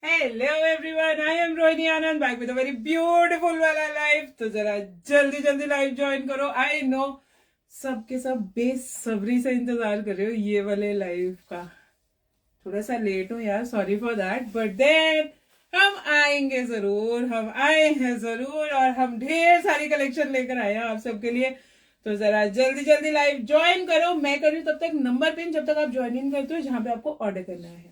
Hello everyone, I am Rohini Anand back with a very beautiful वाला live. तो जरा जल्दी जल्दी लाइव ज्वाइन करो। आई नो सबके सब बेसब्री से इंतजार कर रहे हो ये वाले लाइव का। थोड़ा सा लेट हूँ यार, sorry for that, but then हम आएंगे जरूर, हम आए हैं जरूर और हम ढेर सारी कलेक्शन लेकर आए हैं आप सबके लिए। तो जरा जल्दी जल्दी लाइव ज्वाइन करो। मैं कर रही हूँ तब तक नंबर पिन, जब तक आप ज्वाइन इन करते हो जहां पे आपको ऑर्डर करना है।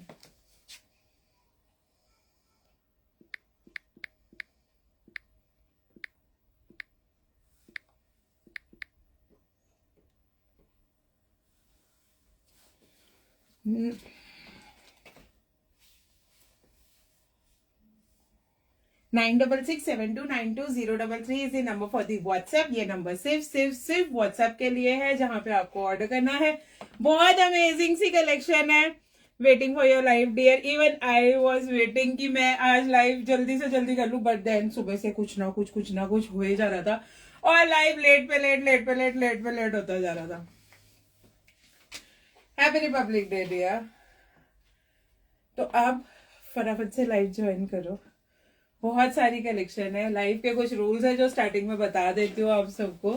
9667292033 is the number for the WhatsApp. ये नंबर सिर्फ व्हाट्सएप के लिए है, जहां पे आपको ऑर्डर करना है। बहुत अमेजिंग सी कलेक्शन है। Waiting for your live dear. Even I was waiting कि मैं आज लाइव जल्दी से जल्दी कर लूं, बट देन सुबह से कुछ ना कुछ हो ही जा रहा था और लाइव लेट पे लेट होता जा रहा था। Happy republic day dear. तो आप फटाफट से लाइव ज्वाइन करो। बहुत सारी कलेक्शन है। लाइव के कुछ रूल्स है जो स्टार्टिंग में बता देती हूँ आप सबको।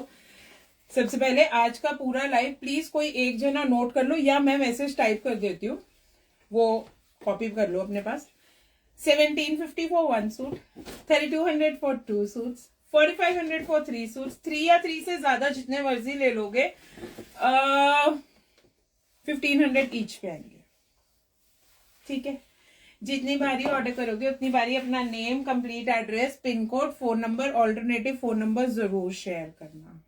सबसे पहले आज का पूरा लाइव प्लीज कोई एक जना नोट कर लो, या मैं मैसेज टाइप कर देती हूँ, वो कॉपी कर लो अपने पास। 1750 for 1 suit, 3200 for 2 suits, 4500 for 3 suits. 3 या 3 से ज्यादा जितने मर्जी ले लोगे 1500 ईच पे आएंगे। ठीक है, जितनी बारी ऑर्डर करोगे उतनी बारी अपना name, complete address, pin code, phone number, alternative phone number जरूर शेयर करना।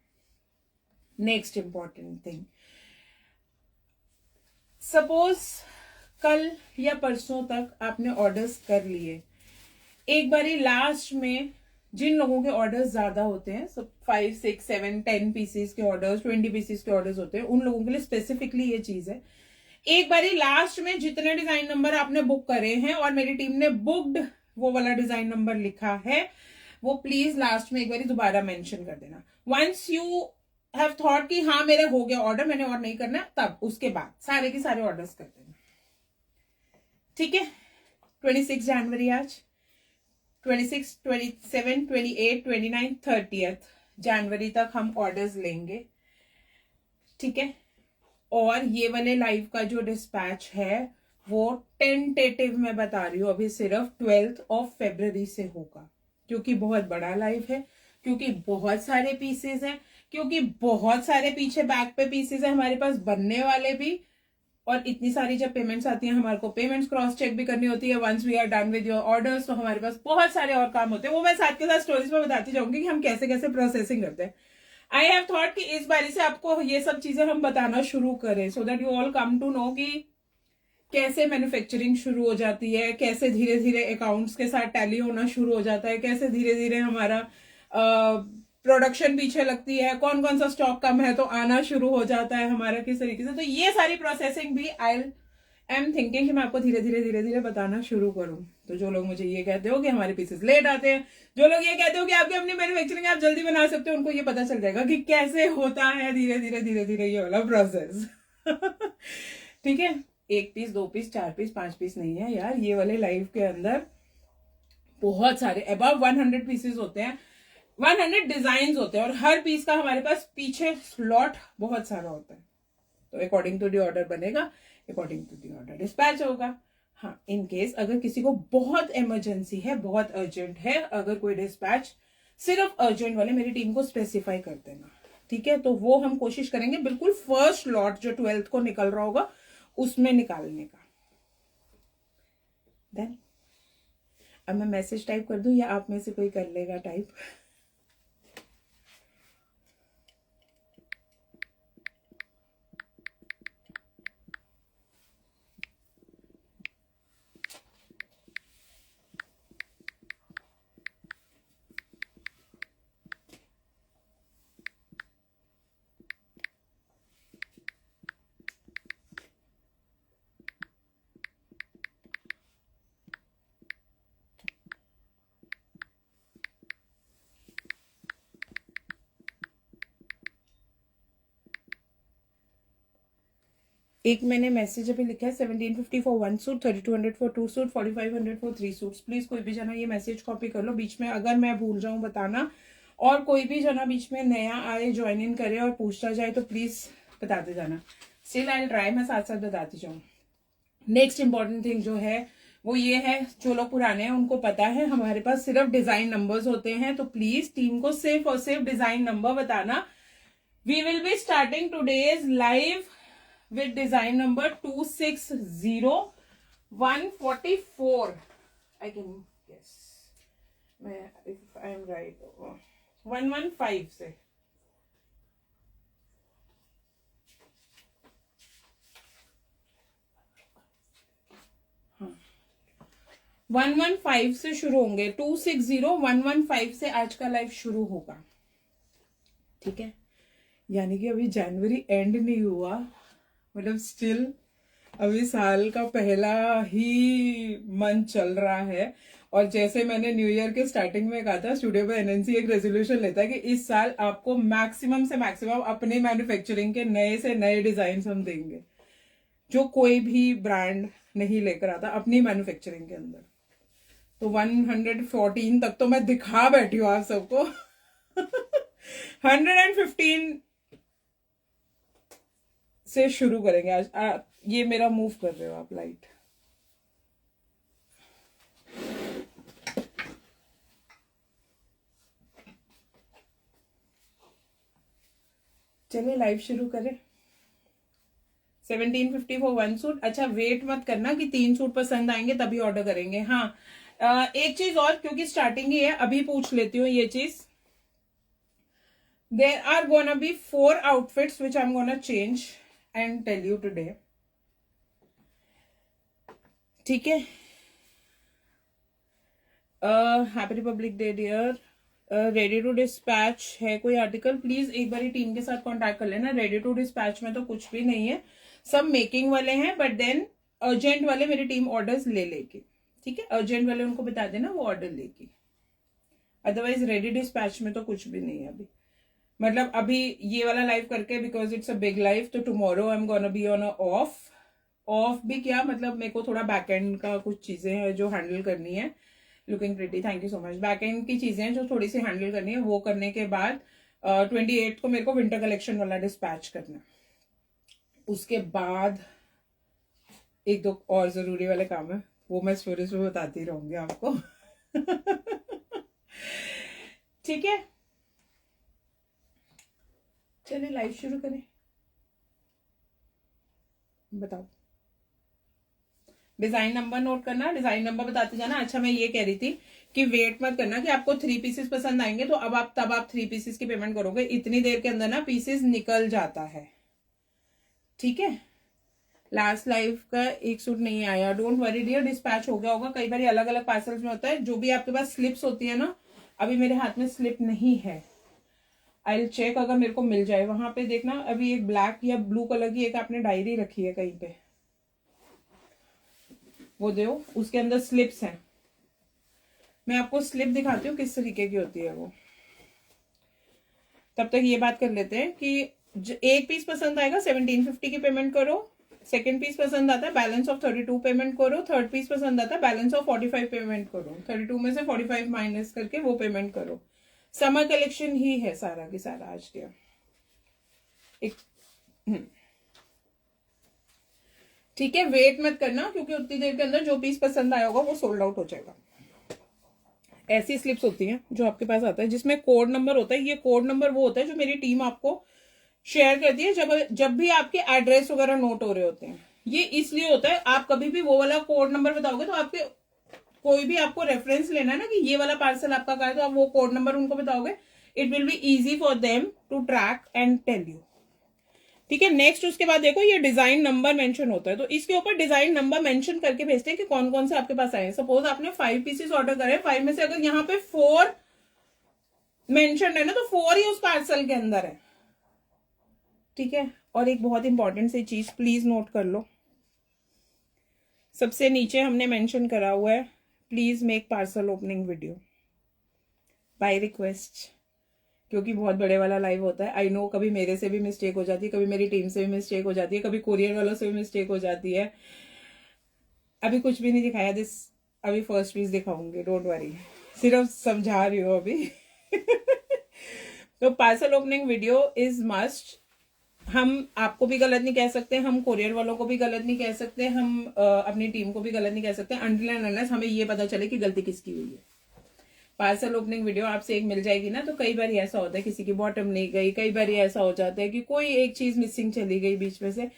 नेक्स्ट इंपॉर्टेंट थिंग, सपोज कल या परसों तक आपने ऑर्डर्स कर लिए, एक बारी लास्ट में जिन लोगों के ऑर्डर्स ज्यादा होते हैं, सब 5, 6, 7, 10 पीसेस के ऑर्डर्स, 20 पीसेस के ऑर्डर्स होते हैं, उन लोगों के लिए स्पेसिफिकली ये चीज है। एक बारी लास्ट में जितने डिजाइन नंबर आपने बुक करे हैं और मेरी टीम ने बुक्ड वो वाला डिजाइन नंबर लिखा है, वो प्लीज लास्ट में एक बारी दोबारा मेंशन कर देना। वंस यू हैव थॉट कि हाँ मेरा हो गया ऑर्डर, मैंने और नहीं करना, तब उसके बाद सारे के सारे ऑर्डर्स कर देना। ठीक है, 26 जनवरी आज, 26, 27, 28, 29, 30 जनवरी तक हम ऑर्डर्स लेंगे। ठीक है, और ये वाले लाइव का जो डिस्पैच है वो टेंटेटिव मैं बता रही हूँ अभी सिर्फ 12 फरवरी से होगा, क्योंकि बहुत बड़ा लाइव है, क्योंकि बहुत सारे पीसेस हैं, क्योंकि बहुत सारे पीछे बैक पे पीसेस है हमारे पास बनने वाले भी, और इतनी सारी जब पेमेंट्स आती हैं हमारे को पेमेंट्स क्रॉस चेक भी करनी होती है once we are done with your orders. तो हमारे पास बहुत सारे और काम होते हैं, वो मैं साथ के साथ स्टोरीज में बताती जाऊंगी कि हम कैसे कैसे प्रोसेसिंग करते हैं। आई हैव थॉट कि इस बारी से आपको ये सब चीजें हम बताना शुरू करें, so that you all come to know कि कैसे मैन्युफैक्चरिंग शुरू हो जाती है, कैसे धीरे धीरे अकाउंट्स के साथ टैली होना शुरू हो जाता है, कैसे धीरे धीरे हमारा प्रोडक्शन पीछे लगती है, कौन कौन सा स्टॉक कम है तो आना शुरू हो जाता है हमारा किस तरीके से। तो ये सारी प्रोसेसिंग भी आई एम थिंकिंग कि मैं आपको धीरे धीरे बताना शुरू करूं। तो जो लोग मुझे ये कहते हो कि हमारे पीसेस लेट आते हैं, जो लोग ये कहते हो कि आपकी अपनी मैन्युफैक्चरिंग आप जल्दी बना सकते हो, उनको ये पता चल जाएगा कि कैसे होता है धीरे धीरे ये वाला प्रोसेस। ठीक है, 1 पीस, 2 पीस, 4 पीस, 5 पीस नहीं है यार, ये वाले लाइव के अंदर बहुत सारे अबव 100 पीसेस होते हैं, 100 डिजाइन होते हैं, और हर पीस का हमारे पास पीछे स्लॉट बहुत सारा होता है। तो अकॉर्डिंग टू दी ऑर्डर बनेगा, according to the order dispatch होगा। हाँ, इन केस अगर किसी को बहुत इमरजेंसी है, बहुत अर्जेंट है, अगर कोई डिस्पैच सिर्फ अर्जेंट वाले मेरी टीम को स्पेसिफाई कर देना। ठीक है, तो वो हम कोशिश करेंगे बिल्कुल फर्स्ट लॉट जो 12 को निकल रहा होगा उसमें निकालने का। देन अब मैं मैसेज टाइप कर दूं या आप में से कोई कर लेगा टाइप? एक मैंने मैसेज अभी लिखा है 1750 for 1 suit, 3200 for 2 suit, 4500 for 3 suits. Please कोई भी जना ये मैसेज कॉपी कर लो, बीच में अगर मैं भूल जाऊं बताना, और कोई भी जना बीच में नया आए ज्वाइन इन करे और पूछता जाए तो प्लीज बताते जाना। स्टिल आई ट्राई, मैं साथ साथ बताती जाऊँ। नेक्स्ट इंपॉर्टेंट थिंग जो है वो ये है, जो लोग पुराने हैं उनको पता है हमारे पास सिर्फ डिजाइन नंबर्स होते हैं, तो प्लीज टीम को सिर्फ और सिर्फ डिजाइन नंबर बताना। We will be starting today's live with design number 260144. I can guess. If I am right, 115 से 115 से शुरू होंगे, 260115 से आज का लाइव शुरू होगा। ठीक है, यानी कि अभी जनवरी एंड नहीं हुआ, मतलब स्टिल अभी साल का पहला ही मंथ चल रहा है। और जैसे मैंने न्यू ईयर के स्टार्टिंग में कहा था, स्टूडियो पे एनएनसी एक रेजोल्यूशन लेता है कि इस साल आपको मैक्सिमम से मैक्सिमम अपने मैन्युफैक्चरिंग के नए से नए डिजाइन हम देंगे, जो कोई भी ब्रांड नहीं लेकर आता अपनी मैन्युफैक्चरिंग के अंदर। तो 114 तक तो मैं दिखा बैठी हूँ आप सबको। 115 से शुरू करेंगे आज। ये मेरा मूव कर रहे हो आप लाइट। चलिए लाइव शुरू करें। 1750 फॉर 1 सूट। अच्छा, वेट मत करना कि 3 सूट पसंद आएंगे तभी ऑर्डर करेंगे। हाँ, एक चीज और, क्योंकि स्टार्टिंग ही है अभी पूछ लेती हूँ ये चीज। There are gonna be 4 outfits which I'm gonna change and tell you today. ठीक है, happy republic day dear. Ready to dispatch है कोई आर्टिकल? प्लीज एक बार टीम के साथ कांटेक्ट कर लेना। रेडी टू डिस्पैच में तो कुछ भी नहीं है, सब मेकिंग वाले हैं, बट देन अर्जेंट वाले मेरी टीम ऑर्डर्स ले लेगी। ठीक है, अर्जेंट वाले उनको बता देना, वो ऑर्डर लेगी। अदरवाइज रेडी डिस्पैच में तो कुछ भी नहीं है अभी। मतलब अभी ये वाला लाइव करके, because it's a big live, तो tomorrow I am gonna be on a off भी क्या मतलब, मेरे को थोड़ा बैकएंड का कुछ चीजें हैं जो हैंडल करनी है। Looking pretty, thank you so much. Backend की चीजें हैं जो थोड़ी सी हैंडल करनी है, वो करने के बाद 28 को मेरे को विंटर कलेक्शन वाला डिस्पैच करना। उसके बाद एक दो और जरूरी वाले काम है, वो मैं स्टोरीज में बताती रहूंगी आपको। ठीक है, चलिए लाइव शुरू करें। बताओ, डिजाइन नंबर नोट करना, डिजाइन नंबर बताते जाना। अच्छा, मैं ये कह रही थी कि वेट मत करना कि आपको 3 पीसेस पसंद आएंगे तो अब आप 3 पीसेस की पेमेंट करोगे। इतनी देर के अंदर ना पीसेस निकल जाता है। ठीक है, लास्ट लाइव का एक सूट नहीं आया, डोंट वरी डियर, डिस्पैच हो गया होगा। कई बार अलग अलग पार्सल्स में होता है। जो भी आपके पास स्लिप्स होती है ना, अभी मेरे हाथ में स्लिप नहीं है, आई विल चेक, अगर मेरे को मिल जाए। वहां पे देखना, अभी एक ब्लैक या ब्लू कलर की एक आपने डायरी रखी है कहीं पे, वो दो, उसके अंदर स्लिप्स हैं। मैं आपको स्लिप दिखाती हूँ किस तरीके की होती है वो। तब तक ये बात कर लेते हैं कि एक पीस पसंद आएगा 1750 की पेमेंट करो, सेकंड पीस पसंद आता है बैलेंस ऑफ 32 पेमेंट करो, थर्ड पीस पसंद आता है बैलेंस ऑफ 45 पेमेंट करो, 32 में से 45 माइनस करके वो पेमेंट करो। समर कलेक्शन ही है सारा की सारा आज के। ठीक है, वेट मत करना, क्योंकि उतनी देर के अंदर जो पीस पसंद आया होगा वो सोल्ड आउट हो जाएगा। ऐसी स्लिप्स होती हैं जो आपके पास आता है जिसमें कोड नंबर होता है। ये कोड नंबर वो होता है जो मेरी टीम आपको शेयर करती है जब भी आपके एड्रेस वगैरह नोट हो रहे होते हैं। ये इसलिए होता है, आप कभी भी वो वाला कोड नंबर बताओगे तो आपके कोई भी आपको रेफरेंस लेना है ना कि ये वाला पार्सल आपका कहा है, तो आप वो कोड नंबर उनको बताओगे। It will be easy for them to track and tell you. ठीक है, नेक्स्ट उसके बाद देखो, ये डिजाइन नंबर मेंशन होता है, तो इसके ऊपर डिजाइन नंबर मेंशन करके भेजते हैं कि कौन कौन से आपके पास आए हैं। सपोज आपने 5 पीसेस ऑर्डर करे, 5 में से अगर यहाँ पे 4 मेंशन है ना, तो 4 ही उस पार्सल के अंदर है। ठीक है, और एक बहुत इंपॉर्टेंट सी चीज प्लीज नोट कर लो, सबसे नीचे हमने मेंशन करा हुआ है, please make parcel opening video by request, क्योंकि बहुत बड़े वाला लाइव होता है। आई नो कभी मेरे से भी मिस्टेक हो जाती है, कभी मेरी टीम से भी मिस्टेक हो जाती है, कभी कोरियर वालों से भी मिस्टेक हो जाती है। अभी कुछ भी नहीं दिखाया अभी फर्स्ट पीस दिखाऊंगी, डोंट वरी, सिर्फ समझा रही हूँ अभी। तो parcel opening video is must. हम आपको भी गलत नहीं कह सकते, हम कोरियर वालों को भी गलत नहीं कह सकते, हम अपनी टीम को भी गलत नहीं कह सकते, अनटिल एंड अनलेस हमें ये पता चले कि गलती किसकी हुई है। पार्सल ओपनिंग वीडियो आपसे एक मिल जाएगी ना, तो कई बार ऐसा होता है किसी की बॉटम नहीं गई, कई बार ऐसा हो जाता है कि कोई एक चीज मिसिंग चली गई बीच में से,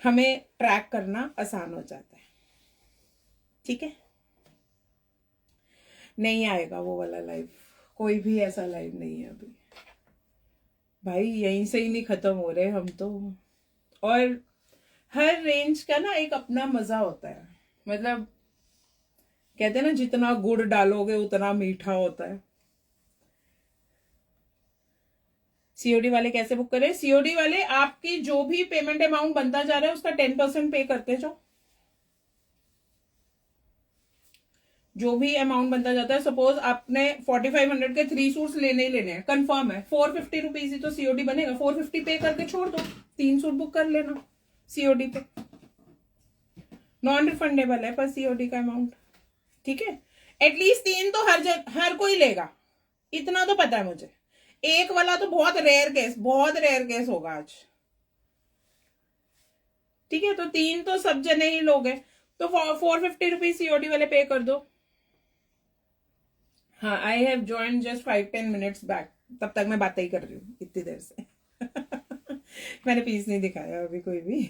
हमें ट्रैक करना आसान हो जाता है। ठीक है, नहीं आएगा वो वाला लाइव, कोई भी ऐसा लाइव नहीं है अभी भाई, यहीं से ही नहीं खत्म हो रहे हम तो। और हर रेंज का ना एक अपना मजा होता है, मतलब कहते हैं ना जितना गुड़ डालोगे उतना मीठा होता है। सीओडी वाले कैसे बुक करें? सीओडी वाले आपकी जो भी पेमेंट अमाउंट बनता जा रहा है उसका 10% पे करते जाओ। जो भी अमाउंट बनता जाता है, सपोज आपने 4500 के 3 सूट्स लेने ही लेने हैं, कंफर्म है 450 रुपीज ही तो सीओडी बनेगा, 450 पे करके छोड़ दो, 3 सूट बुक कर लेना सीओडी पे, नॉन रिफंडेबल है पर सीओडी का अमाउंट। ठीक है, एटलीस्ट 3 तो हर कोई लेगा, इतना तो पता है मुझे। एक वाला तो बहुत रेयर केस होगा आज। ठीक है, तो 3 तो सब जने ही लोग हैं, तो 450 रुपीज सीओडी वाले पे कर दो। हाँ, I have join just 5-10 minutes back, तब तक मैं बातें ही कर रही हूँ इतनी देर से। मैंने पीस नहीं दिखाया अभी कोई भी।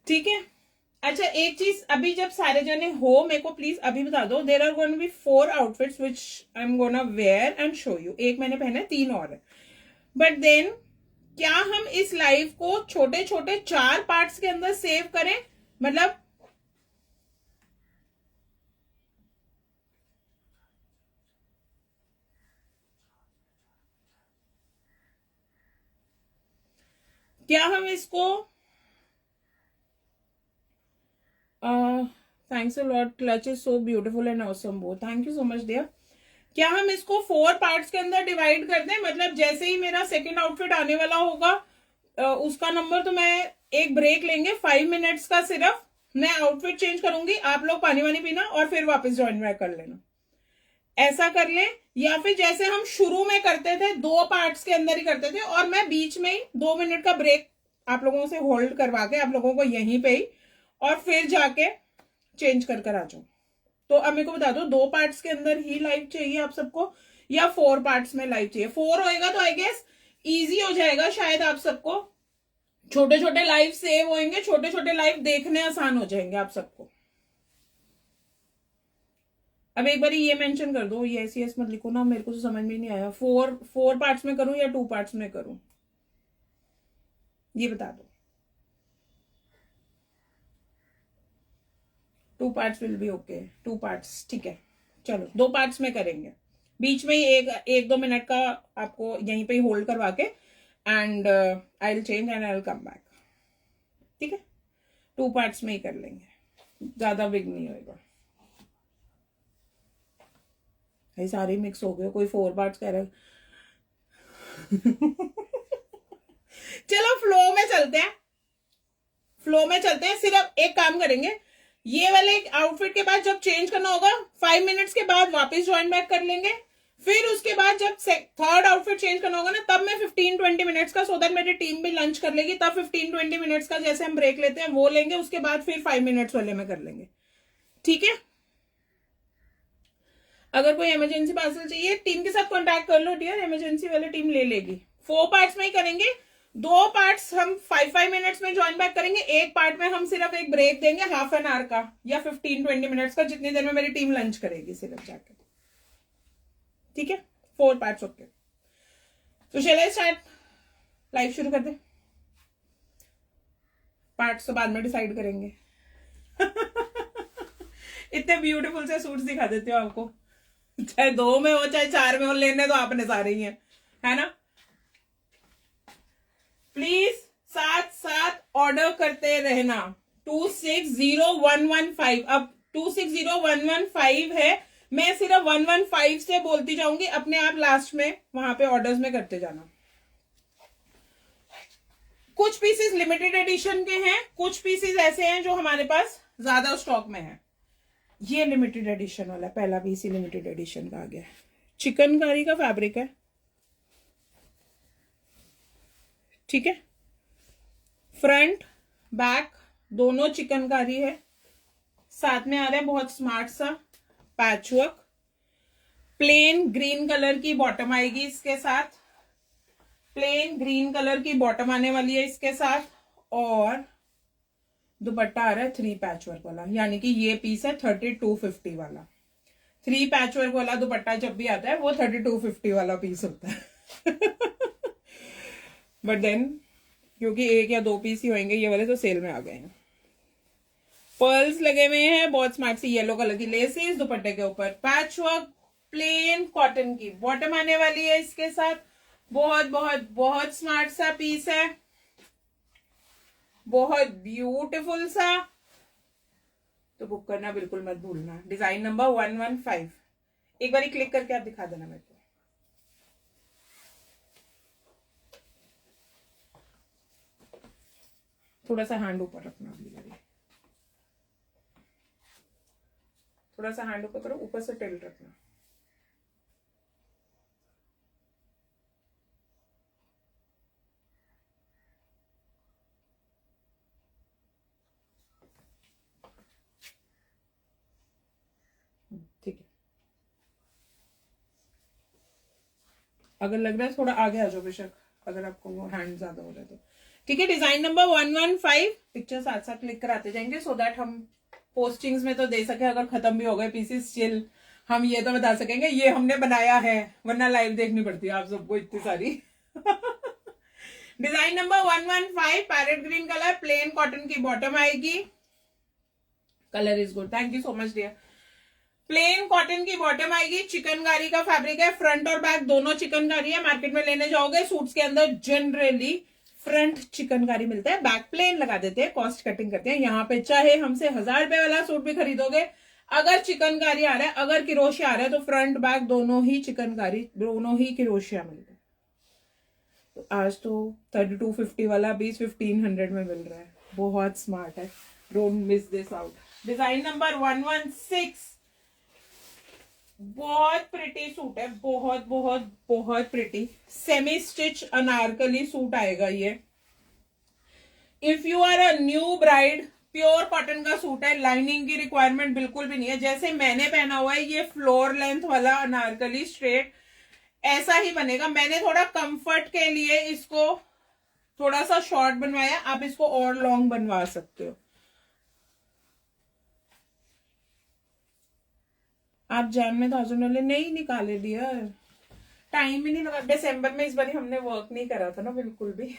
ठीक है, अच्छा एक चीज, अभी जब सारे जने हो मेरे को प्लीज अभी बता दो, there are gonna be 4 outfits which I am gonna wear and show you. एक मैंने पहना है, 3 और है, बट देन क्या हम इस लाइव को छोटे छोटे 4 पार्ट्स के अंदर सेव करें? मतलब क्या हम इसको thanks a lot, clutch is so beautiful and awesome both, thank you so much dear. क्या हम इसको 4 पार्ट्स के अंदर डिवाइड कर दें? मतलब जैसे ही मेरा सेकंड आउटफिट आने वाला होगा उसका नंबर, तो मैं एक ब्रेक लेंगे 5 मिनट्स का, सिर्फ मैं आउटफिट चेंज करूंगी, आप लोग पानी वानी पीना और फिर वापस ज्वाइन बैक कर लेना, ऐसा कर लें। या फिर जैसे हम शुरू में करते थे 2 पार्ट्स के अंदर ही करते थे, और मैं बीच में ही 2 मिनट का ब्रेक आप लोगों से होल्ड करवा के आप लोगों को यहीं पे ही, और फिर जाके चेंज कर आ जाऊं। तो अब मेरे को बता दो, 2 पार्ट्स के अंदर ही लाइव चाहिए आप सबको या 4 पार्ट्स में लाइव चाहिए? 4 होएगा तो आई गेस इजी हो जाएगा शायद आप सबको, छोटे छोटे लाइव सेव होंगे, छोटे छोटे लाइव देखने आसान हो जाएंगे आप सबको। अब एक बार ये मेंशन कर दो, यस मत लिखो ना, मेरे को तो समझ में नहीं आया, 4 पार्ट्स में करूं या 2 पार्ट्स में करूं, ये बता दो। 2 parts will be okay, 2 parts ठीक है, चलो 2 पार्ट्स में करेंगे, बीच में ही एक 2 मिनट का आपको यहीं पे ही होल्ड करवा के, and I will change and I will come back. ठीक है, 2 पार्ट्स में ही कर लेंगे, ज्यादा बिग नहीं होगा। ये सारे मिक्स हो गए, कोई 4 पार्ट्स कह रहा है। चलो फ्लो में चलते हैं, सिर्फ एक काम करेंगे, ये वाले आउटफिट के बाद जब चेंज करना होगा 5 मिनट्स के बाद वापस ज्वाइन बैक कर लेंगे, फिर उसके बाद जब थर्ड आउटफिट चेंज करना होगा ना, तब मैं 15-20 मिनट्स का, सो दैट मेरी टीम भी लंच कर लेगी, तब 15-20 मिनट्स का जैसे हम ब्रेक लेते हैं वो लेंगे, उसके बाद फिर 5 मिनट्स वाले में कर लेंगे। ठीक है, अगर कोई इमरजेंसी पार्सल चाहिए टीम के साथ कांटेक्ट कर लो डियर, इमरजेंसी वाली टीम ले लेगी। 4 पार्ट्स में ही करेंगे, 2 पार्ट्स हम 5 मिनट्स में ज्वाइन बैक करेंगे, एक पार्ट में हम सिर्फ एक ब्रेक देंगे हाफ एन आवर का या 15-20 मिनट्स का, जितनी देर में मेरी टीम लंच करेगी सिर्फ जाकर। ठीक है, 4 पार्ट्स ओके। तो चलिए स्टार्ट, लाइव शुरू कर दे, पार्ट्स तो बाद में डिसाइड करेंगे। इतने ब्यूटीफुल से सूट्स दिखा देते हो आपको, चाहे 2 में हो चाहे 4 में हो, लेने तो आपने सारे ही हैं, है ना। प्लीज साथ साथ ऑर्डर करते रहना। 260115, अब 260115 है, मैं सिर्फ 115 से बोलती जाऊंगी, अपने आप लास्ट में वहां पे ऑर्डर्स में करते जाना। कुछ पीसेस लिमिटेड एडिशन के हैं, कुछ पीसेस ऐसे हैं जो हमारे पास ज्यादा स्टॉक में है। ये लिमिटेड एडिशन वाला पहला पीस ही लिमिटेड एडिशन का आ गया। चिकनकारी का फैब्रिक है, ठीक है। फ्रंट बैक दोनों चिकनकारी है, साथ में आ रहा है बहुत स्मार्ट सा पैचवर्क। प्लेन ग्रीन कलर की बॉटम आएगी इसके साथ, प्लेन ग्रीन कलर की बॉटम आने वाली है इसके साथ, और दुपट्टा आ रहा है 3 पैचवर्क वाला, यानी कि ये पीस है 3250 वाला। 3 पैचवर्क वाला दुपट्टा जब भी आता है वो 3250 वाला पीस होता है। बट देन क्योंकि 1 या 2 पीस ही होंगे ये वाले, तो सेल में आ गए हैं। पर्ल्स लगे हुए हैं, बहुत स्मार्ट सी येलो कलर की लेसेस दुपट्टे के ऊपर, पैचवर्क प्लेन कॉटन की बॉटम आने वाली है इसके साथ। बहुत बहुत बहुत स्मार्ट सा पीस है, बहुत ब्यूटीफुल सा। तो बुक करना बिल्कुल मत भूलना। Design number 115। एक बार क्लिक करके आप दिखा देना मेरे को। थोड़ा सा हैंड ऊपर रखना, थोड़ा सा हैंड ऊपर करो, ऊपर से टिल्ट रखना। ठीक है, अगर लग रहा है थोड़ा आगे आ जाओ बेशक, अगर आपको वो हैंड ज्यादा हो रहा है तो ठीक है। Design number 115। पिक्चर साथ साथ क्लिक कराते जाएंगे सो दैट हम पोस्टिंग्स में तो दे सके, अगर खत्म भी हो गए पीसेस स्टिल हम ये तो बता सकेंगे ये हमने बनाया है, वरना लाइव देखनी पड़ती है आप सबको इतनी सारी। Design number 115, parrot green colour, plain cotton की बॉटम आएगी। Colour is good, thank you so much dear. Plain cotton की बॉटम आएगी, चिकनकारी का फैब्रिक है, फ्रंट और बैक दोनों चिकनकारी है। मार्केट में लेने जाओगे सूट्स के अंदर जनरली फ्रंट चिकनकारी मिलता है, बैक प्लेन लगा देते हैं, कॉस्ट कटिंग करते हैं। यहाँ पे चाहे हमसे 1000 रुपए वाला सूट भी खरीदोगे, अगर चिकनकारी आ रहा है, अगर किरोशिया आ रहा है, तो फ्रंट बैक दोनों ही चिकनकारी, दोनों ही किरोशिया मिलता है। तो आज तो 3250 वाला 1500 में मिल रहा है, बहुत स्मार्ट है। Don't miss this out. Design number 116, बहुत प्रिटी सूट है, बहुत बहुत बहुत pretty semi stitch Anarkali suit आएगा ये। If you are a new bride, pure cotton का सूट है, लाइनिंग की रिक्वायरमेंट बिल्कुल भी नहीं है। जैसे मैंने पहना हुआ है ये फ्लोर लेंथ वाला अनारकली स्ट्रेट, ऐसा ही बनेगा। मैंने थोड़ा कंफर्ट के लिए इसको थोड़ा सा शॉर्ट बनवाया, आप इसको और लॉन्ग बनवा सकते हो। आप जैन में 1000 वाले नहीं निकाले डियर, टाइम ही नहीं लगा। दिसंबर में इस बार हमने वर्क नहीं करा था ना बिल्कुल भी,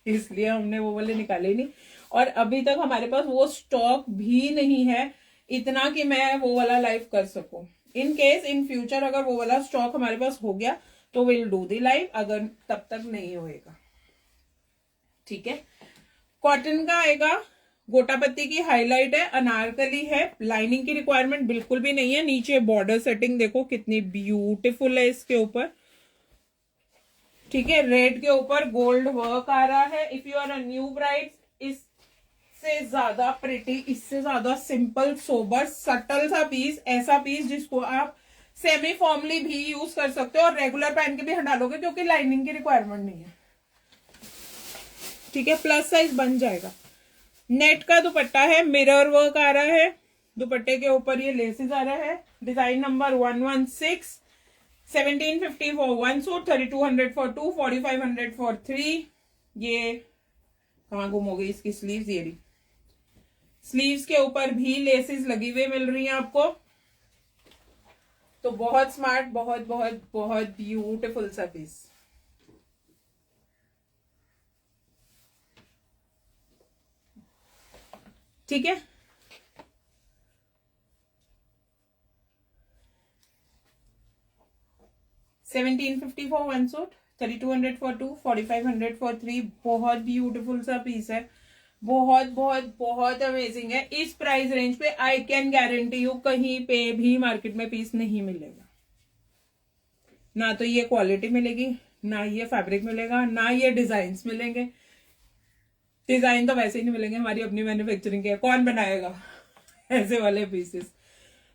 इसलिए हमने वो वाले निकाले नहीं, और अभी तक हमारे पास वो स्टॉक भी नहीं है इतना कि मैं वो वाला लाइव कर सकूं। इन केस इन फ्यूचर अगर वो वाला स्टॉक हमारे पास हो गया तो विल डू दी लाइव, अगर तब तक नहीं होएगा ठीक है। कॉटन का आएगा, गोटापत्ती की हाईलाइट है, अनारकली है, लाइनिंग की रिक्वायरमेंट बिल्कुल भी नहीं है। नीचे बॉर्डर सेटिंग देखो कितनी ब्यूटीफुल है इसके ऊपर, ठीक है। रेड के ऊपर गोल्ड वर्क आ रहा है। If you are a new bride, इससे ज्यादा प्रिटी, इससे ज्यादा सिंपल सोबर सटल सा पीस, ऐसा पीस जिसको आप सेमी फॉर्मली भी यूज कर सकते हो और रेगुलर पहन के भी हटा लोगे, क्योंकि लाइनिंग की रिक्वायरमेंट नहीं है, ठीक है। प्लस साइज बन जाएगा। नेट का दुपट्टा है, मिरर वर्क आ रहा है, दुपट्टे के ऊपर ये लेसेस आ रहा है। Design number 116, 1750 for 1 suit, 3200 for 2, 4500 for 3। ये कहाँ गुम हो गई इसकी स्लीव्स, ये रही। स्लीव्स के ऊपर भी लेसेस लगी हुई मिल रही हैं आपको। तो बहुत स्मार्ट, बहुत बहुत बहुत ब्यूटीफुल सा पीस, ठीक है। $1750 फॉर 1 सूट, 3200 फॉर 2, 4500 फॉर 3। बहुत ब्यूटीफुल सा पीस है, बहुत बहुत बहुत अमेजिंग है। इस प्राइस रेंज पे आई कैन गारंटी यू कहीं पे भी मार्केट में पीस नहीं मिलेगा। ना तो ये क्वालिटी मिलेगी, ना ये फैब्रिक मिलेगा, ना ये डिजाइन मिलेंगे। डिजाइन तो वैसे ही नहीं मिलेंगे, हमारी अपनी मैन्युफैक्चरिंग के, कौन बनाएगा ऐसे वाले पीसेस।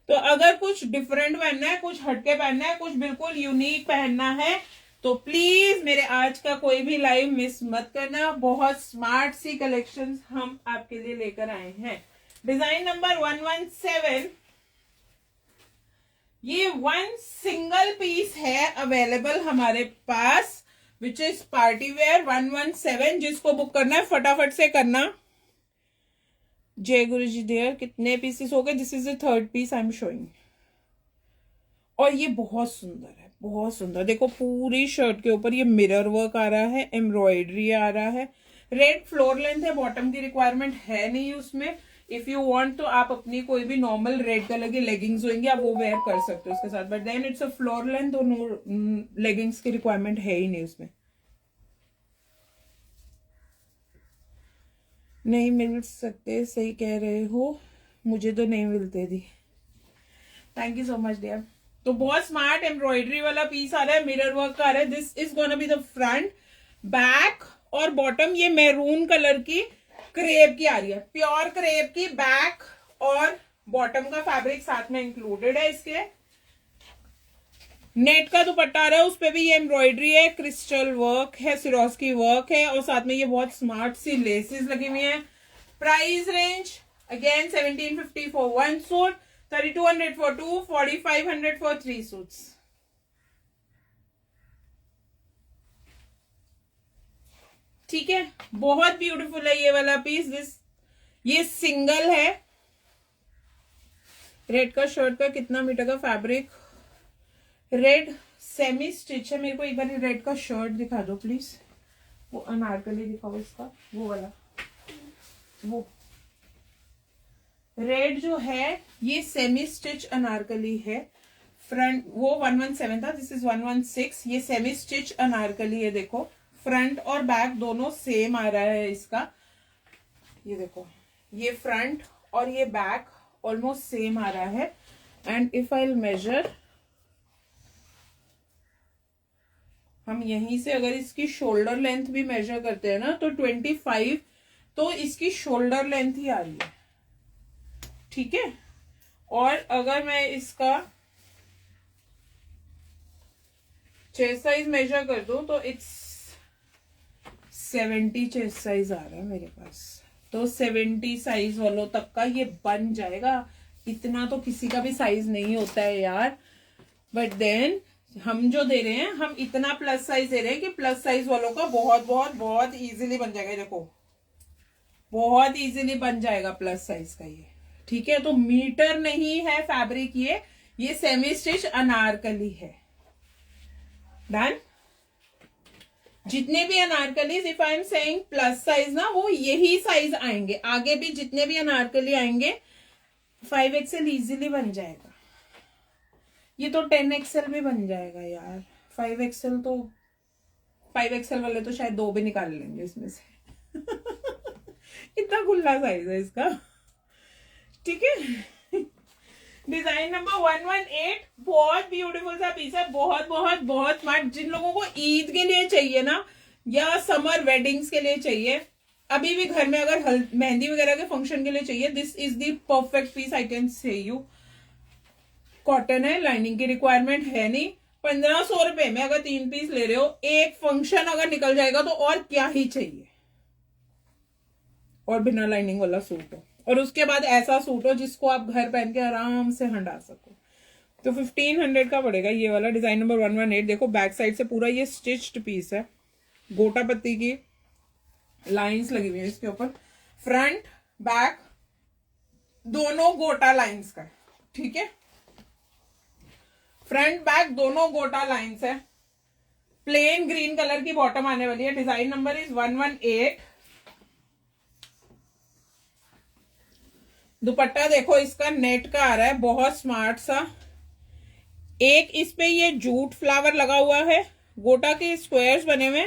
तो अगर कुछ डिफरेंट पहनना है, कुछ हटके पहनना है, कुछ बिल्कुल यूनिक पहनना है, तो प्लीज मेरे आज का कोई भी लाइव मिस मत करना। बहुत स्मार्ट सी कलेक्शंस हम आपके लिए लेकर आए हैं। डिजाइन नंबर 117, ये वन सिंगल पीस है अवेलेबल हमारे पास, विच इज पार्टी वेयर 117। जिसको बुक करना है फटाफट से करना। जय गुरु जी देयर, कितने पीसेस हो गए? This is the third piece I am showing. और ये बहुत सुंदर है, बहुत सुंदर। देखो पूरी शर्ट के ऊपर ये मिरर वर्क आ रहा है, एम्ब्रॉयडरी आ रहा है। रेड फ्लोर लेंथ है, बॉटम की रिक्वायरमेंट है नहीं उसमें। इफ यू वांट तो आप अपनी कोई भी नॉर्मल रेड कलर की लेगिंग्स होंगी, आप वो वेयर कर सकते हो उसके साथ, but then it's a floor length, तो लेगिंग्स की रिक्वायरमेंट है ही नहीं उसमें। नहीं मिल सकते, सही कह रहे हो, मुझे तो नहीं मिलते दी। Thank you so much dear. तो बहुत स्मार्ट एम्ब्रॉयडरी वाला पीस आ रहा है, मिरर वर्क का आ रहा है। This is gonna be the front, back और बॉटम ये मैरून कलर की क्रेप की आ रही है, प्योर क्रेप की। बैक और बॉटम का फैब्रिक साथ में इंक्लूडेड है इसके। नेट का दुपट्टा आ रहा है, उस पे भी ये एम्ब्रॉयडरी है, क्रिस्टल वर्क है, सिरोस्की वर्क है, और साथ में ये बहुत स्मार्ट सी लेसेस लगी हुई है। Price range again 1750 for one suit, 3200 for two, 4500 for 3 suits. ठीक है, बहुत ब्यूटीफुल है ये वाला पीस। ये सिंगल है। रेड का शर्ट का कितना मीटर का फैब्रिक? रेड सेमी स्टिच है। मेरे को एक बार रेड का शर्ट दिखा दो प्लीज, वो अनारकली दिखाओ इसका, वो वाला। वो रेड जो है ये सेमी स्टिच अनारकली है। फ्रंट वो 117 था, दिस इज 116। ये सेमी स्टिच अनारकली है। देखो फ्रंट और बैक दोनों सेम आ रहा है इसका। ये देखो, ये फ्रंट और ये बैक ऑलमोस्ट सेम आ रहा है। एंड इफ आई मेजर, हम यहीं से अगर इसकी शोल्डर लेंथ भी मेजर करते हैं ना, तो 25 तो इसकी शोल्डर लेंथ ही आ रही है। ठीक है, और अगर मैं इसका चेस्ट साइज मेजर कर दूं तो इट्स 70 चेस्ट साइज आ रहा है मेरे पास। तो 70 साइज वालों तक का ये बन जाएगा। इतना तो किसी का भी साइज नहीं होता है यार, बट देन हम जो दे रहे हैं, हम इतना प्लस साइज दे रहे हैं कि प्लस साइज वालों का बहुत बहुत बहुत इजीली बन जाएगा। देखो बहुत इजीली बन जाएगा प्लस साइज का ये। ठीक है, तो मीटर नहीं है फैब्रिक, ये सेमी स्टिच अनारकली है। डन। जितने भी Anarkali, if I am saying plus size ना, वो यही साइज आएंगे। आगे भी जितने भी अनारकली आएंगे 5XL इजीली बन जाएगा। ये तो 10XL भी बन जाएगा यार। 5XL तो 5XL वाले तो शायद 2 भी निकाल लेंगे इसमें से इतना खुला साइज है इसका। ठीक है, डिजाइन नंबर 118, बहुत ब्यूटीफुल सा पीस है, बहुत बहुत बहुत स्मार्ट। जिन लोगों को ईद के लिए चाहिए ना, या समर वेडिंग्स के लिए चाहिए, अभी भी घर में अगर मेहंदी वगैरह के फंक्शन के लिए चाहिए, this is the perfect piece I can say you. Cotton है, लाइनिंग की रिक्वायरमेंट है नहीं। 1500 रुपए में अगर 3 पीस ले रहे हो, एक फंक्शन अगर निकल जाएगा तो और क्या ही चाहिए। और बिना लाइनिंग वाला सूट हो, और उसके बाद ऐसा सूट हो जिसको आप घर पहन के आराम से हंडा सको, तो 1500 का पड़ेगा ये वाला। Design number 118। देखो बैक साइड से पूरा ये स्टिच्ड पीस है, गोटा पत्ती की लाइंस लगी हुई है इसके ऊपर। फ्रंट बैक दोनों गोटा लाइंस का। ठीक है, फ्रंट बैक दोनों गोटा लाइंस है। प्लेन ग्रीन कलर की बॉटम आने वाली है। Design number is 118। दुपट्टा देखो इसका नेट का आ रहा है, बहुत स्मार्ट सा। एक इस पे ये जूट फ्लावर लगा हुआ है, गोटा के स्क्वायर्स बने हुए,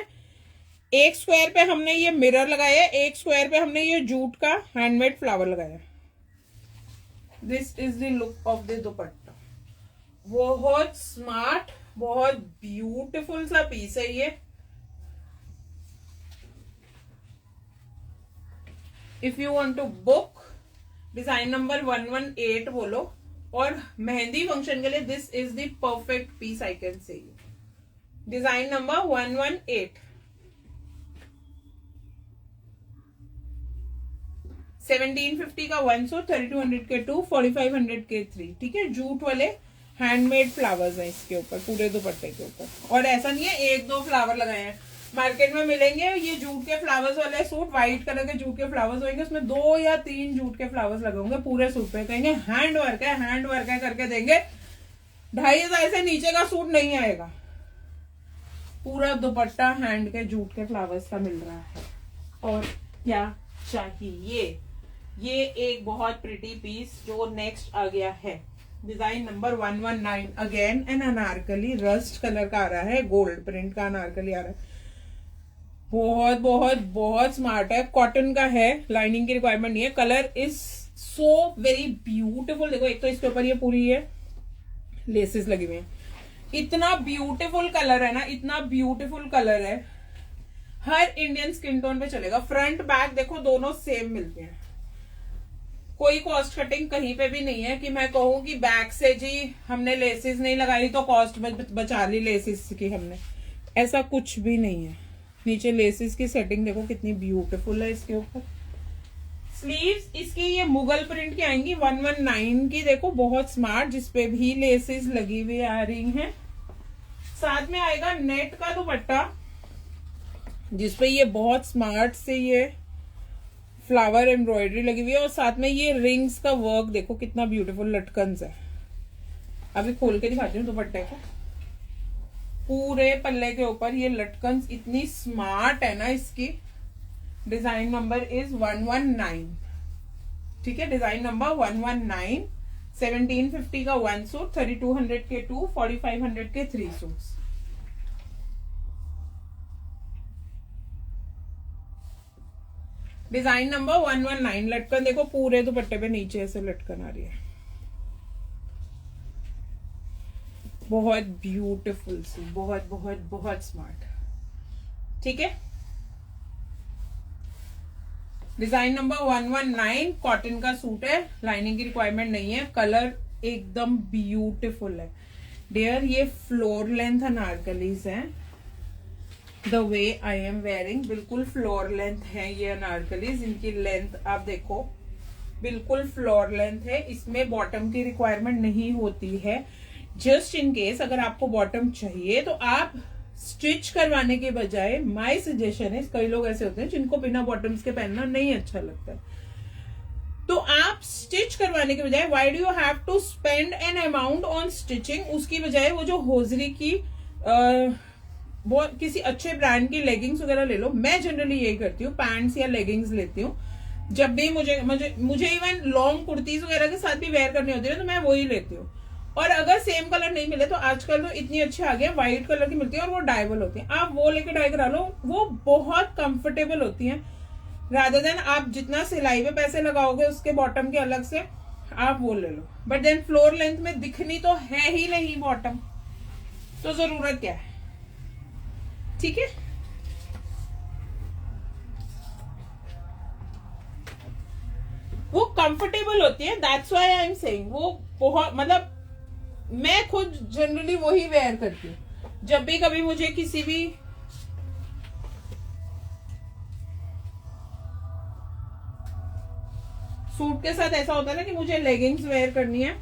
एक स्क्वायर पे हमने ये मिरर लगाया है, एक स्क्वायर पे हमने ये जूट का हैंडमेड फ्लावर लगाया। This is the look of the dupatta. बहुत स्मार्ट, बहुत ब्यूटीफुल सा पीस है ये। If you want to book design number 118 बोलो, और मेहंदी फंक्शन के लिए this is the perfect piece I can say. Design number 118, 1750 का 1 सूट, 3200 के 2, 4500 के 3। ठीक है, जूट वाले हैंडमेड फ्लावर्स हैं इसके ऊपर, पूरे दुपट्टे के ऊपर। और ऐसा नहीं है एक दो फ्लावर लगाए हैं, मार्केट में मिलेंगे ये जूट के फ्लावर्स वाले सूट, व्हाइट कलर के जूट के फ्लावर्स होंगे, उसमें 2 या 3 जूट के फ्लावर्स लगे होंगे पूरे सूट पे। कहेंगे हैंड वर्क है करके देंगे। 2500 से नीचे का सूट नहीं आएगा। पूरा दुपट्टा हैंड के जूट के फ्लावर्स का मिल रहा है। और क्या चाहिए। ये एक बहुत प्रिटी पीस जो नेक्स्ट आ गया है, design number 119, again an Anarkali, rust colour का आ रहा है, गोल्ड प्रिंट का अनारकली आ रहा है। बहुत बहुत बहुत स्मार्ट है, कॉटन का है, लाइनिंग की रिक्वायरमेंट नहीं है। Colour is so very beautiful. देखो, एक तो इसके ऊपर ये पूरी ये लेसेस लगी हुई है, इतना ब्यूटीफुल कलर है ना, इतना ब्यूटीफुल कलर है, हर इंडियन स्किन टोन पे चलेगा। फ्रंट बैक देखो दोनों सेम मिलते हैं, कोई कॉस्ट कटिंग कहीं पे भी नहीं है कि मैं कहूं कि बैक से जी हमने लेसेस नहीं लगाई तो कॉस्ट बचा ली लेसेस की हमने, ऐसा कुछ भी नहीं है। नीचे लेसेस की सेटिंग देखो कितनी ब्यूटीफुल है इसके ऊपर। स्लीव्स इसकी ये मुगल प्रिंट की आएंगी 119 की, देखो बहुत स्मार्ट, जिसपे भी लेसेस लगी हुई आ रही हैं। साथ में आएगा नेट का दुपट्टा, जिसपे ये बहुत स्मार्ट से ये फ्लावर एम्ब्रॉयडरी लगी हुई है, और साथ में ये रिंग्स का वर्क देखो कितना ब्यूटीफुल लटकन्स है। अभी खोल के दिखाती हूँ दुपट्टे को। पूरे पल्ले के ऊपर ये लटकन्स इतनी स्मार्ट है ना इसकी। Design number is 119। ठीक है, डिजाइन नंबर 119, 1750 का 1 सूट, 3200 के 2, 4500 के 3 सूट्स। डिजाइन नंबर 119, लटकन देखो पूरे दुपट्टे पे नीचे ऐसे लटकन आ रही है, बहुत ब्यूटीफुल सी, बहुत बहुत बहुत स्मार्ट। ठीक है, डिजाइन नंबर 119, कॉटन का सूट है, लाइनिंग की रिक्वायरमेंट नहीं है, कलर एकदम ब्यूटीफुल है डियर। ये फ्लोर लेंथ अनारकलीज हैं, the way I am wearing बिल्कुल फ्लोर लेंथ है ये अनारकलीज। इनकी लेंथ आप देखो बिल्कुल फ्लोर लेंथ है, इसमें बॉटम की रिक्वायरमेंट नहीं होती है। जस्ट इन केस अगर आपको बॉटम चाहिए तो आप स्टिच करवाने के बजाय, माय सजेशन है, कई लोग ऐसे होते हैं जिनको बिना बॉटम्स के पहनना नहीं अच्छा लगता है, तो आप स्टिच करवाने के बजाय, why do you have to spend an amount on stitching, उसकी बजाय वो जो होजरी की वो किसी अच्छे ब्रांड की लेगिंग्स वगैरह ले लो। मैं जनरली यही करती हूँ, पैंट्स या लेगिंग्स लेती हूँ जब भी मुझे इवन लॉन्ग कुर्तीज वगैरह के साथ भी वेयर करनी होती है तो मैं वही लेती हूँ। और अगर सेम कलर नहीं मिले तो आजकल तो इतनी अच्छी आ गई, व्हाइट कलर की मिलती है और वो डाइबल होती है, आप वो लेके डाई करा लो, वो बहुत कंफर्टेबल होती है। रादर देन आप जितना सिलाई पे पैसे लगाओगे उसके बॉटम के अलग से, आप वो ले लो। बट देन फ्लोर लेंथ में दिखनी तो है ही नहीं बॉटम, तो जरूरत क्या है। ठीक है, वो कंफर्टेबल होती है, that's why I am saying. वो बहुत, मतलब मैं खुद जनरली वही वेयर करती हूँ जब भी कभी मुझे किसी भी सूट के साथ ऐसा होता है ना कि मुझे लेगिंग्स वेयर करनी है,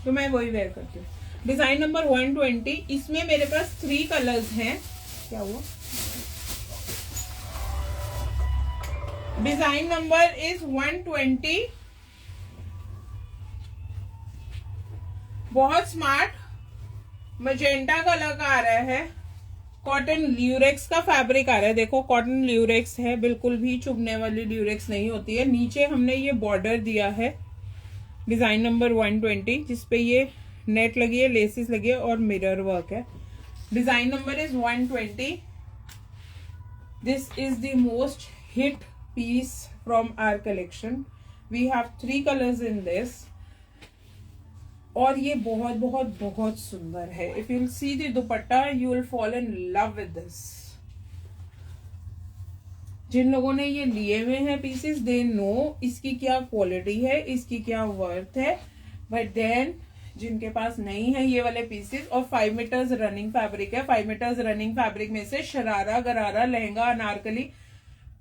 तो मैं वही वेयर करती हूँ। डिजाइन नंबर 120, इसमें मेरे पास 3 कलर्स हैं। क्या हुआ? डिजाइन नंबर इज 120, बहुत स्मार्ट मजेंटा कलर का आ रहा है, कॉटन ल्यूरेक्स का फैब्रिक आ रहा है। देखो कॉटन ल्यूरेक्स है, बिल्कुल भी चुभने वाली ल्यूरेक्स नहीं होती है। नीचे हमने ये बॉर्डर दिया है डिजाइन नंबर 120, जिसपे ये नेट लगी है, लेसेस लगी है और मिरर वर्क है। Design number is 120, This is the most hit piece from our collection. We have 3 colors in this. और ये बहुत बहुत बहुत सुंदर है. If you'll see the dupatta, you will fall in love with this. जिन लोगों ने ये लिए हुए हैं पीसेस, दे नो इसकी क्या क्वालिटी है, इसकी क्या वर्थ है. बट देन जिनके पास नहीं है ये वाले पीसेस, और 5 मीटर्स रनिंग फैब्रिक है, 5 मीटर्स रनिंग फैब्रिक में से शरारा, गरारा, लहंगा, अनारकली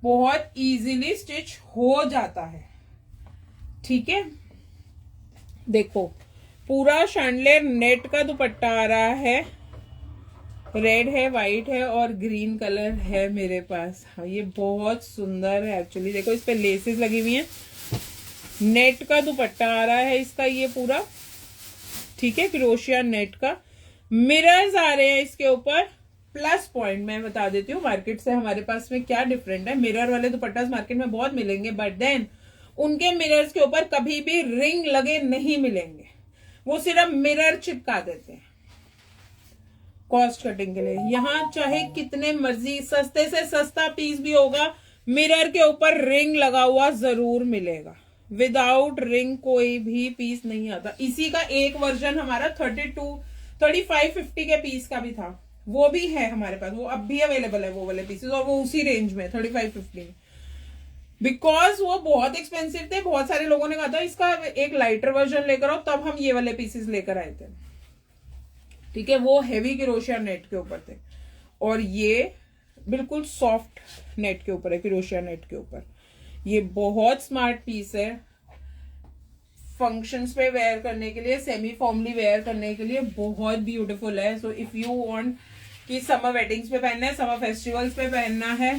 बहुत इजीली स्टिच हो जाता है. ठीक है, देखो पूरा शैंडलेर नेट का दुपट्टा आ रहा है. रेड है, व्हाइट है और ग्रीन कलर है मेरे पास. हाँ, ये बहुत सुंदर है एक्चुअली. देखो इस पे लेसेस लगी हुई हैं. नेट का दुपट्टा आ रहा है इसका ये पूरा. ठीक है, क्रोशिया नेट का. मिरर्स आ रहे हैं इसके ऊपर. प्लस पॉइंट मैं बता देती हूँ मार्केट से हमारे पास में क्या डिफरेंट है. मिरर वाले दुपट्टा मार्केट में बहुत मिलेंगे, बट देन उनके मिरर्स के ऊपर कभी भी रिंग लगे नहीं मिलेंगे. वो सिर्फ मिरर चिपका देते हैं कॉस्ट कटिंग के लिए. यहाँ चाहे कितने मर्जी सस्ते से सस्ता पीस भी होगा, मिरर के ऊपर रिंग लगा हुआ जरूर मिलेगा. विदाउट रिंग कोई भी पीस नहीं आता. इसी का एक वर्जन हमारा 35-50 के पीस का भी था, वो भी है हमारे पास. वो अब भी अवेलेबल है वो वाले पीसेस, और वो उसी रेंज में 35-50 में. बिकॉज वो बहुत एक्सपेंसिव थे. बहुत सारे लोगों ने कहा था इसका एक लाइटर वर्जन लेकर आओ, तब हम ये वाले पीसेस लेकर आए थे. ठीक है, वो हेवी क्रोशिया नेट के ऊपर थे, और ये बिल्कुल सॉफ्ट नेट के ऊपर है, क्रोशिया नेट के ऊपर. ये बहुत स्मार्ट पीस है फंक्शंस पे वेयर करने के लिए, सेमी फॉर्मली वेयर करने के लिए बहुत ब्यूटीफुल है. सो इफ यू वांट कि समर वेडिंग्स पे पहनना है, समर फेस्टिवल्स पे पहनना है.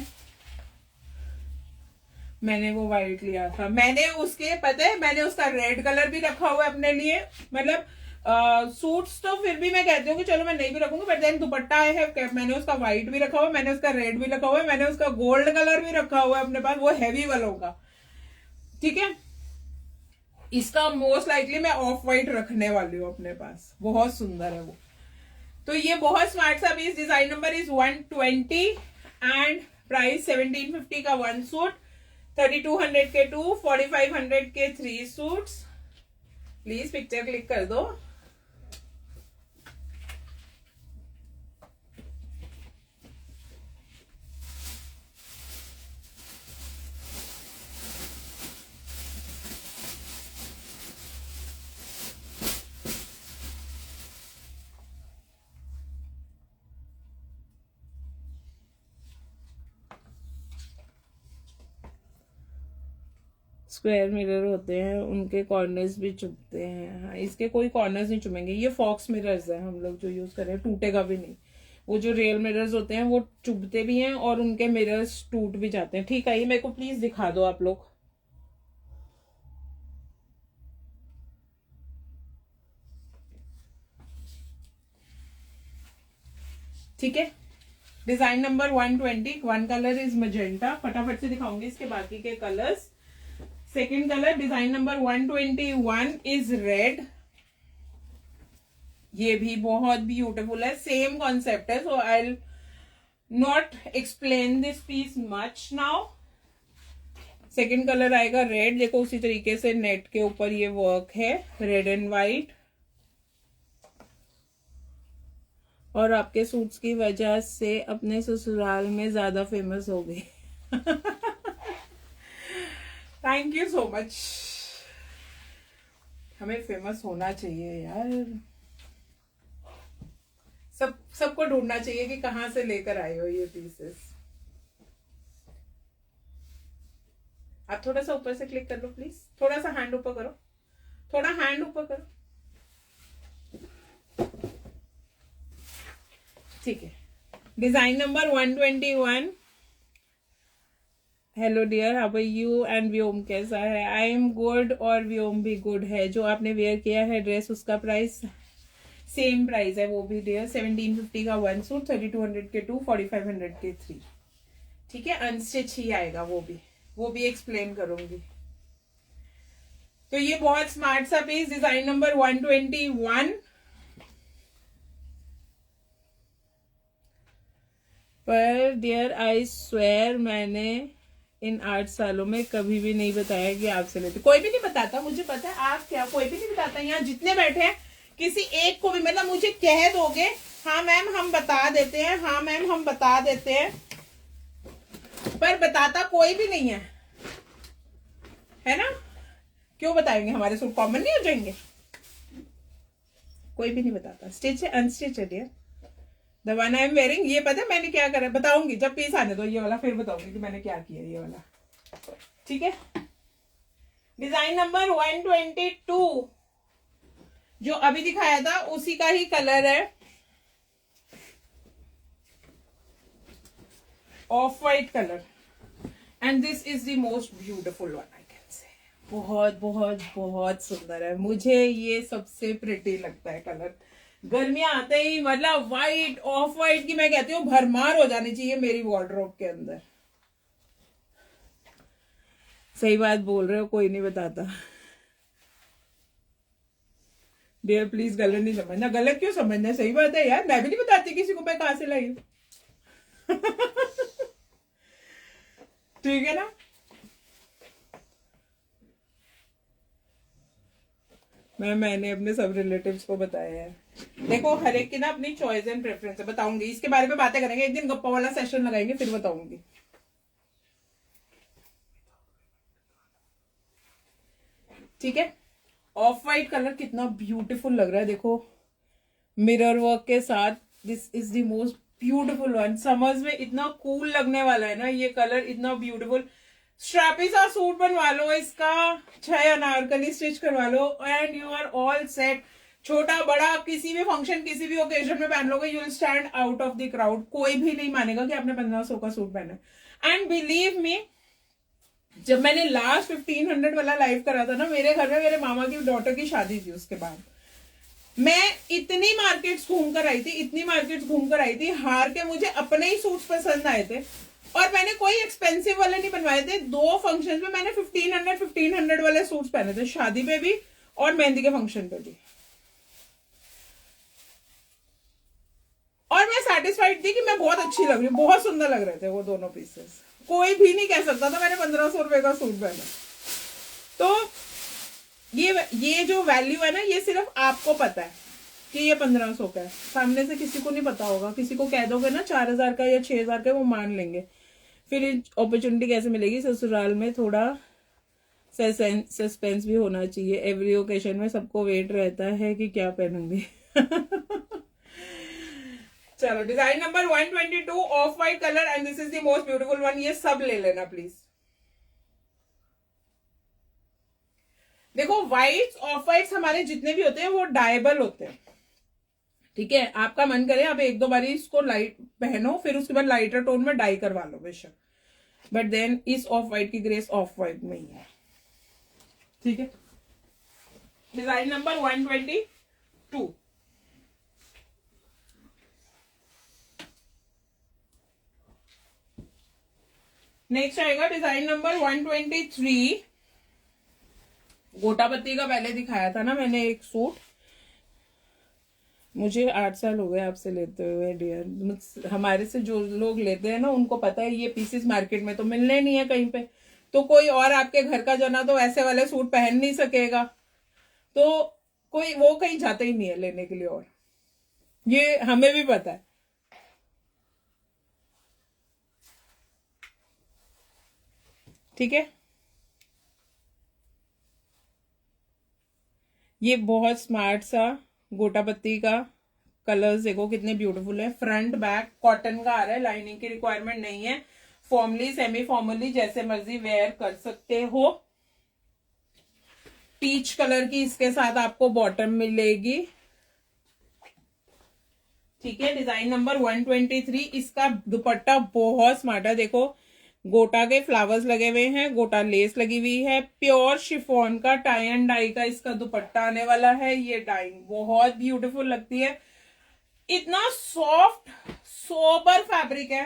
मैंने वो व्हाइट लिया था, मैंने उसके पता है मैंने उसका रेड कलर भी रखा हुआ है अपने लिए. मतलब सूट्स तो फिर भी मैं कहती हूँ कि चलो मैं नहीं भी रखूंगी, बट देन दुपट्टा है, मैंने उसका व्हाइट भी रखा हुआ है, मैंने उसका रेड भी रखा हुआ है, मैंने उसका गोल्ड कलर भी रखा हुआ है अपने पास, वो हैवी वालों का. ठीक है, इसका मोस्ट लाइकली मैं ऑफ व्हाइट रखने वाली हूँ अपने पास. बहुत सुंदर है वो. तो ये बहुत स्मार्ट सा piece. Design number is 120 and price 1750 का 1 सूट, 3200 के 2, 4500 के 3 सूट्स. प्लीज पिक्चर क्लिक कर दो. स्क्वायर मिरर होते हैं, उनके कॉर्नर्स भी चुभते हैं. हाँ, इसके कोई कॉर्नर्स नहीं चुभेंगे. ये फॉक्स मिरर्स है हम लोग जो यूज कर रहे हैं, टूटेगा भी नहीं. वो जो रियल मिरर्स होते हैं वो चुभते भी हैं और उनके मिरर्स टूट भी जाते हैं. ठीक है, ये मेरे को प्लीज दिखा दो आप लोग. ठीक है, design number 120. 1 colour is magenta. फटाफट से दिखाऊंगी इसके बाकी के colours. Second colour design number 121 is red. ये भी बहुत ब्यूटीफुल है. सेम कॉन्सेप्ट है, so I will not explain this piece much now. Second colour आएगा रेड. देखो उसी तरीके से नेट के ऊपर ये वर्क है, रेड एंड व्हाइट. और आपके सूट्स की वजह से अपने ससुराल में ज्यादा फेमस हो गए. Thank you so much. हमें फेमस होना चाहिए यार. सबको ढूंढना चाहिए कि कहां से लेकर आए हो ये पीसेस. आप थोड़ा सा ऊपर से क्लिक कर लो प्लीज. थोड़ा सा हैंड ऊपर करो, थोड़ा हैंड ऊपर करो. ठीक है, design number 121. Hello dear, how are you and Vyom कैसा है? आई एम गुड और व्योम भी गुड है. जो आपने वेयर किया है ड्रेस, उसका प्राइस सेम प्राइस है वो भी डियर. 1750 का 1 सूट, 3200 के 2, 4500 के 3. ठीक है, अनस्टिच ही आएगा वो भी एक्सप्लेन करूंगी. तो ये बहुत स्मार्ट सा पीस. Design number 121. पर डियर आई स्वेयर मैंने इन 8 सालों में कभी भी नहीं बताया कि आपसे लेते। कोई भी नहीं बताता, मुझे पता है। आप क्या, कोई भी नहीं बताता। यहाँ जितने बैठे हैं किसी एक को भी, मतलब मुझे कह दोगे हाँ मैम हम बता देते हैं, हाँ मैम हम बता देते हैं, पर बताता कोई भी नहीं है ना। क्यों बताएंगे, हमारे सूट कॉमन नहीं हो जाएंगे? कोई भी नहीं बताता। स्टिच है अनस्टिच है dear, the one I am wearing. ये पता है मैंने क्या करा, बताऊंगी जब पीस आने दो ये वाला, फिर बताऊंगी कि मैंने क्या किया ये वाला। ठीक है, डिजाइन नंबर 122 जो अभी दिखाया था उसी का ही कलर है, of white colour, and this is the most beautiful one I can से। बहुत बहुत बहुत सुंदर है, मुझे ये सबसे प्रिटी लगता है कलर। गर्मियां आते ही मतलब वाइट, ऑफ वाइट की मैं कहती हूँ भरमार हो जानी चाहिए मेरी वार्डरोब के अंदर। सही बात बोल रहे हो, कोई नहीं बताता। डियर प्लीज गलत नहीं समझना। गलत क्यों समझना, सही बात है यार, मैं भी नहीं बताती किसी को मैं कहां से लाई हूं। ठीक है ना। मैंने अपने सब रिलेटिव्स को बताया है। देखो हर एक की ना अपनी चॉइस एंड प्रेफरेंस है। बताऊंगी इसके बारे में, बातें करेंगे एक दिन, गप्पा वाला सेशन लगाएंगे, फिर बताऊंगी। ठीक है, ऑफ वाइट कलर कितना ब्यूटीफुल लग रहा है, देखो मिरर वर्क के साथ। This is the most beautiful one. Summers में इतना कूल लगने वाला है ना ये कलर, इतना ब्यूटीफुल। स्ट्रैपी सा सूट बनवा लो इसका, 6 अनारकली स्टिच करवा लो and you are all set. छोटा बड़ा किसी भी फंक्शन किसी भी ओकेजन में पहन लोगे, you will stand out of the crowd. कोई भी नहीं मानेगा कि आपने 1500 का सूट पहना है। एंड बिलीव मी, जब मैंने लास्ट 1500 वाला लाइव करा था ना, मेरे घर में मेरे मामा की डॉटर की शादी थी, उसके बाद मैं इतनी मार्केट्स घूम कर आई थी, इतनी मार्केट्स घूम कर आई थी, हार के मुझे अपने ही सूट्स पसंद आए थे। और मैंने कोई एक्सपेंसिव वाले नहीं बनवाए थे। 2 फंक्शन में मैंने 1500 वाले सूट्स पहने थे, शादी पे भी और मेहंदी के फंक्शन पे भी। और मैं सेटिस्फाइड थी कि मैं बहुत अच्छी लग रही हूँ, बहुत सुंदर लग रहे थे वो दोनों पीसेस। कोई भी नहीं कह सकता था मैंने 1500 रुपए का सूट पहना। तो ये जो वैल्यू है ना, ये सिर्फ आपको पता है कि ये 1500 का है, सामने से किसी को नहीं पता होगा। किसी को कह दोगे ना 4000 का या 6000 का, वो मान लेंगे। फिर अपॉर्चुनिटी कैसे मिलेगी? ससुराल में थोड़ा सस्पेंस भी होना चाहिए। एवरी ओकेशन में सबको वेट रहता है कि क्या पहनूंगी। चलो, design number 122 of white colour and this is the most beautiful one. ये सब ले लेना प्लीज। देखो व्हाइट्स, ऑफ व्हाइट्स हमारे जितने भी होते हैं वो डायबल होते हैं। ठीक है, आपका मन करे आप 1-2 बारी इसको लाइट पहनो, फिर उसके बाद लाइटर टोन में डाई करवा लो बेशक, बट देन इस ऑफ व्हाइट की ग्रेस ऑफ व्हाइट में ही है। ठीक है, डिजाइन नंबर 122। नेक्स्ट आएगा डिजाइन नंबर 123। गोटापत्ती का पहले दिखाया था ना मैंने एक सूट। मुझे 8 साल हो गए आपसे लेते हुए डियर। हमारे से जो लोग लेते हैं ना उनको पता है ये पीसेस मार्केट में तो मिलने नहीं है कहीं पे। तो कोई और आपके घर का जना तो ऐसे वाले सूट पहन नहीं सकेगा, तो कोई वो कहीं जाता ही नहीं है लेने के लिए, और ये हमें भी पता है। ठीक है, ये बहुत स्मार्ट सा गोटापत्ती का कलर्स देखो कितने ब्यूटीफुल है। फ्रंट बैक कॉटन का आ रहा है, लाइनिंग की रिक्वायरमेंट नहीं है। फॉर्मली सेमी फॉर्मली जैसे मर्जी वेयर कर सकते हो। पीच कलर की इसके साथ आपको बॉटम मिलेगी। ठीक है, डिजाइन नंबर 123। इसका दुपट्टा बहुत स्मार्ट है, देखो गोटा के फ्लावर्स लगे हुए हैं, गोटा लेस लगी हुई है, प्योर शिफॉन का टाई एंड डाई का इसका दुपट्टा आने वाला है। ये डाइंग बहुत ब्यूटीफुल लगती है। इतना सॉफ्ट सोबर फैब्रिक है,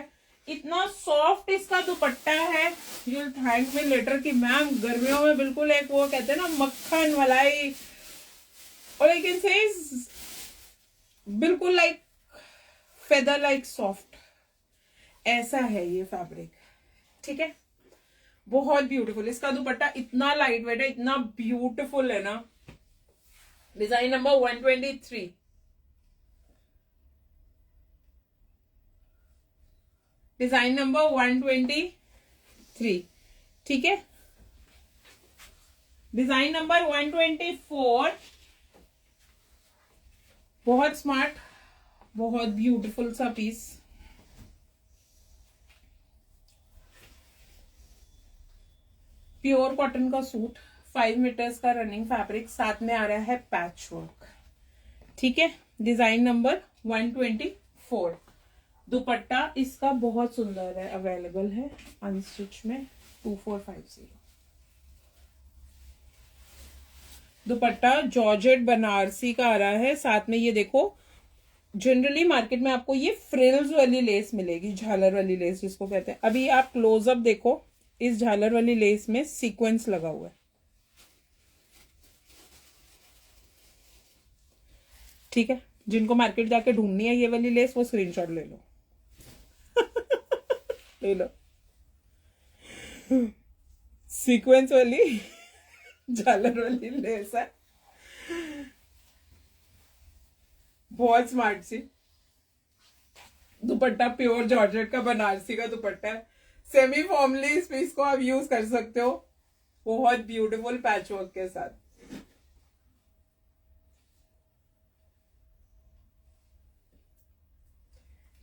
इतना सॉफ्ट इसका दुपट्टा है। You will thank me later कि मैम गर्मियों में बिल्कुल एक वो कहते हैं ना मक्खन मलाई, और आई कैन से बिल्कुल लाइक फेदर लाइक सॉफ्ट। ऐसा है ये फैब्रिक, ठीक है, बहुत ब्यूटीफुल। इसका दुपट्टा इतना लाइट वेट है, इतना ब्यूटीफुल है ना। डिजाइन नंबर 123, डिजाइन नंबर 123, ठीक है। डिजाइन नंबर 124, बहुत स्मार्ट, बहुत ब्यूटीफुल सा पीस। प्योर कॉटन का सूट, 5 मीटर्स का रनिंग फैब्रिक, साथ में आ रहा है पैच वर्क, ठीक है। Design number 124। दुपट्टा इसका बहुत सुंदर है, अवेलेबल है अनस्टिच में 2450। दुपट्टा जॉर्जेट बनारसी का आ रहा है, साथ में ये देखो, जनरली मार्केट में आपको ये फ्रिल्स वाली लेस मिलेगी, झालर वाली लेस जिसको कहते हैं। अभी आप क्लोजअप देखो, इस झालर वाली लेस में सीक्वेंस लगा हुआ है, ठीक है। जिनको मार्केट जाके ढूंढनी है ये वाली लेस, वो स्क्रीनशॉट ले लो। ले लो सीक्वेंस वाली झालर वाली लेस है, बहुत स्मार्ट सी। दुपट्टा प्योर जॉर्जेट का बनारसी का दुपट्टा है, सेमी फॉर्मली इस पीस को आप यूज कर सकते हो, बहुत ब्यूटीफुल पैच वर्क के साथ।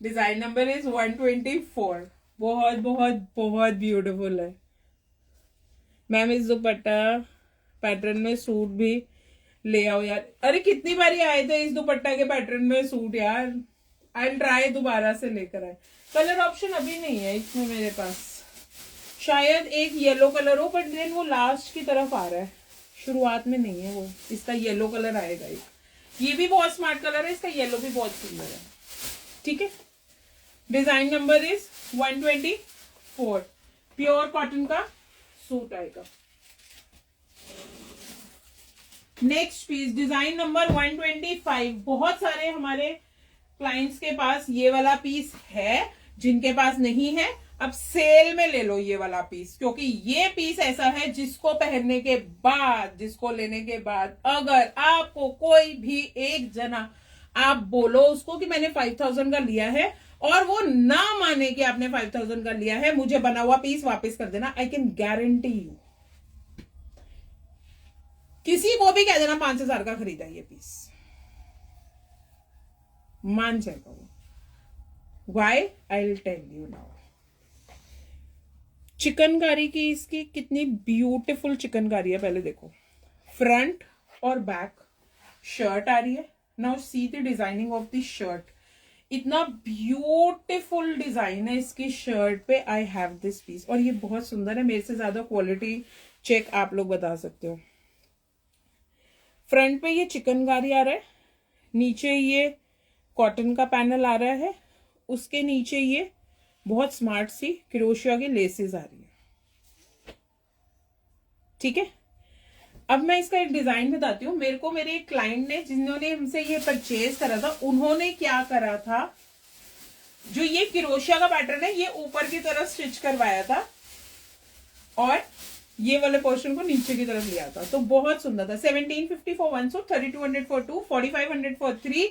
डिजाइन नंबर इज 124, बहुत बहुत बहुत ब्यूटीफुल है मैम। इस दुपट्टा पैटर्न में सूट भी ले आओ यार। अरे कितनी बारी आए थे इस दुपट्टा के पैटर्न में सूट यार, आई ट्राई दोबारा से लेकर आए। कलर ऑप्शन अभी नहीं है इसमें मेरे पास, शायद एक येलो कलर हो, बट देन वो लास्ट की तरफ आ रहा है, शुरुआत में नहीं है वो। इसका येलो कलर आएगा, ये भी बहुत स्मार्ट कलर है, इसका येलो भी बहुत सुंदर है, ठीक है। Design number is 124, pure cotton का सूट आएगा। नेक्स्ट पीस डिजाइन नंबर 125, बहुत सारे हमारे क्लाइंट्स के पास ये वाला पीस है, जिनके पास नहीं है अब सेल में ले लो ये वाला पीस, क्योंकि ये पीस ऐसा है जिसको पहनने के बाद, जिसको लेने के बाद अगर आपको कोई भी एक जना आप बोलो उसको कि मैंने 5000 का लिया है और वो ना माने कि आपने 5000 का लिया है, मुझे बना हुआ पीस वापस कर देना, आई कैन गारंटी यू। किसी को भी कह देना 5000 का खरीदा ये पीस, मान जाएगा वो। Why? I'll tell you now. Chikankari की इसकी कितनी ब्यूटीफुल चिकनकारी है, पहले देखो। फ्रंट और बैक शर्ट आ रही है। Now see the designing of the shirt, इतना ब्यूटीफुल डिजाइन है इसकी शर्ट पे। आई हैव दिस पीस और ये बहुत सुंदर है, मेरे से ज्यादा क्वालिटी चेक आप लोग बता सकते हो। फ्रंट पे ये चिकनकारी आ रहा है, नीचे ये कॉटन का पैनल आ रहा है, उसके नीचे ये बहुत स्मार्ट सी क्रोशिया की लेसेस आ रही है, ठीक है। अब मैं इसका एक डिजाइन बताती हूँ। मेरे को मेरे एक क्लाइंट ने, जिन्होंने हमसे ये परचेज करा था, उन्होंने क्या करा था, जो ये क्रोशिया का पैटर्न है ये ऊपर की तरफ स्टिच करवाया था और ये वाले पोर्शन को नीचे की तरफ लिया था, तो बहुत सुंदर था। 1750 for 1 suit, 3200 for 2, 4500 for 3।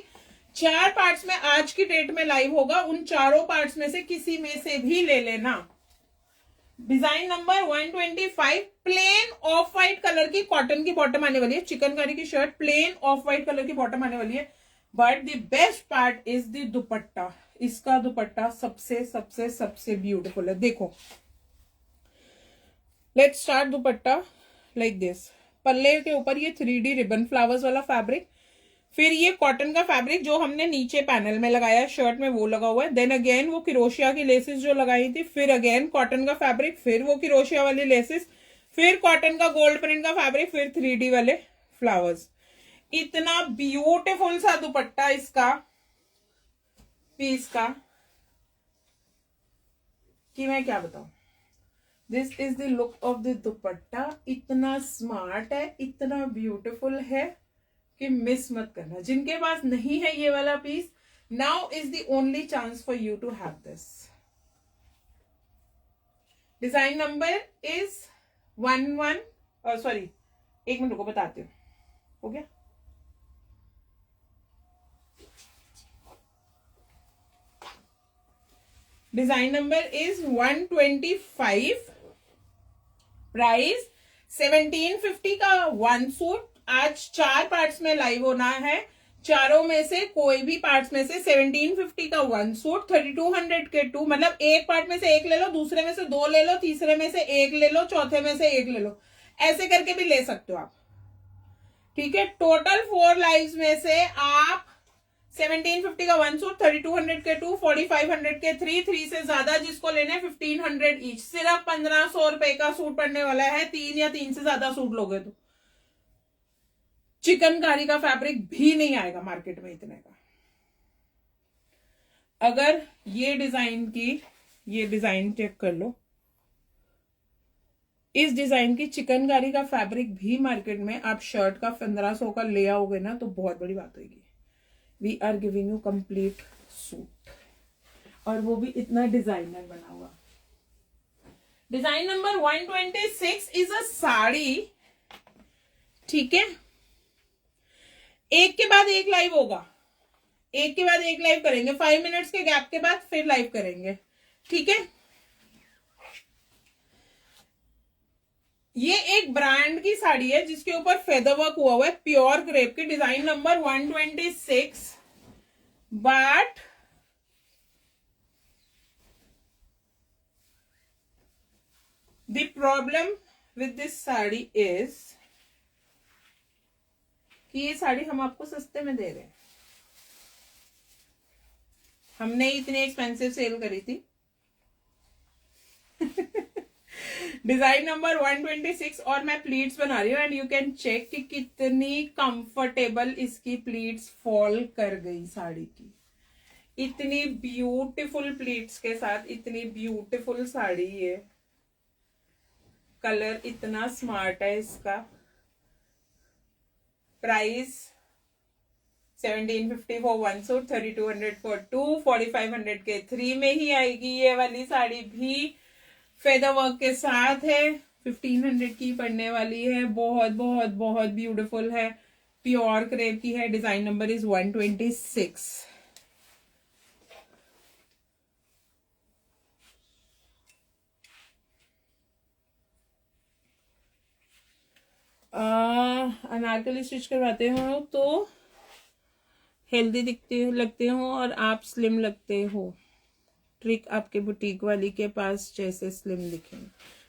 4 parts में आज की डेट में लाइव होगा, उन चारों पार्ट्स में से किसी में से भी ले लेना। Design number 125, plain off white colour की कॉटन की बॉटम आने वाली है, चिकनकारी की shirt, plain off white colour की बॉटम आने वाली है। But the best part is the dupatta. इसका दुपट्टा सबसे सबसे सबसे ब्यूटीफुल है, देखो। Let's start dupatta like this. पल्ले के ऊपर ये 3D रिबन फ्लावर्स वाला फैब्रिक, फिर ये कॉटन का फैब्रिक जो हमने नीचे पैनल में लगाया शर्ट में वो लगा हुआ है, देन अगेन वो क्रोशिया की लेसेस जो लगाई थी, फिर अगेन कॉटन का फैब्रिक, फिर वो क्रोशिया वाली लेसेस, फिर कॉटन का गोल्ड प्रिंट का फैब्रिक, फिर 3D वाले फ्लावर्स। इतना ब्यूटीफुल सा दुपट्टा इसका पीस का कि मैं क्या बताऊं। This is the look of the दुपट्टा, इतना स्मार्ट है, इतना ब्यूटीफुल है कि मिस मत करना। जिनके पास नहीं है ये वाला piece, now is the only chance for you to have this. Design number is 11 sorry, एक मिनट रुको बताती हूँ, हो गया। डिजाइन नंबर इज 125, प्राइस 1750 का वन सूट। आज 4 पार्ट्स में लाइव होना है, चारों में से कोई भी पार्ट्स में से 1750 का वन सूट, 3200 के 2, मतलब एक पार्ट में से एक ले लो, दूसरे में से 2 ले लो, तीसरे में से एक ले लो, चौथे में से एक ले लो, ऐसे करके भी ले सकते हो आप, ठीक है। टोटल 4 लाइव्स में से आप 1750 का वन सूट, 3200 के 2, 4500 के 3 से ज्यादा जिसको लेने 1500 ईच, सिर्फ 1500 रुपए का सूट पड़ने वाला है। 3 या 3 से ज्यादा सूट लोगे तो चिकनकारी का फैब्रिक भी नहीं आएगा मार्केट में इतने का। अगर ये डिजाइन चेक कर लो, इस डिजाइन की चिकनकारी का फैब्रिक भी मार्केट में आप शर्ट का 1500 का ले आओगे ना तो बहुत बड़ी बात होगी। We are giving you complete suit, और वो भी इतना डिजाइनर बना हुआ। Design number 126 is a sari, ठीक है। एक के बाद एक लाइव होगा, एक के बाद एक लाइव करेंगे, 5 मिनट्स के गैप के बाद फिर लाइव करेंगे, ठीक है। ये एक ब्रांड की साड़ी है जिसके ऊपर फेदर वर्क हुआ हुआ है, प्योर क्रेप की। Design number 126, but the problem with this sari is कि ये साड़ी हम आपको सस्ते में दे रहे हैं, हमने इतनी एक्सपेंसिव सेल करी थी। डिजाइन नंबर 126, और मैं प्लीट्स बना रही हूँ एंड यू कैन चेक कि कितनी कंफर्टेबल इसकी प्लीट्स फॉल कर गई साड़ी की। इतनी ब्यूटीफुल प्लीट्स के साथ इतनी ब्यूटीफुल साड़ी है, कलर इतना स्मार्ट है इसका। Price 1750 for one suit, 3200 for 2, 4500 के 3 में ही आएगी। ये वाली साड़ी भी फेदर वर्क के साथ है, 1500 की पड़ने वाली है। बहुत बहुत बहुत ब्यूटीफुल है, प्योर क्रेप की है। Design number is 126। Anarkali stitch करवाते हो तो हेल्दी लगते हो और आप स्लिम लगते हो। ट्रिक आपके बुटीक वाली के पास जैसे स्लिम दिखे।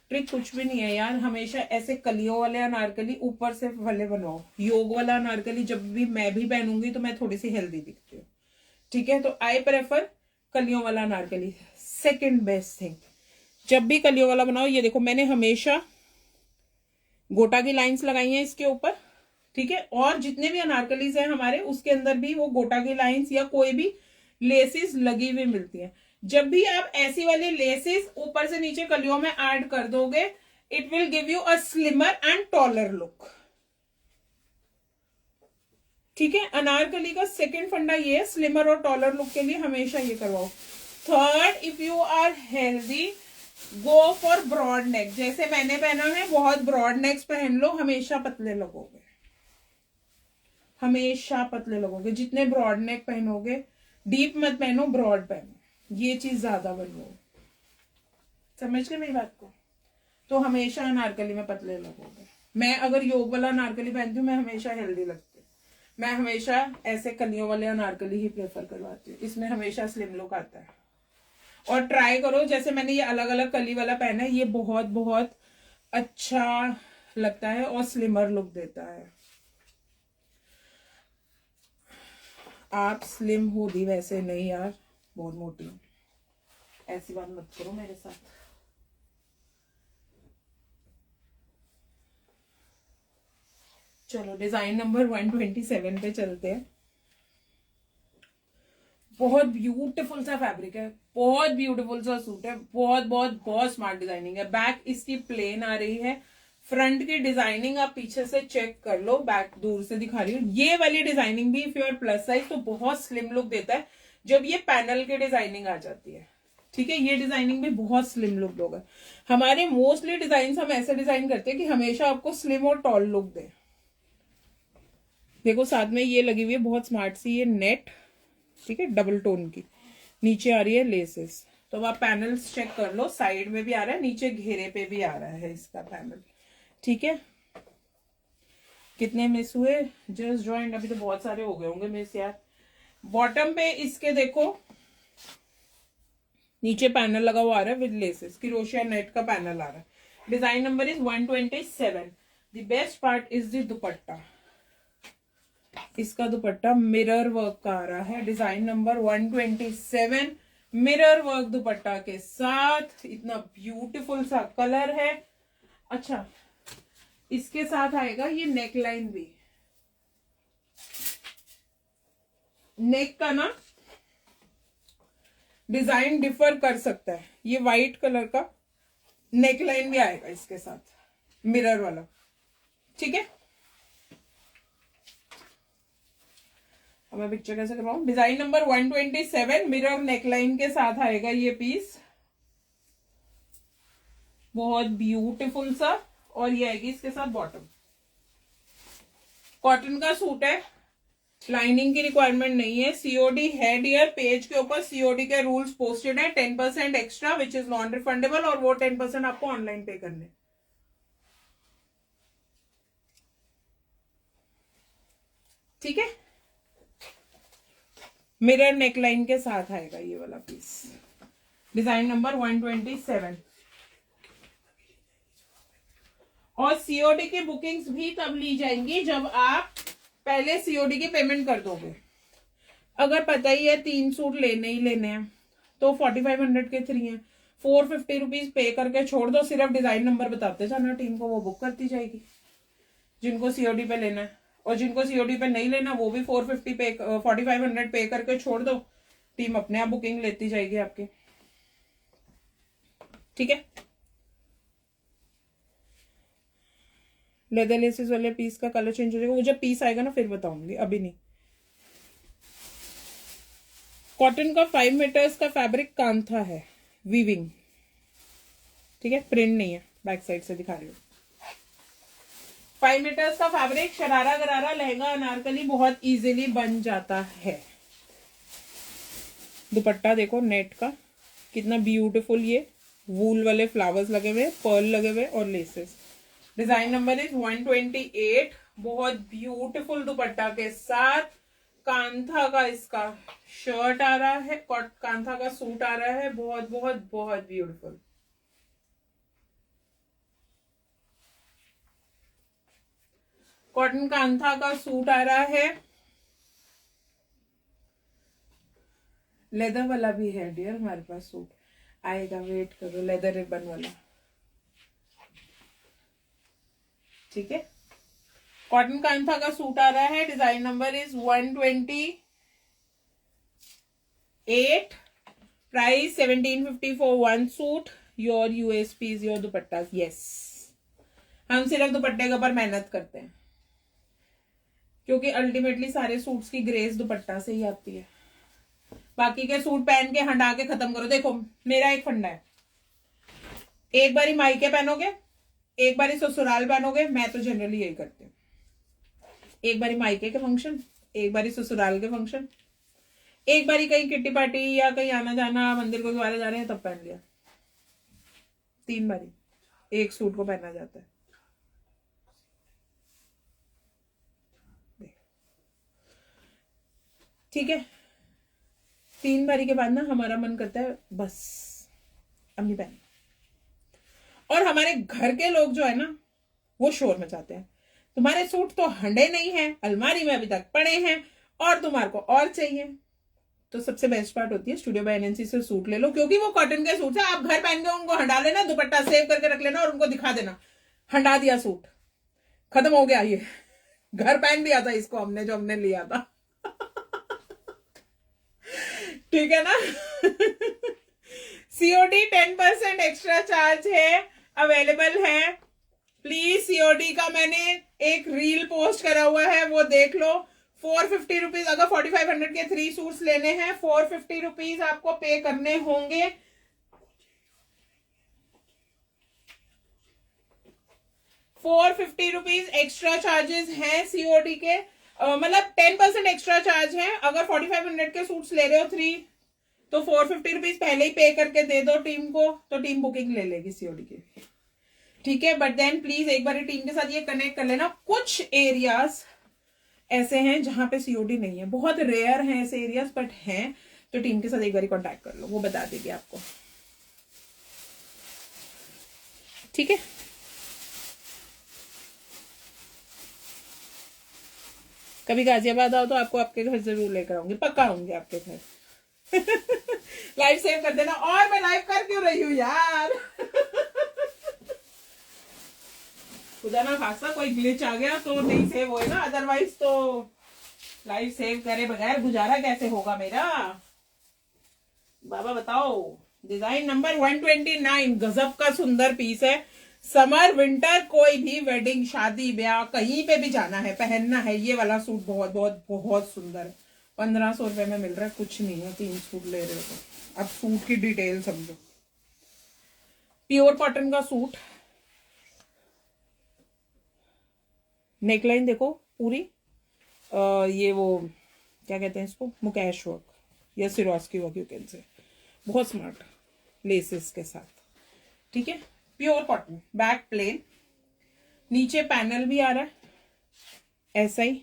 ट्रिक कुछ भी नहीं है यार, हमेशा ऐसे कलियों वाले अनारकली ऊपर से वाले बनवाओ। योग वाला अनारकली जब भी मैं भी पहनूंगी तो मैं थोड़ी सी हेल्दी दिखती हूँ, ठीक है। तो आई प्रेफर कलियों वाला अनारकली, सेकंड बेस्ट थिंग। जब भी कलियों वाला बनाओ, ये देखो मैंने हमेशा गोटा की लाइंस लगाई हैं इसके ऊपर, ठीक है। और जितने भी अनारकलीज हैं हमारे, उसके अंदर भी वो गोटा की लाइंस या कोई भी लेसेस लगी हुई मिलती है। जब भी आप ऐसी वाली लेसेस ऊपर से नीचे कलियों में ऐड कर दोगे, it will give you a slimmer and taller look, ठीक है। अनारकली का सेकंड फंडा ये है, स्लिमर और टॉलर लुक के लिए हमेशा ये करवाओ। Third, if you are healthy, go for broad neck. जैसे मैंने पहना है, बहुत ब्रॉड नेक्स पहन लो, हमेशा पतले लगोगे, हमेशा पतले लगोगे। जितने ब्रॉड नेक पहनोगे, डीप मत पहनो, ब्रॉड पहनो, ये चीज ज्यादा बनवाओ। समझ गए मेरी बात को? तो हमेशा अनारकली में पतले लगोगे। मैं अगर योग वाला अनारकली पहनती हूँ, मैं हमेशा हेल्दी लगती हूँ। मैं हमेशा ऐसे कलियों वाले अनारकली ही प्रेफर करवाती हूँ, इसमें हमेशा स्लिम लुक आता है। और ट्राई करो, जैसे मैंने ये अलग अलग कली वाला पहना है, ये बहुत बहुत अच्छा लगता है और स्लिमर लुक देता है। आप स्लिम हो दी, वैसे नहीं यार, बहुत मोटी हूं, ऐसी बात मत करो मेरे साथ। चलो डिजाइन नंबर 127 पे चलते हैं। बहुत ब्यूटीफुल सा फैब्रिक है, बहुत ब्यूटीफुल सा सूट है, बहुत बहुत बहुत स्मार्ट डिजाइनिंग है। बैक इसकी प्लेन आ रही है, फ्रंट की डिजाइनिंग आप पीछे से चेक कर लो, बैक दूर से दिखा रही हूँ। ये वाली डिजाइनिंग भी if you are plus size तो बहुत स्लिम लुक देता है जब ये पैनल की डिजाइनिंग आ जाती है, ठीक है, ये डिजाइनिंग भी बहुत स्लिम लुक होगा। हमारे मोस्टली डिजाइन हम ऐसे डिजाइन करते हैं कि हमेशा आपको स्लिम और टॉल लुक दे। देखो साथ में ये लगी हुई है बहुत स्मार्ट सी ये नेट, ठीक है, डबल टोन की, नीचे आ रही है लेसेस। तो अब आप पैनल्स चेक कर लो, साइड में भी आ रहा है, नीचे घेरे पे भी आ रहा है इसका पैनल, ठीक है। कितने मिस हुए जस्ट जॉइंट? अभी तो बहुत सारे हो गए होंगे मिस यार। बॉटम पे इसके देखो नीचे पैनल लगा हुआ आ रहा है विद लेसेस, क्रोशिया नेट का पैनल आ रहा है। Design number is 127। The best part is the dupatta. इसका दुपट्टा मिरर वर्क का आ रहा है। डिजाइन नंबर 127, मिरर वर्क दुपट्टा के साथ, इतना ब्यूटीफुल सा कलर है। अच्छा, इसके साथ आएगा ये नेकलाइन भी। नेक का ना डिजाइन डिफर कर सकता है, ये व्हाइट कलर का नेकलाइन भी आएगा इसके साथ, मिरर वाला, ठीक है। अब मैं पिक्चर कैसे करवाऊं? डिजाइन नंबर 127, मिरर नेकलाइन के साथ आएगा ये पीस, बहुत ब्यूटीफुल सा। और ये आएगी इसके साथ बॉटम। कॉटन का सूट है, लाइनिंग की रिक्वायरमेंट नहीं है। सीओडी है डियर, पेज के ऊपर सीओडी के रूल्स पोस्टेड है। 10% extra which is non refundable, और वो 10% आपको ऑनलाइन पे करने, ठीक है। मिरर नेकलाइन के साथ आएगा ये वाला पीस, डिजाइन नंबर 127। और सीओडी की बुकिंग्स भी तब ली जाएंगी जब आप पहले सीओडी की पेमेंट कर दोगे। अगर पता ही है 3 सूट लेने ही लेने हैं तो 4500 के 3 हैं, 450 रुपीज पे करके छोड़ दो, सिर्फ डिजाइन नंबर बताते जाना टीम को, वो बुक करती जाएगी जिनको सीओडी पे लेना है। और जिनको सीओडी पे नहीं लेना वो भी 4500 पे करके छोड़ दो, टीम अपने आप बुकिंग लेती जाएगी आपके, ठीक है। लेदर लेसेस वाले पीस का कलर चेंज हो जाएगा, वो जब पीस आएगा ना फिर बताऊंगी, अभी नहीं। कॉटन का 5 मीटर्स का फैब्रिक कांथा है, वीविंग, ठीक है, प्रिंट नहीं है, बैक साइड से दिखा रही हूँ। 5 मीटर्स का फैब्रिक, शरारा गरारा लहंगा अनारकली बहुत इजीली बन जाता है। दुपट्टा देखो नेट का, कितना ब्यूटीफुल, ये वूल वाले फ्लावर्स लगे हुए, पर्ल लगे हुए और लेसेस। डिजाइन नंबर इज 128, बहुत ब्यूटीफुल दुपट्टा के साथ। कांथा का इसका शर्ट आ रहा है, कांथा का सूट आ रहा है, बहुत बहुत बहुत ब्यूटीफुल। कॉटन कांथा का सूट आ रहा है, लेदर वाला भी है डियर हमारे पास सूट आएगा, वेट करो, लेदर रिबन वाला, ठीक है। कॉटन कांथा का सूट आ रहा है, design number is 128, price 1750 for 1 suit. Your USP is your dupatta, yes. हम सिर्फ दुपट्टे के ऊपर मेहनत करते हैं क्योंकि अल्टीमेटली सारे सूट्स की ग्रेस दुपट्टा से ही आती है। बाकी के सूट पहन के हंडा के खत्म करो। देखो मेरा एक फंडा है, एक बारी मायके पहनोगे, एक बारी ससुराल पहनोगे, मैं तो जनरली यही करती हूँ, एक बारी मायके के फंक्शन, एक बारी ससुराल के फंक्शन, एक बारी कहीं किट्टी पार्टी या कहीं आना जाना, मंदिर गुरुद्वारे जा रहे हैं तब पहन लिया। 3 बारी एक सूट को पहना जाता है। ठीक है, 3 बारी के बाद ना हमारा मन करता है बस अब नहीं पहन। और हमारे घर के लोग जो है ना वो शोर मचाते हैं, तुम्हारे सूट तो हंडे नहीं है, अलमारी में अभी तक पड़े हैं और तुम्हारे को और चाहिए। तो सबसे बेस्ट पार्ट होती है स्टूडियो बाय एनएनसी से सूट ले लो, क्योंकि वो कॉटन के सूट है, आप घर पहन के उनको हंडा लेना, दुपट्टा सेव करके रख लेना और उनको दिखा देना हंडा दिया सूट, खत्म हो गया। ये घर पहन दिया था इसको हमने, जो हमने लिया था ठीक है ना सीओडी 10% एक्स्ट्रा चार्ज है, अवेलेबल है। प्लीज सीओडी का मैंने एक रील पोस्ट करा हुआ है, वो देख लो। 450 रुपीज, अगर 4500 के 3 सूट्स लेने हैं 450 रुपीज आपको पे करने होंगे। ₹450 एक्स्ट्रा चार्जेस हैं सीओडी के, मतलब 10% एक्स्ट्रा चार्ज है। अगर 4500 के सूट्स ले रहे हो 3, तो ₹450 पहले ही पे करके दे दो टीम को, तो टीम बुकिंग ले लेगी सीओडी की, ठीक है। बट देन प्लीज एक बार टीम के साथ ये कनेक्ट कर लेना। कुछ एरियाज ऐसे हैं जहां पे सीओडी नहीं है, बहुत रेयर हैं ऐसे एरियाज, बट हैं, तो टीम के साथ एक बार कांटेक्ट कर लो, वो बता देगी आपको, ठीक है। कभी गाजियाबाद आओ तो आपको आपके घर जरूर लेकर आऊंगी, पक्का आऊंगी आपके घर। लाइव सेव कर देना। और मैं लाइव कर क्यों रही हूँ यार? खुदा ना खासा कोई ग्लिच आ गया तो नहीं सेव होएगा, अदरवाइज तो लाइव सेव करे बगैर गुजारा कैसे होगा मेरा? बाबा बताओ। डिजाइन नंबर 129, गजब का सुंदर पीस है। समर विंटर कोई भी वेडिंग, शादी ब्याह, कहीं पे भी जाना है, पहनना है, ये वाला सूट बहुत बहुत बहुत सुंदर है। 1500 रुपए में मिल रहा है, कुछ नहीं है। 3 सूट ले रहे हो तो अब सूट की डिटेल समझो। प्योर कॉटन का सूट, नेकलाइन देखो पूरी, ये वो क्या कहते हैं इसको, मुकेश वर्क या सिरोस्की वर्क, यू कैन से, बहुत स्मार्ट लेसेस के साथ, ठीक है। प्योर कॉटन, बैक प्लेन, नीचे पैनल भी आ रहा है ऐसा ही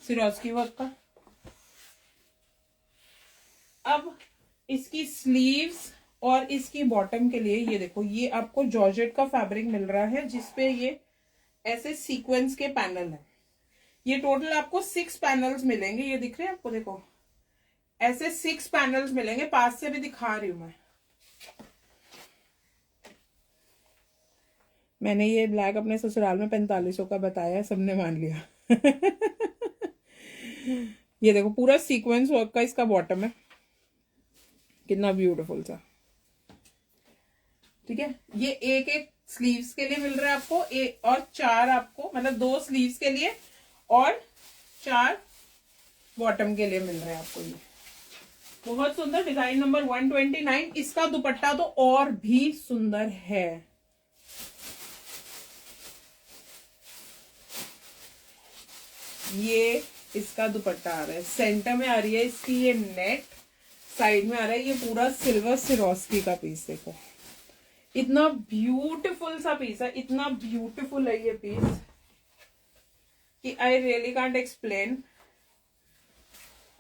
सिरोस्की वर्क का। अब इसकी स्लीव्स और इसकी बॉटम के लिए ये देखो, ये आपको जॉर्जेट का फैब्रिक मिल रहा है जिसपे ये ऐसे सीक्वेंस के पैनल है। ये टोटल आपको 6 पैनल्स मिलेंगे, ये दिख रहे हैं आपको, देखो ऐसे 6 पैनल्स मिलेंगे। पास से भी दिखा रही हूं मैंने ये ब्लैक अपने ससुराल में 4500 का बताया, सबने मान लिया। ये देखो पूरा सीक्वेंस वर्क का इसका बॉटम है, कितना ब्यूटीफुल सा, ठीक है। ये एक एक स्लीव्स के लिए मिल रहा है आपको, और 4 आपको, मतलब 2 स्लीव्स के लिए और 4 बॉटम के लिए मिल रहे हैं आपको। ये बहुत सुंदर डिजाइन नंबर 129। इसका दुपट्टा तो और भी सुंदर है, ये इसका दुपट्टा आ रहा है, सेंटर में आ रही है इसकी ये नेट, साइड में आ रहा है ये पूरा सिल्वर सिरोस्की का पीस। देखो इतना ब्यूटीफुल सा पीस है, इतना ब्यूटीफुल है ये पीस कि आई रियली कांट एक्सप्लेन।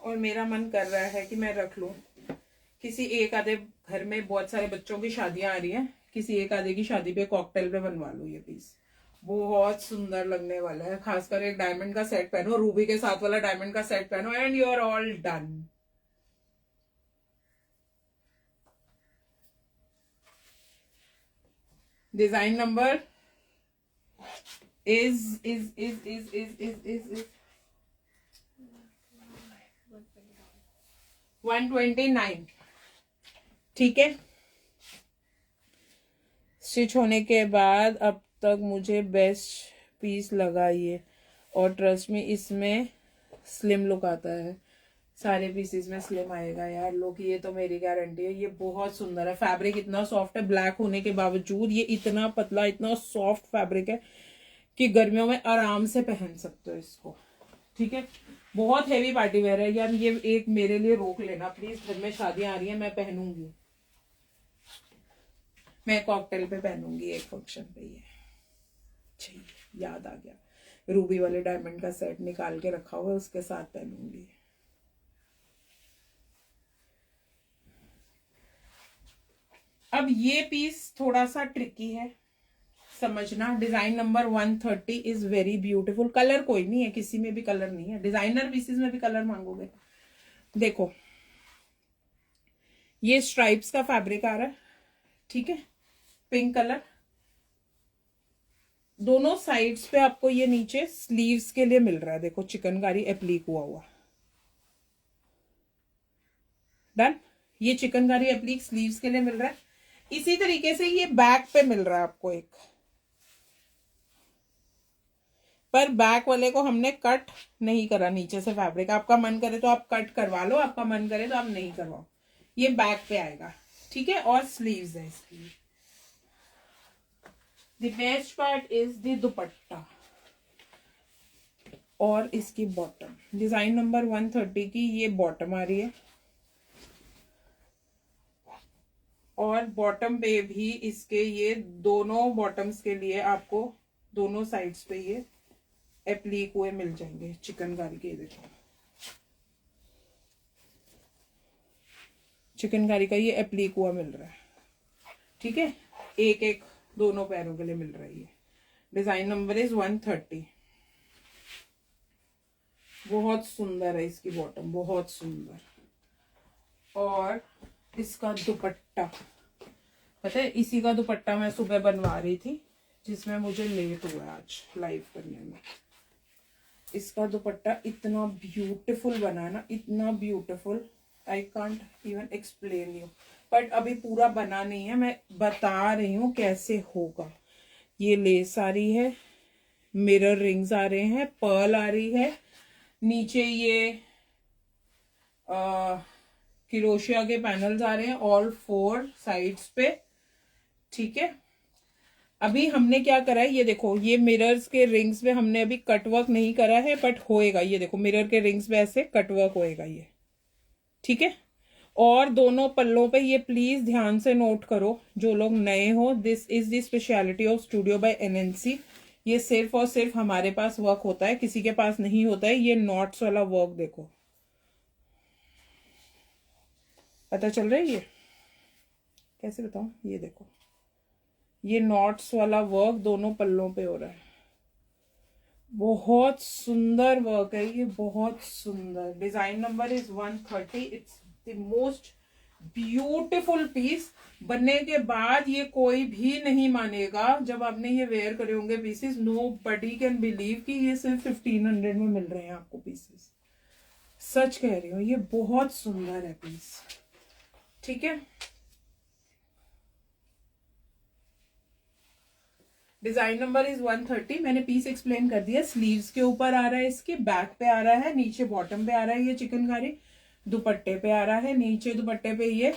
और मेरा मन कर रहा है कि मैं रख लूं, किसी एक आधे घर में, बहुत सारे बच्चों की शादियां आ रही हैं, किसी एक आधे की शादी पे कॉकटेल पे बनवा लूं। ये पीस बहुत सुंदर लगने वाला है, खासकर एक डायमंड का सेट पहनो, रूबी के साथ वाला डायमंड का सेट पहनो, and you are all done. Design number is 129, ठीक है। स्टिच होने के बाद अब तक मुझे बेस्ट पीस लगा ये, और ट्रस्ट में इसमें स्लिम लुक आता है, सारे पीसेस में स्लिम आएगा यार लुक, ये तो मेरी गारंटी है। ये बहुत सुंदर है, फैब्रिक इतना सॉफ्ट है, ब्लैक होने के बावजूद ये इतना पतला, इतना सॉफ्ट फैब्रिक है कि गर्मियों में आराम से पहन सकते हो इसको, ठीक है। बहुत हेवी पार्टी वेयर है यार, ये एक मेरे लिए रोक लेना प्लीज, घर में शादियां आ रही हैं, मैं पहनूंगी, मैं कॉकटेल पे पहनूंगी एक फंक्शन पे। ये याद आ गया, रूबी वाले डायमंड का सेट निकाल के रखा हुआ है, उसके साथ पहनूंगी। अब ये पीस थोड़ा सा ट्रिकी है समझना। Design number 130 is very beautiful. Colour कोई नहीं है, किसी में भी कलर नहीं है, डिजाइनर पीसेस में भी कलर मांगोगे। देखो ये स्ट्राइप्स का फैब्रिक आ रहा है, ठीक है, पिंक कलर, दोनों साइड्स पे आपको ये नीचे स्लीव्स के लिए मिल रहा है, देखो चिकनकारी एप्लीक हुआ डन। ये चिकनकारी एप्लीक स्लीव्स के लिए मिल रहा है। इसी तरीके से ये बैक पे मिल रहा है आपको एक, पर बैक वाले को हमने कट नहीं करा नीचे से फैब्रिक। आपका मन करे तो आप कट करवा लो, आपका मन करे तो आप नहीं करवाओ, ये बैक पे आएगा, ठीक है। और स्लीव्स है इसकी, the best part is the दुपट्टा और इसकी बॉटम। डिजाइन नंबर 130 की ये बॉटम आ रही है और बॉटम पे भी इसके ये दोनों बॉटम्स के लिए आपको दोनों साइड्स पे ये एप्लीक हुए मिल जाएंगे चिकनकारी के। देखो चिकनकारी का ये एप्लीक हुआ मिल रहा है, ठीक है, एक एक दोनों पैरों के लिए मिल रही है। Design number is 130। बहुत सुंदर है इसकी बॉटम, बहुत सुंदर। और इसका दुपट्टा, पता है इसी का दुपट्टा मैं सुबह बनवा रही थी जिसमें मुझे लेट हुआ आज लाइव करने में। इसका दुपट्टा इतना ब्यूटीफुल बना है ना, इतना beautiful, I can't even explain you. But अभी पूरा बना नहीं है, मैं बता रही हूँ कैसे होगा। ये लेस आ रही है, मिरर रिंग्स आ रहे हैं, पर्ल आ रही है, नीचे ये क्रोशिया के पैनल्स आ रहे हैं ऑल 4 साइड्स पे, ठीक है। अभी हमने क्या करा है, ये देखो ये मिरर्स के रिंग्स में हमने अभी कटवर्क नहीं करा है, बट होएगा। ये देखो मिरर के रिंग्स में ऐसे कटवर्क होएगा ये, ठीक है। और दोनों पल्लों पे ये प्लीज ध्यान से नोट करो जो लोग नए हो, this is the speciality of studio by NNC. ये सिर्फ और सिर्फ हमारे पास वर्क होता है, किसी के पास नहीं होता है। ये नॉट्स वाला वर्क देखो, पता चल रहा है ये कैसे बताऊं। ये देखो ये नॉट्स वाला वर्क दोनों पल्लों पे हो रहा है, बहुत सुंदर वर्क है ये, बहुत सुंदर। Design number is 130। It's the most beautiful piece. बनने के बाद ये कोई भी नहीं मानेगा जब आपने ये वेयर करे होंगे pieces, nobody can believe कि ये सिर्फ 1500 में मिल रहे हैं आपको पीसेस। सच कह रही हूँ, ये बहुत सुंदर है पीस, ठीक है। Design number is 130। मैंने पीस एक्सप्लेन कर दिया। स्लीव्स के ऊपर आ रहा है, इसके बैक पे आ रहा है, नीचे बॉटम पे आ रहा है ये चिकनकारी, दुपट्टे पे आ रहा है, नीचे दुपट्टे पे ये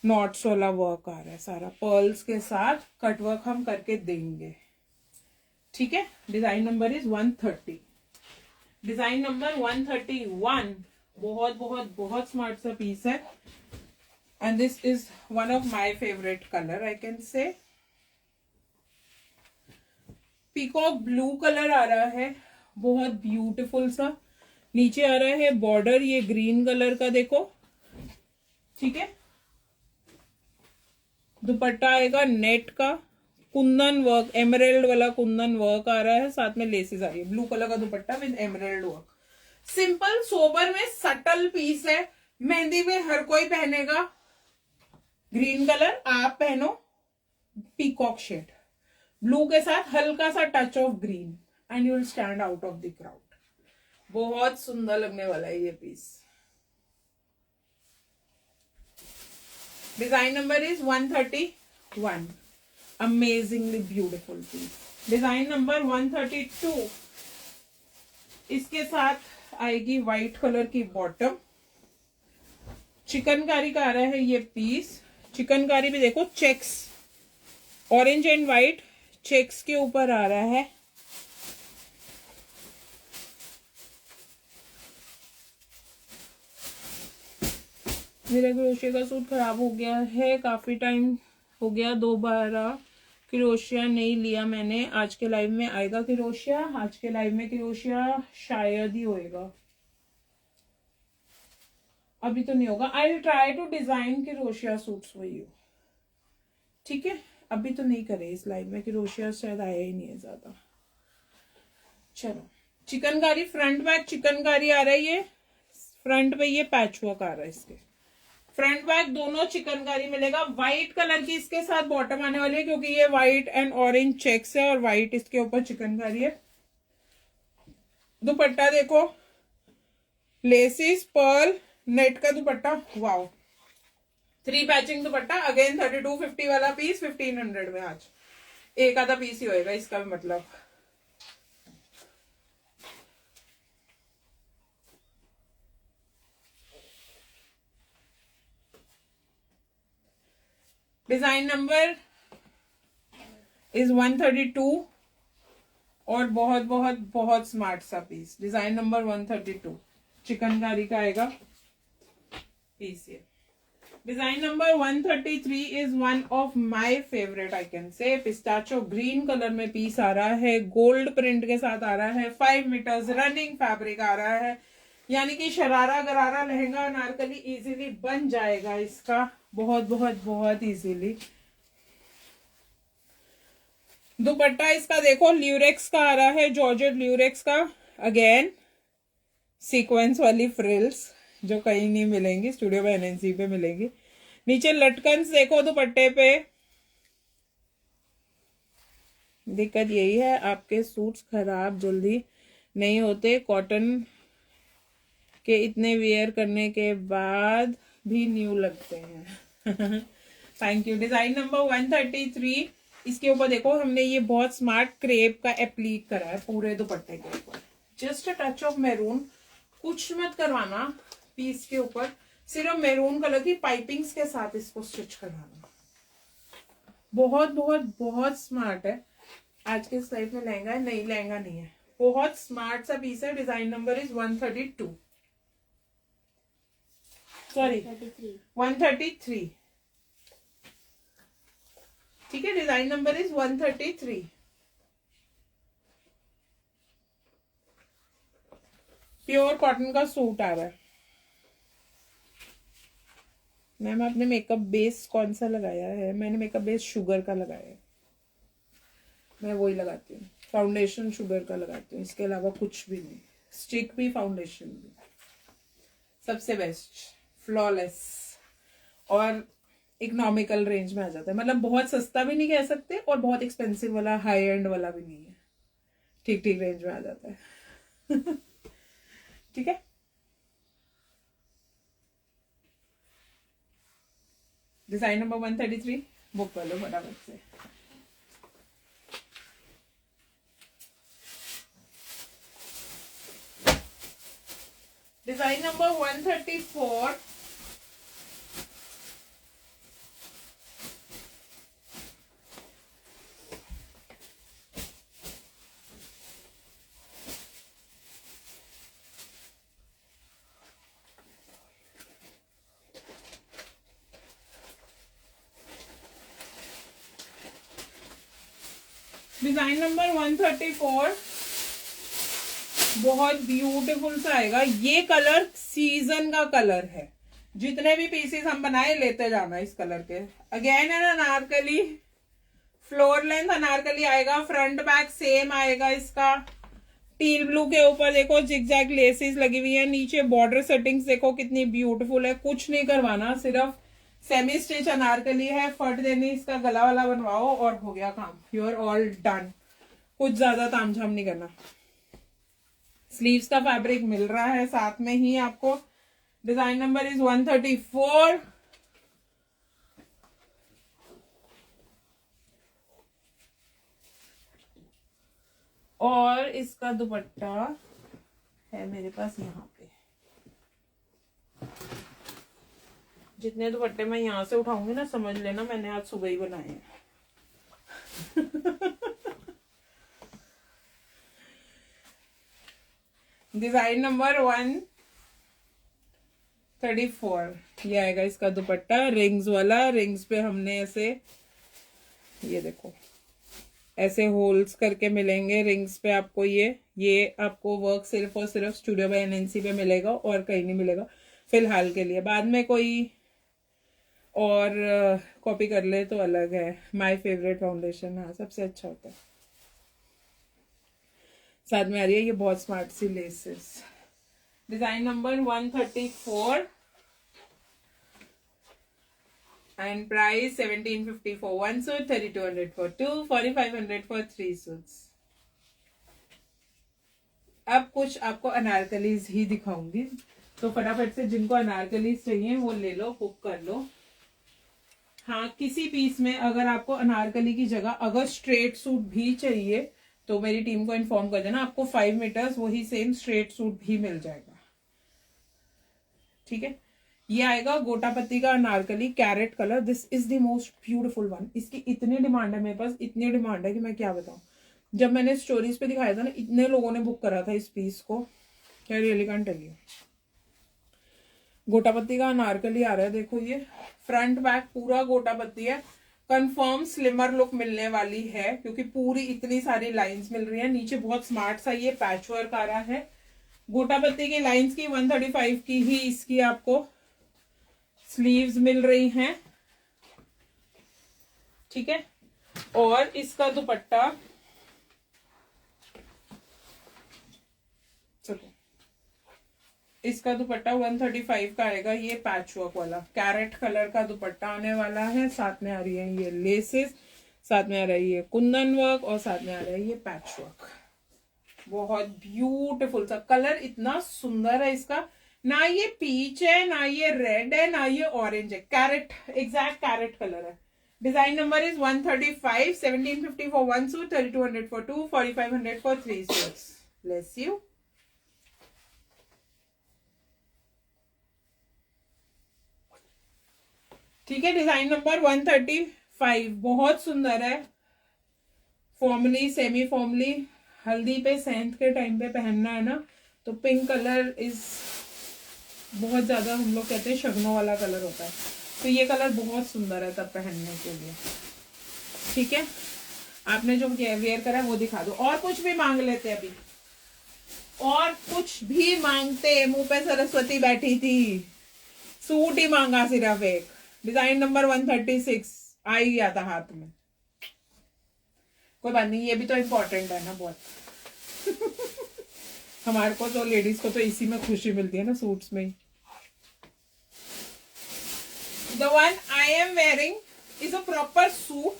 नॉट्स वाला वर्क आ रहा है सारा, पर्ल्स के साथ कटवर्क हम करके देंगे, ठीक है। Design number is 130। Design number 131, बहुत बहुत बहुत स्मार्ट सा पीस है and this is one of my favourite colour, I can say. Peacock blue colour आ रहा है, बहुत ब्यूटीफुल सा। नीचे आ रहा है बॉर्डर ये ग्रीन कलर का, देखो, ठीक है। दुपट्टा आएगा नेट का, कुंदन वर्क, एमराल्ड वाला कुंदन वर्क आ रहा है, साथ में लेसेस आ रही है। ब्लू कलर का दुपट्टा with emerald work. Simple sober में सटल पीस है, मेहंदी में हर कोई पहनेगा। ग्रीन कलर आप पहनो पीकॉक शेड, ब्लू के साथ हल्का सा touch of green and you will stand out of the crowd. बहुत सुंदर लगने वाला है ये piece. Design number is 131। Amazingly beautiful piece. Design number 132। इसके साथ आएगी व्हाइट कलर की बॉटम, चिकनकारी का आ रहा है ये पीस। चिकनकारी भी देखो checks, orange and white checks के ऊपर आ रहा है। मेरा क्रोशिया का सूट खराब हो गया है, काफी टाइम हो गया, दोबारा क्रोशिया नहीं लिया मैंने। आज के लाइव में आएगा क्रोशिया, आज के लाइव में क्रोशिया शायद ही होएगा, अभी तो नहीं होगा। I will try to design crochet suits for you, ठीक है। अभी तो नहीं करे इस लाइव में, क्रोशिया शायद आया ही नहीं है ज्यादा। चलो, चिकनकारी फ्रंट बैक चिकनकारी आ रहा है ये, फ्रंट पे ये पैच वर्क आ रहा है, इसके फ्रंट बैक दोनों चिकनकारी मिलेगा। व्हाइट कलर की इसके साथ बॉटम आने वाली है क्योंकि ये व्हाइट एंड ऑरेंज चेक्स है और व्हाइट इसके ऊपर चिकनकारी है। दुपट्टा देखो, लेसिस पर्ल नेट का dupatta, wow. 3 patching dupatta, again 3250 वाला पीस 1500 में। आज एक आधा पीस ही होएगा इसका भी मतलब। डिजाइन नंबर इज 132 और बहुत बहुत बहुत स्मार्ट सा पीस। डिजाइन नंबर 132 चिकनकारी का आएगा पीस। ये design number 133 is one of my favourite, I can say. Pistachio green colour में पीस आ रहा है, गोल्ड प्रिंट के साथ आ रहा है, 5 मीटर्स रनिंग फैब्रिक आ रहा है, यानी कि शरारा गरारा लहंगा अनारकली इजीली बन जाएगा इसका, बहुत बहुत बहुत इजीली। दुपट्टा इसका देखो ल्यूरेक्स का आ रहा है, जॉर्जेट ल्यूरेक्स का, अगेन सीक्वेंस वाली फ्रिल्स जो कहीं नहीं मिलेंगी, स्टूडियो बाय एनएनसी पे मिलेंगी। नीचे लटकन देखो दुपट्टे पे। दिक्कत यही है आपके सूट्स खराब जल्दी नहीं होते, कॉटन के इतने वेयर करने के बाद भी न्यू लगते हैं। Thank you. डिजाइन नंबर 133, इसके ऊपर देखो हमने ये बहुत स्मार्ट क्रेप का एप्लीक करा है पूरे दुपट्टे के ऊपर, just a touch of maroon, कुछ मत करवाना पीस के ऊपर, सिर्फ मैरून कलर की पाइपिंग्स के साथ इसको स्टिच करवाना। बहुत बहुत बहुत स्मार्ट है। आज के इस लाइफ में लहंगा है, नहीं लहंगा नहीं है, बहुत स्मार्ट सा पीस है। डिजाइन नंबर इज 132, सॉरी 133, ठीक है। Design number is 133। Pure cotton का सूट आ रहा है। मैम आपने मेकअप बेस कौन सा लगाया है? मैंने मेकअप बेस शुगर का लगाया है, मैं वही लगाती हूँ। फाउंडेशन शुगर का लगाती हूँ, इसके अलावा कुछ भी नहीं। स्टिक भी फाउंडेशन भी सबसे बेस्ट, फ्लॉलेस और इकोनॉमिकल रेंज में आ जाता है। मतलब बहुत सस्ता भी नहीं कह सकते और बहुत एक्सपेंसिव वाला हाई एंड वाला भी नहीं है, ठीक ठीक रेंज में आ जाता है। ठीक है। डिजाइन नंबर 133 बुक कर लो फटाफट से। डिजाइन नंबर 134, डिजाइन नंबर 134 बहुत ब्यूटीफुल सा आएगा। ये कलर सीजन का कलर है, जितने भी पीसेस हम बनाए लेते जाना इस कलर के। अगेन है अनारकली, फ्लोर लेंथ अनारकली आएगा, फ्रंट बैक सेम आएगा इसका। टील ब्लू के ऊपर देखो जिगजैग लेसेस लगी हुई है, नीचे बॉर्डर सेटिंग्स देखो कितनी ब्यूटीफुल है। कुछ नहीं करवाना, सिर्फ सेमी स्टिच अनारकली है, फट देनी, इसका गला वाला बनवाओ और हो गया काम, यू आर ऑल डन। कुछ ज्यादा तामझाम नहीं करना। स्लीव्स का फैब्रिक मिल रहा है साथ में ही आपको। Design number is 134। और इसका दुपट्टा है मेरे पास यहाँ पे। जितने दुपट्टे मैं यहाँ से उठाऊंगी ना, समझ लेना मैंने आज सुबह ही बनाए हैं। डिजाइन नंबर 134, ये आएगा इसका दुपट्टा रिंग्स वाला। रिंग्स पे हमने ऐसे, ये देखो ऐसे होल्स करके मिलेंगे रिंग्स पे आपको। ये आपको वर्क सिर्फ और सिर्फ स्टूडियो बाय एनएनसी पे मिलेगा और कहीं नहीं मिलेगा फिलहाल के लिए। बाद में कोई और कॉपी कर ले तो अलग है। माय फेवरेट फाउंडेशन, हाँ सबसे अच्छा होता है। साथ में आ रही है ये बहुत स्मार्ट सी laces. Design number 134 and price 1750 for 1 suit, 3200 for 2, 4500 for 3 suits. अब कुछ आपको अनारकलीज ही दिखाऊंगी, तो फटाफट से जिनको अनारकलीज चाहिए वो ले लो, बुक कर लो। हाँ, किसी पीस में अगर आपको अनारकली की जगह अगर स्ट्रेट सूट भी चाहिए तो मेरी टीम को इन्फॉर्म कर देना, आपको 5 मीटर्स वही सेम स्ट्रेट सूट भी मिल जाएगा। ठीक है, ये आएगा गोटापत्ती का anarkali carrot colour. This is the most beautiful one. इसकी इतनी डिमांड है मेरे पास, इतनी डिमांड है कि मैं क्या बताऊं। जब मैंने स्टोरीज पे दिखाया था ना, इतने लोगों ने बुक करा था इस पीस को, क्या really can't tell you. Gotapatti का अनारकली आ रहा है, देखो ये फ्रंट बैक पूरा गोटापत्ती है। कंफर्म स्लिमर लुक मिलने वाली है क्योंकि पूरी इतनी सारी लाइंस मिल रही है। नीचे बहुत स्मार्ट सा ये पैच वर्क आ रहा है। गोटापत्ती की लाइंस की 135 की ही इसकी आपको स्लीव्स मिल रही हैं, ठीक है। और इसका दुपट्टा, चलो इसका दुपट्टा 135 का आएगा। ये पैच वर्क वाला कैरेट कलर का दुपट्टा आने वाला है। साथ में आ रही है ये लेसेस, साथ में आ रही है कुंदन वर्क और साथ में आ रहा है ये पैच वर्क। बहुत ब्यूटीफुल सा कलर, इतना सुंदर है इसका। ना ये पीच है, ना ये रेड है, ना ये ऑरेंज है, कैरेट, एग्जैक्ट कैरेट कलर है। Design number is 135, 1750 for 1 suit, 3200 for 2, 4500 for 3 suits. Bless you. ठीक है, डिजाइन नंबर 135 बहुत सुंदर है। फॉर्मली, सेमी फॉर्मली, हल्दी पे सेंथ के टाइम पे पहनना है ना, तो पिंक कलर इज बहुत ज्यादा, हम लोग कहते हैं शगनों वाला कलर होता है, तो ये कलर बहुत सुंदर है तब पहनने के लिए। ठीक है, आपने जो वेयर करा है वो दिखा दो। और कुछ भी मांग लेते अभी, और कुछ भी मांगते। मुंह पे सरस्वती बैठी थी, सूट ही मांगा सिर्फ एक। डिजाइन नंबर 136 आ ही गया था हाथ में। कोई बात नहीं, ये भी तो इम्पोर्टेंट है ना बहुत। हमारे को तो, लेडीज को तो इसी में खुशी मिलती है ना, सूट्स में ही। The one I am wearing is a proper suit,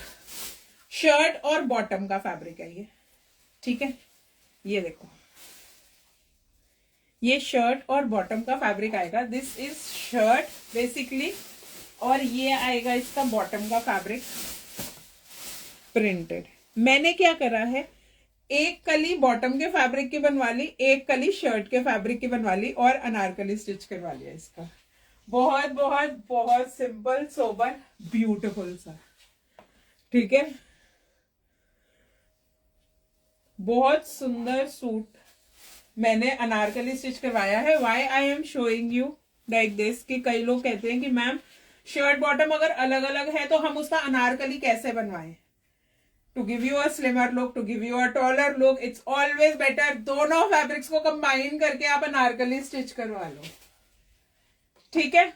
shirt और बॉटम का फैब्रिक है ये। ठीक है, ये देखो, ये शर्ट और बॉटम का फैब्रिक आएगा। दिस इज शर्ट बेसिकली, और ये आएगा इसका बॉटम का फैब्रिक प्रिंटेड। मैंने क्या करा है, एक कली बॉटम के फैब्रिक की बनवा ली, एक कली शर्ट के फैब्रिक की बनवा ली और अनारकली स्टिच करवा लिया इसका। बहुत बहुत बहुत सिंपल, सोबर, ब्यूटीफुल सा। ठीक है, बहुत सुंदर सूट मैंने अनारकली स्टिच करवाया है। Why I am showing you like this, कि कई लोग कहते हैं कि मैम शर्ट बॉटम अगर अलग अलग है तो हम उसका अनारकली कैसे बनवाएं। To give you a slimmer look, to give you a taller look, it's always better दोनों फैब्रिक्स को कंबाइन करके आप अनारकली स्टिच करवा लो। ठीक है,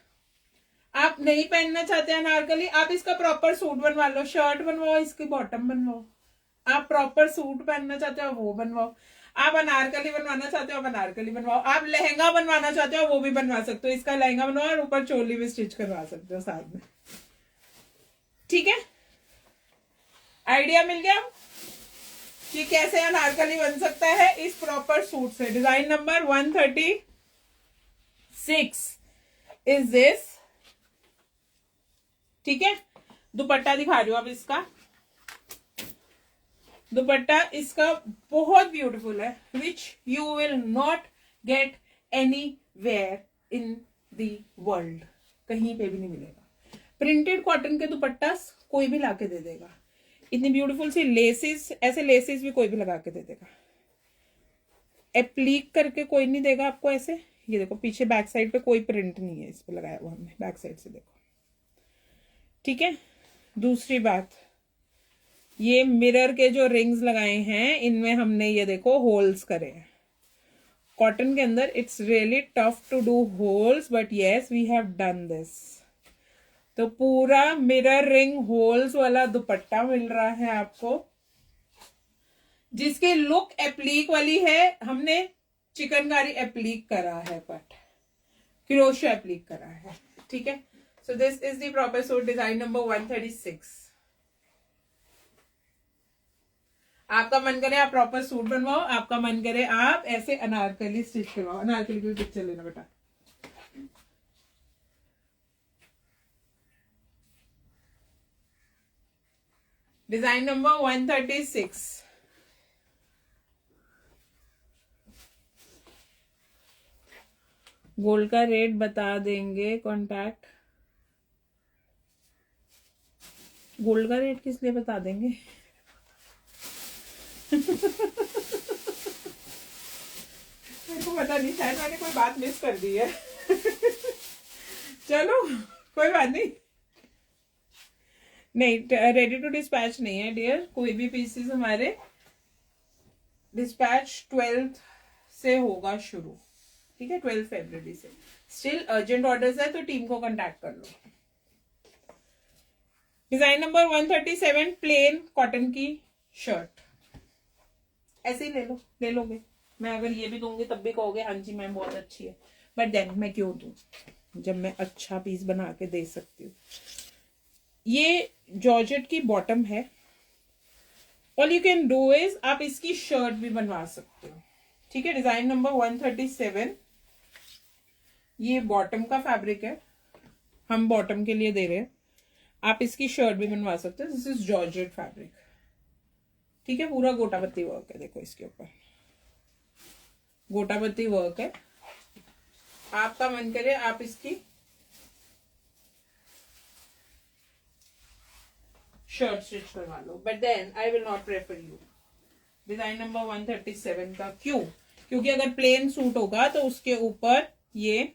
आप नहीं पहनना चाहते अनारकली, आप इसका प्रॉपर सूट बनवा लो, शर्ट बनवाओ, इसकी बॉटम बनवाओ। आप प्रॉपर सूट पहनना चाहते हो वो बनवाओ, आप अनारकली बनवाना चाहते हो आप अनारकली बनवाओ, आप लहंगा बनवाना चाहते हो वो भी बनवा सकते हो। इसका लहंगा बनवाओ और ऊपर चोली भी स्टिच करवा सकते हो साथ में। ठीक है, आइडिया मिल गया कि कैसे अनारकली बन सकता है इस प्रॉपर सूट से। Design number 136 is this. ठीक है, दुपट्टा दिखा रही हूं अब इसका। दुपट्टा इसका बहुत ब्यूटीफुल है, which you will not get anywhere in the world, कहीं पे भी नहीं मिलेगा। प्रिंटेड कॉटन के दुपट्टा कोई भी लाके दे देगा। इतनी ब्यूटीफुल सी लेसेस, ऐसे लेसेस भी कोई भी लगा के दे देगा। एप्लीक करके कोई नहीं देगा आपको ऐसे। ये देखो पीछे बैक साइड पे कोई प्रिंट नहीं है इस पे लगाया हुआ हमने, बैक साइड से देखो। ठीक है, दूसरी बात, ये मिरर के जो रिंग्स लगाए हैं इनमें हमने ये देखो होल्स करे हैं। कॉटन के अंदर it's really tough to do holes, but yes we have done this. तो पूरा मिरर रिंग होल्स वाला दुपट्टा मिल रहा है आपको, जिसकी लुक एप्लीक वाली है। हमने चिकनकारी एप्लीक करा है, बट क्रोशो एप्लीक करा है। ठीक है, so this is the proper suit, design number 136। आपका मन करे आप प्रॉपर सूट बनवाओ, आपका मन करे आप ऐसे अनारकली स्टिच करवाओ। अनारकली की पिक्चर लेना बेटा। Design number 136। गोल्ड का रेट बता देंगे, कॉन्टैक्ट। गोल्ड का रेट किस लिए बता देंगे? मेरे को पता नहीं, शायद मैंने कोई बात मिस कर दी है। चलो कोई बात नहीं। नहीं, रेडी टू डिस्पैच नहीं है डियर, कोई भी पीसेस हमारे। डिस्पैच 12 से होगा शुरू, ठीक है, 12 फरवरी से। स्टिल अर्जेंट ऑर्डर्स है तो टीम को कांटेक्ट कर लो। डिजाइन नंबर 137, प्लेन कॉटन की शर्ट। ऐसे ही ले लोगे। मैं अगर ये भी दूंगी तब भी कहोगे हाँ जी मैम बहुत अच्छी है, बट देन मैं क्यों दूं जब मैं अच्छा पीस बना के दे सकती हूँ। ये जॉर्जेट की बॉटम है। All you can do is आप इसकी शर्ट भी बनवा सकते हो, ठीक है। डिजाइन नंबर 137, ये बॉटम का फैब्रिक है, हम बॉटम के लिए दे रहे हैं। आप इसकी शर्ट भी बनवा सकते हो। दिस इज जॉर्जेट फैब्रिक, ठीक है। पूरा गोटापत्ती वर्क है, देखो इसके ऊपर गोटापत्ती वर्क है। आपका मन करे आप इसकी शर्ट स्टिच करवा लो, but then I will not prefer you. Design number 137 का क्यों? क्योंकि अगर प्लेन सूट होगा तो उसके ऊपर ये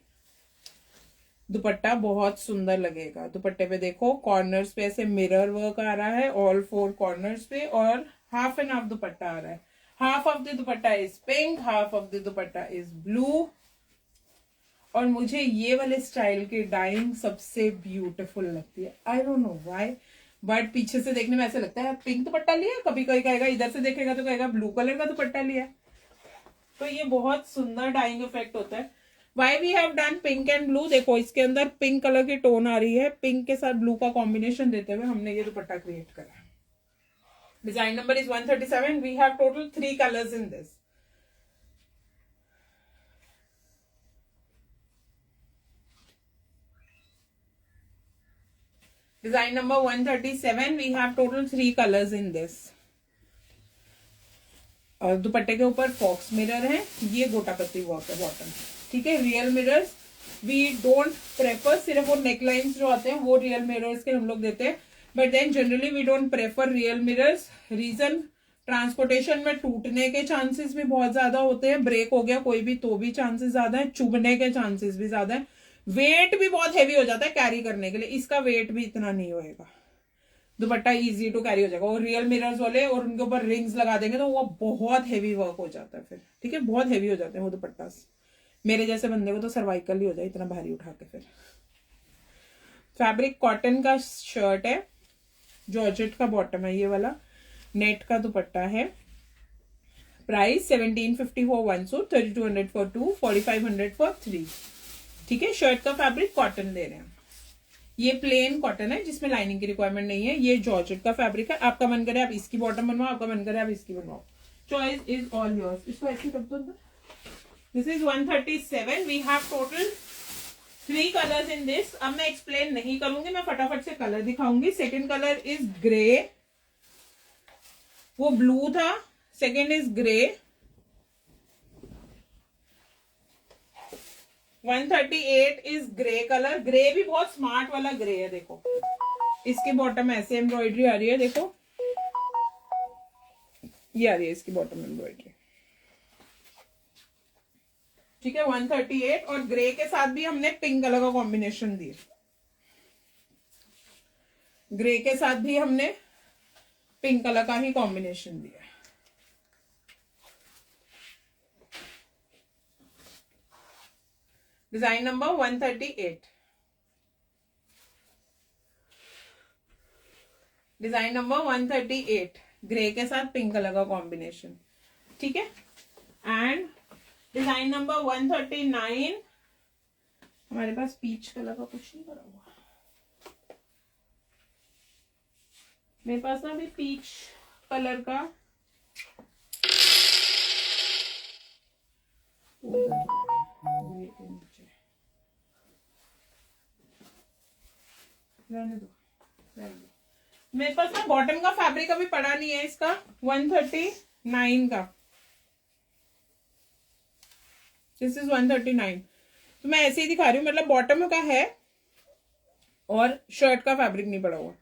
दुपट्टा बहुत सुंदर लगेगा। दुपट्टे पे देखो कॉर्नर्स पे ऐसे मिरर वर्क आ रहा है, ऑल 4 कॉर्नर्स पे, और हाफ एंड हाफ दुपट्टा आ रहा है। Half of the dupatta is pink, half of the dupatta is blue. और मुझे ये वाले स्टाइल की डाइंग सबसे ब्यूटीफुल लगती है। I don't know why, but पीछे से देखने में ऐसा लगता है पिंक दुपट्टा लिया, कभी कोई कहेगा इधर से देखेगा तो कहेगा ब्लू कलर का दुपट्टा लिया। तो ये बहुत सुंदर डाइंग इफेक्ट होता है। Why we have done pink and blue, देखो इसके अंदर पिंक कलर की टोन आ रही है, पिंक के साथ ब्लू का कॉम्बिनेशन देते हुए हमने ये दुपट्टा क्रिएट करा। Design number is 137। We have total 3 colours in this. Design number 137, we have total 3 colours in this. और दुपट्टे के ऊपर फॉक्स मिरर है, ये गोटापत्ती वर्क है बॉटम, ठीक है। Real mirrors we don't prefer, सिर्फ वो नेकलाइंस जो आते हैं वो रियल मिरर्स के हम लोग देते हैं, but then generally we don't prefer real mirrors. Reason, transportation में टूटने के चांसेस भी बहुत ज्यादा होते हैं, ब्रेक हो गया कोई भी तो भी चांसेस ज्यादा है, चुभने के चांसेस भी ज्यादा है, वेट भी बहुत हैवी हो जाता है कैरी करने के लिए। इसका वेट भी इतना नहीं होएगा, दुपट्टा इजी टू कैरी हो जाएगा। और रियल मिरर्स वाले और उनके ऊपर रिंग्स लगा देंगे तो वो बहुत हैवी वर्क हो जाता है फिर, ठीक है, बहुत हैवी हो जाते हैं वो दुपट्टा। मेरे जैसे बंदे को तो सर्वाइकल ही हो जाए इतना भारी उठा के। फिर फैब्रिक कॉटन का शर्ट है, जॉर्जेट का बॉटम है ये वाला, नेट का दुपट्टा है। Price 1750 for 1 suit, 3200 for 2, 4500 for 3, ठीक है। शर्ट का फैब्रिक कॉटन दे रहे हैं। ये प्लेन कॉटन है जिसमें लाइनिंग की रिक्वायरमेंट नहीं है। ये जॉर्जेट का फैब्रिक है। आपका मन करे आप इसकी बॉटम बनवाओ, आपका मन करे आप इसकी बनवाओ, चॉइस इज ऑल योर्स। इसको ऐसे रख दो। This is 137। We have total 3 colours in this. अब मैं एक्सप्लेन नहीं करूंगी, मैं फटाफट से कलर दिखाऊंगी। सेकेंड कलर इज ग्रे, वो ब्लू था, second is grey. 138 is grey colour. Grey भी बहुत स्मार्ट वाला ग्रे है, देखो इसकी बॉटम ऐसे एम्ब्रॉयडरी आ रही है, देखो ये आ रही है इसकी बॉटम एम्ब्रॉयडरी, ठीक है। 138 और ग्रे के साथ भी हमने पिंक कलर का कॉम्बिनेशन दिया। ग्रे के साथ भी हमने पिंक कलर का ही कॉम्बिनेशन दिया। Design number 138। Design number 138, grey के साथ पिंक कलर का कॉम्बिनेशन, ठीक है। एंड डिजाइन नंबर 139, हमारे पास पीच कलर का कुछ नहीं करा हुआ, मेरे पास ना अभी पीच कलर का रहने दो। मेरे पास ना बॉटम का फैब्रिक अभी पड़ा नहीं है इसका। 139 का, दिस इज 139। तो मैं ऐसे ही दिखा रही हूँ, मतलब बॉटम का है और शर्ट का फैब्रिक नहीं पड़ा हुआ।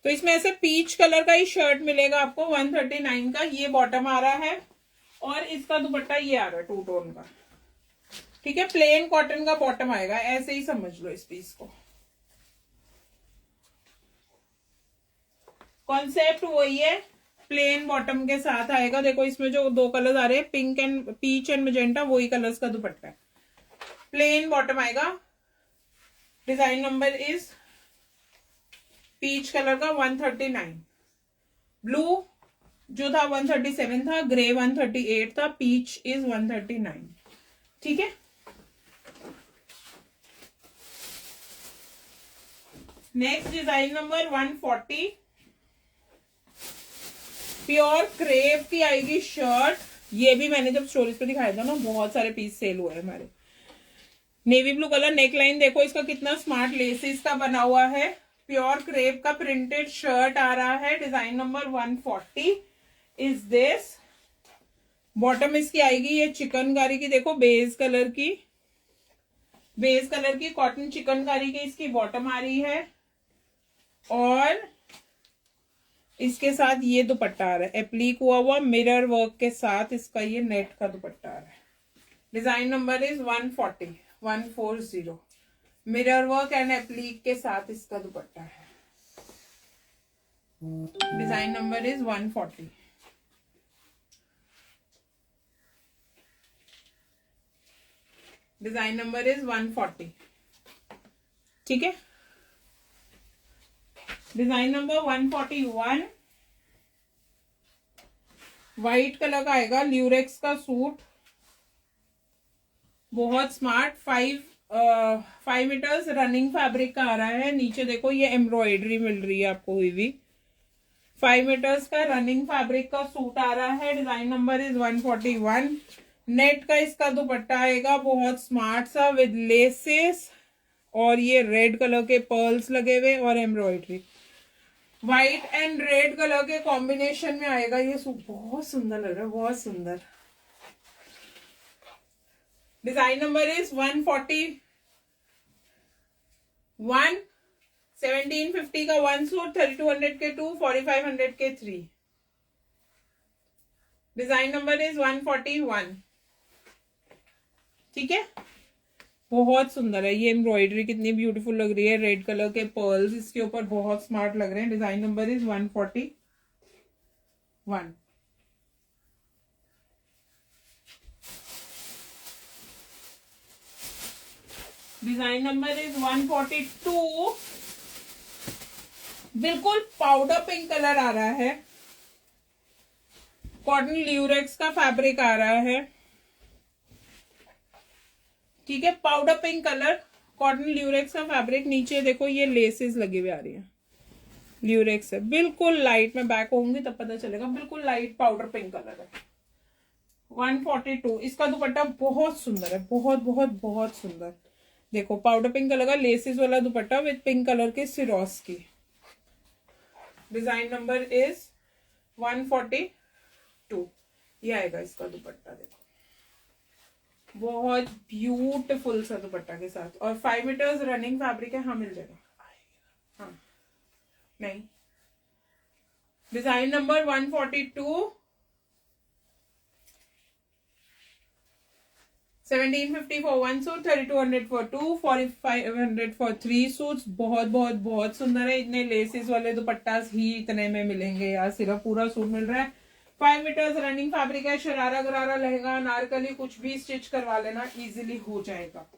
तो इसमें ऐसे पीच कलर का ही शर्ट मिलेगा आपको 139 का। ये बॉटम आ रहा है और इसका दुपट्टा ये आ रहा है 2 टोन का। ठीक है, प्लेन कॉटन का बॉटम आएगा, ऐसे ही समझ लो इस पीस को। कॉन्सेप्ट वही है, प्लेन बॉटम के साथ आएगा। देखो इसमें जो 2 कलर्स आ रहे हैं, pink and peach and magenta, वही कलर्स का दुपट्टा है। प्लेन बॉटम आएगा। Design number is peach colour का 139। ब्लू जो था 137 था, ग्रे 138 था, पीच इज 139। ठीक है, next design number 140। Pure crepe की आएगी शर्ट। ये भी मैंने जब स्टोरीज पे दिखाया था ना, बहुत सारे पीस सेल हुए हमारे। नेवी ब्लू कलर, नेकलाइन देखो इसका कितना स्मार्ट लेसेस का बना हुआ है। प्योर क्रेप का प्रिंटेड शर्ट आ रहा है। Design number 140 is this. Bottom इसकी आएगी ये चिकनकारी की, देखो बेज कलर की, बेज कलर की कॉटन चिकनकारी की इसकी बॉटम आ रही है। और इसके साथ ये दुपट्टा आ रहा है, एप्लीक हुआ हुआ मिरर वर्क के साथ इसका ये नेट का दुपट्टा आ रहा है। Design number is 140 mirror work and एप्लीक के साथ इसका दुपट्टा है। Design number is 140। Design number is 140। ठीक है, डिजाइन नंबर 141 व्हाइट कलर का आएगा, ल्यूरेक्स का सूट, बहुत स्मार्ट। 5 मीटर्स रनिंग फैब्रिक का आ रहा है। नीचे देखो ये एम्ब्रॉयडरी मिल रही है आपको हुई भी। 5 मीटर्स का रनिंग फैब्रिक का सूट आ रहा है। Design number is 141। नेट का इसका दुपट्टा आएगा, बहुत स्मार्ट सा विद लेसेस, और ये रेड कलर के पर्ल्स लगे हुए और embroidery. White and red colour के कॉम्बिनेशन में आएगा ये सूट, बहुत सुंदर लग रहा है, बहुत सुंदर। Design number is 141। 1750 का 1 सूट, 3200 के 2, 4500 के 3। Design number is 141। ठीक है, बहुत सुंदर है। ये एम्ब्रॉयडरी कितनी ब्यूटीफुल लग रही है, रेड कलर के पर्ल्स इसके ऊपर बहुत स्मार्ट लग रहे हैं। Design number is 141। Design number is 142। बिल्कुल पाउडर पिंक कलर आ रहा है, कॉटन ल्यूरेक्स का फैब्रिक आ रहा है। ठीक है, powder pink colour, cotton Lurex का फैब्रिक। नीचे देखो ये लेसेस लगी हुई आ रही है, ल्यूरेक्स है। बिल्कुल लाइट, में बैक होंगी तब पता चलेगा, बिल्कुल लाइट पाउडर पिंक कलर है। 142। इसका दुपट्टा बहुत सुंदर है, बहुत बहुत बहुत सुंदर। देखो पाउडर पिंक कलर का लेसेस वाला दुपट्टा विद पिंक कलर के सिरोस की। Design number is 142। ये आएगा इसका दुपट्टा, देखो बहुत ब्यूटीफुल सा दुपट्टा के साथ, और 5 मीटर्स रनिंग फैब्रिक है। हाँ मिल जाएगा, हाँ नहीं। Design number 142। 1750 for 1 suit, 3200 for 2, 4500 for 3 suits. बहुत बहुत बहुत सुंदर है। इतने लेसेस वाले दुपट्टास ही इतने में मिलेंगे यार, सिर्फ पूरा सूट मिल रहा है। 5 मीटर्स रनिंग फैब्रिक है। शरारा गरारा लहंगा नारकली कुछ भी स्टिच करवा लेना, इजीली हो जाएगा।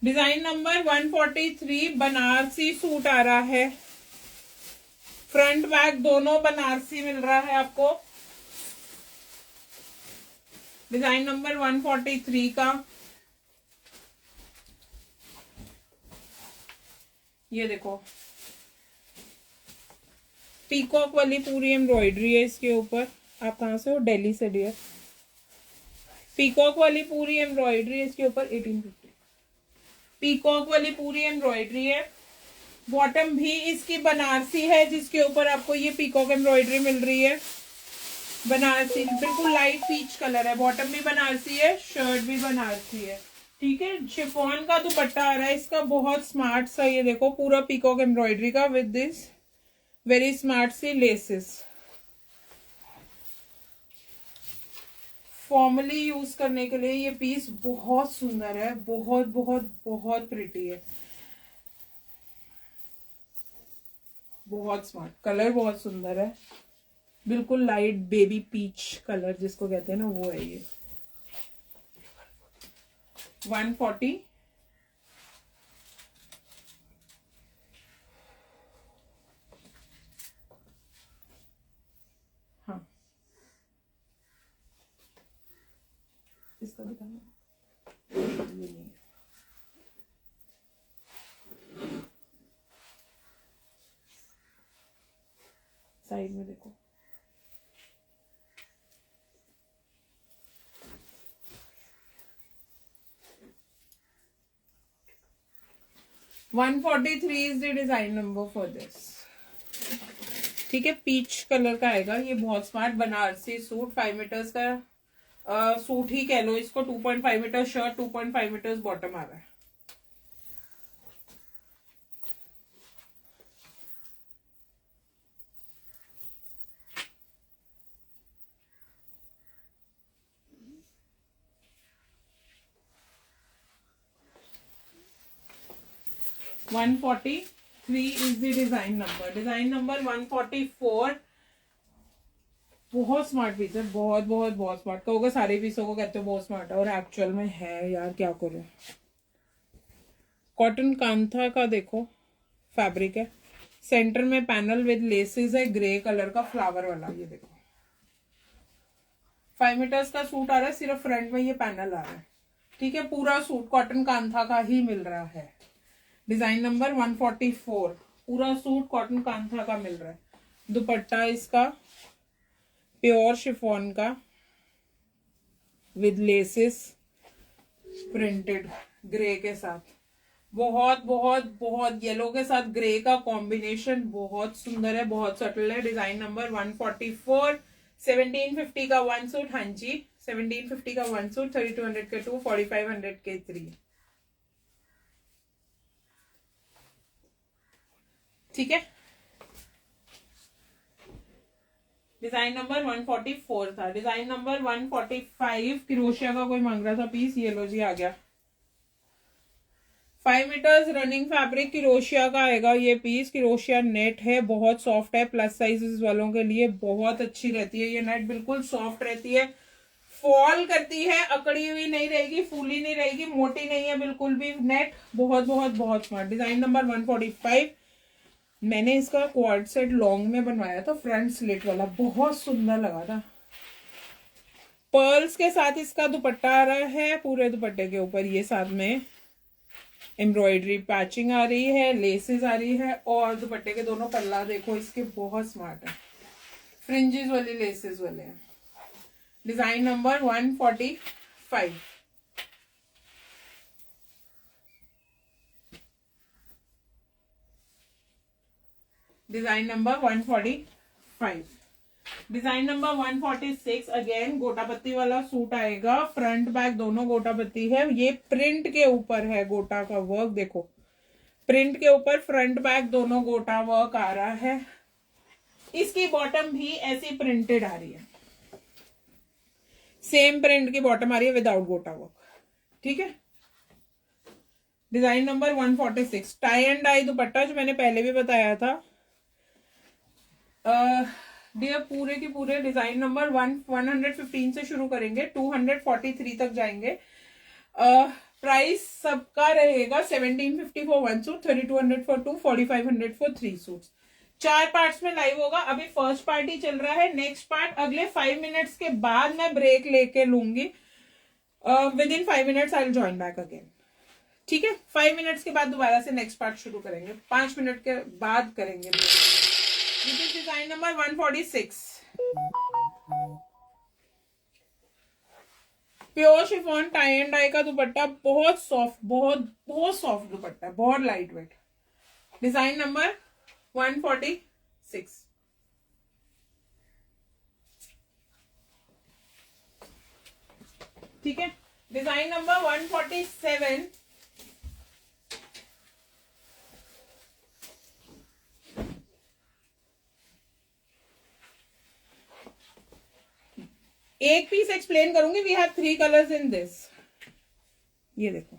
डिजाइन नंबर 143 बनारसी सूट आ रहा है, फ्रंट बैक दोनों बनारसी मिल रहा है आपको। डिजाइन नंबर 143 का ये देखो, पीकॉक वाली पूरी एम्ब्रॉयडरी है इसके ऊपर। आप कहाँ से हो? दिल्ली से डियर। पीकॉक वाली पूरी एम्ब्रॉयडरी है इसके ऊपर। 1850 पीकॉक वाली पूरी एम्ब्रॉयडरी है। बॉटम भी इसकी बनारसी है, जिसके ऊपर आपको ये पीकॉक एम्ब्रॉयडरी मिल रही है। बनारसी बिल्कुल लाइट पीच कलर है, बॉटम भी बनारसी है, शर्ट भी बनारसी है। ठीक है, शिफॉन का दुपट्टा आ रहा है इसका, बहुत स्मार्ट सा, ये देखो पूरा पीकॉक एम्ब्रॉयडरी का विद दिस वेरी स्मार्ट सी लेसेस। फॉर्मली यूज करने के लिए ये पीस बहुत सुंदर है, बहुत बहुत बहुत प्रिटी है, बहुत स्मार्ट कलर, बहुत सुंदर है, बिल्कुल लाइट बेबी पीच कलर जिसको कहते हैं ना, वो है ये। 140। हाँ, इसका बताना, ये नहीं है। साइड में देखो, $143 is the design number for this. ठीक है, पीच कलर का आएगा ये, बहुत स्मार्ट बनारसी सूट, 5 मीटर्स का सूट ही कह लो इसको, 2.5 मीटर शर्ट, 2.5 मीटर्स बॉटम आ रहा है। $143 is the design number. Design number 144। बहुत स्मार्ट पीस है, बहुत बहुत बहुत स्मार्ट। कहोगे सारे पीसों को कहते हो बहुत स्मार्ट है, और एक्चुअल में है यार, क्या करूं। कॉटन कांथा का देखो फैब्रिक है, सेंटर में पैनल विद लेसेस है, ग्रे कलर का फ्लावर वाला, ये देखो 5 मीटर्स का सूट आ रहा है, सिर्फ फ्रंट में ये पैनल आ रहा है। ठीक है, पूरा सूट कॉटन कांथा का ही मिल रहा है। डिजाइन नंबर 144, पूरा सूट कॉटन कांथा का मिल रहा है। दुपट्टा इसका प्योर शिफॉन का विद लेसेस प्रिंटेड ग्रे के साथ, बहुत बहुत बहुत येलो के साथ ग्रे का कॉम्बिनेशन बहुत सुंदर है, बहुत सटल है। Design number 144। 1750 का वन सूट, हाँ जी 1750 का वन सूट, 3200 के 2, 4500 के 3। ठीक है, डिजाइन नंबर 144 था। डिजाइन नंबर 145 क्रोशिया का कोई मांग रहा था पीस, ये लो जी आ गया। 5 मीटर्स रनिंग फैब्रिक क्रोशिया का आएगा ये पीस। क्रोशिया नेट है, बहुत सॉफ्ट है, प्लस साइजेस वालों के लिए बहुत अच्छी रहती है ये नेट, बिल्कुल सॉफ्ट रहती है, फॉल करती है, अकड़ी हुई नहीं रहेगी, फूली नहीं रहेगी, मोटी नहीं है बिल्कुल भी नेट, बहुत बहुत बहुत स्मार्ट। Design number 145। मैंने इसका क्वाड सेट लॉन्ग में बनवाया था, फ्रंट स्लिट वाला, बहुत सुंदर लगा था। पर्ल्स के साथ इसका दुपट्टा आ रहा है, पूरे दुपट्टे के ऊपर ये साथ में एम्ब्रॉयडरी पैचिंग आ रही है, लेसेस आ रही है, और दुपट्टे के दोनों पल्ला देखो इसके, बहुत स्मार्ट है, फ्रिंजेस वाली लेसेस वाले हैं। Design number 145। Design number 145। Design number 146 again gota patti वाला सूट आएगा, फ्रंट बैक दोनों गोटापत्ती है, ये प्रिंट के ऊपर है गोटा का वर्क, देखो प्रिंट के ऊपर फ्रंट बैक दोनों गोटा वर्क आ रहा है। इसकी बॉटम भी ऐसी प्रिंटेड आ रही है, सेम प्रिंट की बॉटम आ रही है विदाउट गोटा वर्क। ठीक है, design number 146 tie and dye dupatta, जो मैंने पहले भी बताया था। डियर पूरे के पूरे डिजाइन नंबर 115 से शुरू करेंगे, 243 तक जाएंगे। प्राइस सबका रहेगा 1750 for one suit, 3200 for 2, 4500 for 3 suits. 4 parts में लाइव होगा, अभी फर्स्ट पार्ट ही चल रहा है, नेक्स्ट पार्ट अगले 5 मिनट्स के बाद मैं ब्रेक लेके लूंगी। With in 5 minutes I will join back again. ठीक है, 5 मिनट्स के बाद दोबारा से नेक्स्ट पार्ट शुरू करेंगे, 5 मिनट के बाद करेंगे। This is design number 146। Pure chiffon tie and dye का दुपट्टा, बहुत सॉफ्ट, बहुत बहुत सॉफ्ट दुपट्टा, बहुत लाइट वेट। Design number 146। ठीक है। डिजाइन नंबर 147, एक पीस एक्सप्लेन करूंगी। We have 3 colours in this. ये देखो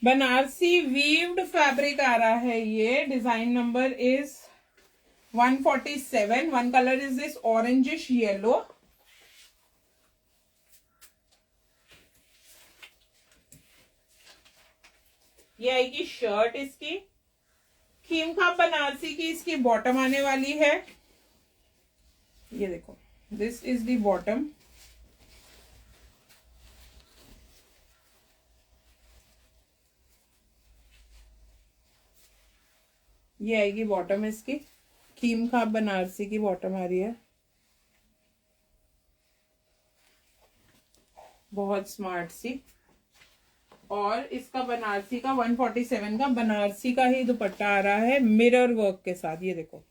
बनारसी वीव्ड फैब्रिक आ रहा है। ये design number is 147। One colour is this orangish yellow. ये आएगी शर्ट इसकी, खीम खाप बनारसी की इसकी बॉटम आने वाली है। ये देखो दिस इज द बॉटम। ये आएगी बॉटम इसकी, खीम खाप बनारसी की बॉटम आ रही है। बहुत स्मार्ट सी। और इसका बनारसी का 147 का बनारसी का ही दुपट्टा आ रहा है मिरर वर्क के साथ। ये देखो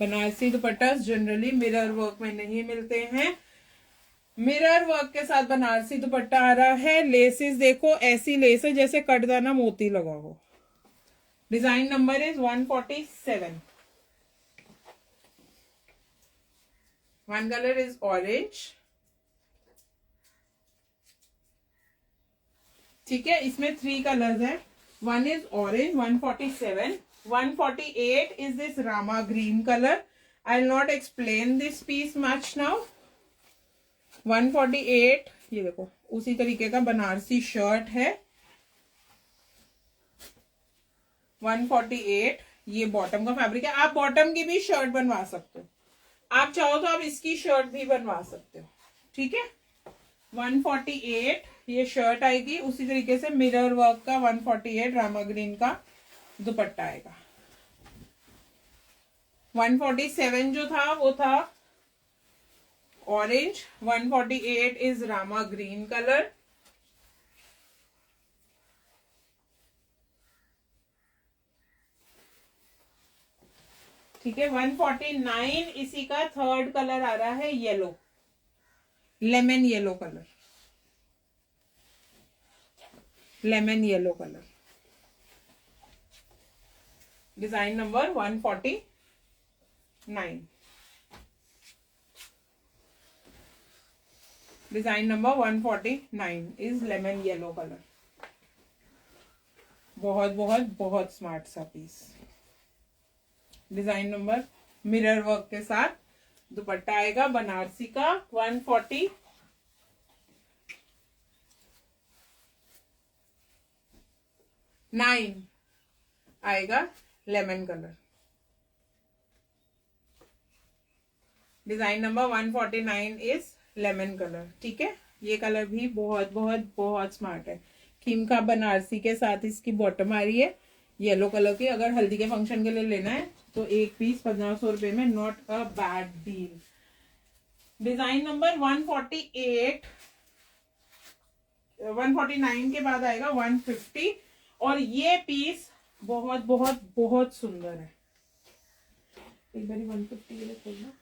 बनारसी दुपट्टा जनरली मिरर वर्क में नहीं मिलते हैं। मिरर वर्क के साथ बनारसी दुपट्टा आ रहा है। लेसेस देखो ऐसी लेस है जैसे कटदाना मोती लगा हो। Design number is 147। One colour is orange. ठीक है, इसमें 3 कलर्स है। One is orange 147। 148 is this Rama green colour. I will not explain this piece much now. 148 ये देखो उसी तरीके का बनारसी शर्ट है। 148 ये बॉटम का फैब्रिक है। आप बॉटम की भी शर्ट बनवा सकते हो, आप चाहो तो आप इसकी शर्ट भी बनवा सकते हो। ठीक है, 148 ये शर्ट आएगी। उसी तरीके से मिरर वर्क का 148 रामा ग्रीन का दुपट्टा आएगा। 147 जो था वो था orange. 148 is Rama green colour. ठीक है, 149 इसी का 3rd कलर आ रहा है yellow, lemon yellow colour. Lemon yellow colour. Design number 149। Design number 149 is lemon yellow colour. बहुत बहुत बहुत स्मार्ट सा piece. Design number mirror work के साथ दुपट्टा आएगा बनारसी का 149 आएगा lemon colour. Design number 149 is lemon colour. ठीक है, ये कलर भी बहुत बहुत बहुत स्मार्ट है। खीम का बनारसी के साथ इसकी बॉटम आ रही है येलो कलर की। अगर हल्दी के फंक्शन के लिए लेना है तो एक पीस 1500 रुपए में, not a bad deal. Design number 148 149 के बाद आएगा 150। और ये पीस बहुत बहुत बहुत सुंदर है। एक बार 150 के लिए खोलना।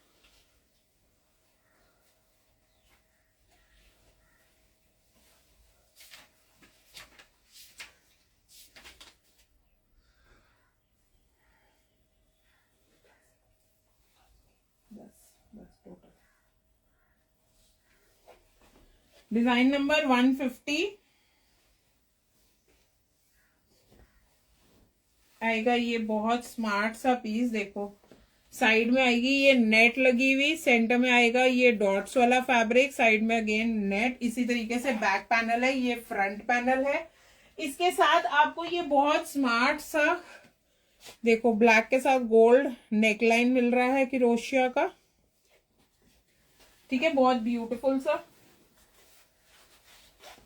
डिजाइन नंबर 150 आएगा। ये बहुत स्मार्ट सा पीस देखो, साइड में आएगी ये नेट लगी हुई, सेंटर में आएगा ये डॉट्स वाला फैब्रिक, साइड में अगेन नेट। इसी तरीके से बैक पैनल है, ये फ्रंट पैनल है। इसके साथ आपको ये बहुत स्मार्ट सा देखो ब्लैक के साथ गोल्ड नेकलाइन मिल रहा है क्रोशिया का। ठीक है, बहुत ब्यूटीफुल सा।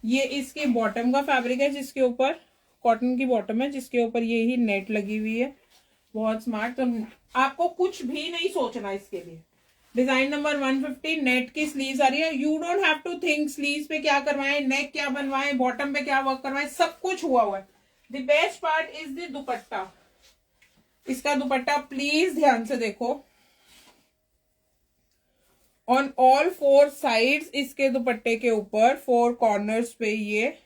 ये इसके बॉटम का फैब्रिक है जिसके ऊपर कॉटन की बॉटम है, जिसके ऊपर ये ही नेट लगी हुई है। बहुत स्मार्ट। तो आपको कुछ भी नहीं सोचना इसके लिए। डिजाइन नंबर 150 नेट की स्लीव्स आ रही है। You don't have to think sleeves पे क्या करवाएं, नेक क्या बनवाएं, बॉटम पे क्या वर्क करवाएं, सब कुछ हुआ हुआ है। The best part is the dupatta. इसका दुपट्टा प्लीज ध्यान से देखो, ऑन ऑल 4 साइड्स इसके दुपट्टे के ऊपर 4 कॉर्नर्स पे ये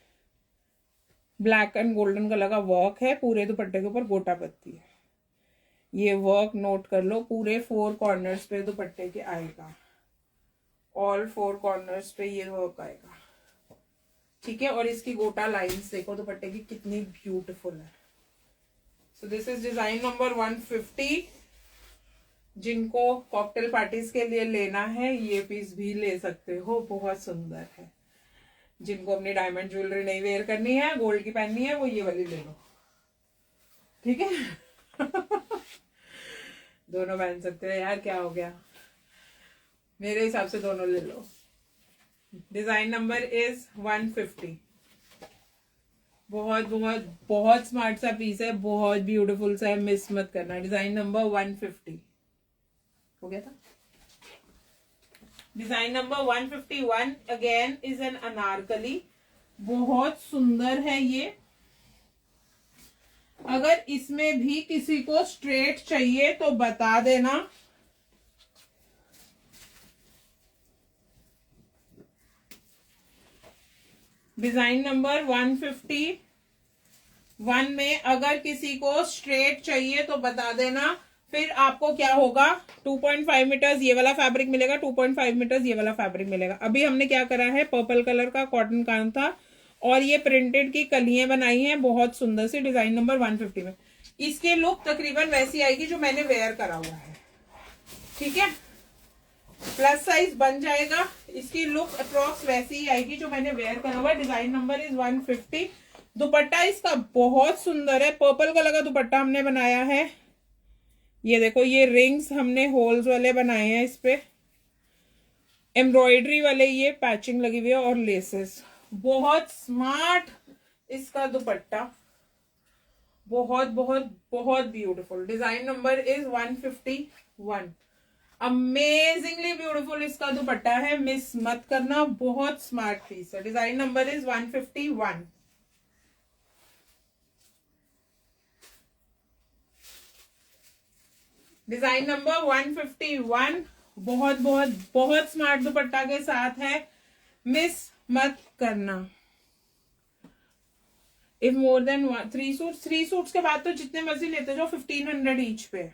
ब्लैक एंड गोल्डन कलर का वर्क है। पूरे दुपट्टे के ऊपर गोटा पत्ती है। ये वर्क नोट कर लो, पूरे 4 कॉर्नर्स पे दुपट्टे के आएगा। ऑल 4 कॉर्नर्स पे ये वर्क आएगा, ठीक है। और इसकी गोटा लाइंस देखो दुपट्टे की कितनी ब्यूटीफुल है। So this is design number 150। जिनको कॉकटेल पार्टीज के लिए लेना है ये पीस भी ले सकते हो, बहुत सुंदर है। जिनको अपनी डायमंड ज्वेलरी नहीं वेयर करनी है, गोल्ड की पहननी है, वो ये वाली ले लो, ठीक है। दोनों पहन सकते हो यार, क्या हो गया, मेरे हिसाब से दोनों ले लो। Design number is 150। बहुत बहुत बहुत स्मार्ट सा पीस है, बहुत ब्यूटीफुल सा है, मिस मत करना। डिजाइन नंबर 150 हो गया था। Design number 151 again is an Anarkali, बहुत सुंदर है ये। अगर इसमें भी किसी को स्ट्रेट चाहिए तो बता देना। डिजाइन नंबर 151 में अगर किसी को स्ट्रेट चाहिए तो बता देना। फिर आपको क्या होगा, 2.5 मीटर्स ये वाला फैब्रिक मिलेगा, 2.5 मीटर्स ये वाला फैब्रिक मिलेगा। अभी हमने क्या करा है, पर्पल कलर का कॉटन कान था और ये प्रिंटेड की कलियां बनाई हैं बहुत सुंदर सी। डिजाइन नंबर 150 में इसकी लुक तकरीबन वैसी आएगी जो मैंने वेयर करा हुआ है, ठीक है। प्लस साइज बन जाएगा, इसकी लुक अप्रॉक्स वैसी ही आएगी जो मैंने वेयर करा हुआ है। Design number is 150। दुपट्टा इसका बहुत सुंदर है, पर्पल कलर का दुपट्टा हमने बनाया है। ये देखो, ये रिंग्स हमने होल्स वाले बनाए हैं, इस पे एम्ब्रॉयडरी वाले ये पैचिंग लगी हुई है और लेसेस। बहुत स्मार्ट इसका दुपट्टा, बहुत बहुत बहुत beautiful. Design number is 151। Amazingly beautiful इसका दुपट्टा है, मिस मत करना, बहुत स्मार्ट पीस है। Design number is 151। Design number 151 बहुत बहुत बहुत स्मार्ट दुपट्टा के साथ है, मिस मत करना। इफ मोर देन 3 सूट्स के बाद तो जितने मर्जी लेते जाओ 1500 ईच पे।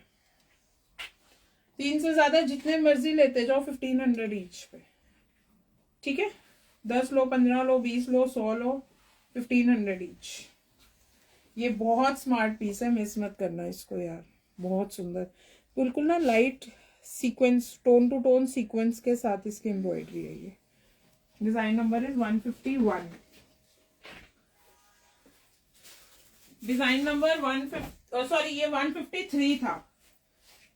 3 से ज्यादा जितने मर्जी लेते जाओ 1500 ईच पे, ठीक है। 10 लो, 15 लो, 20 लो, 100 लो, 1500 ईच। ये बहुत स्मार्ट पीस है, मिस मत करना इसको यार, बहुत सुंदर। बिल्कुल ना light sequence, tone to tone sequence के साथ इसकी एम्ब्रॉयडरी है ये। Design number is 151। Design number 150 sorry ये 153 था,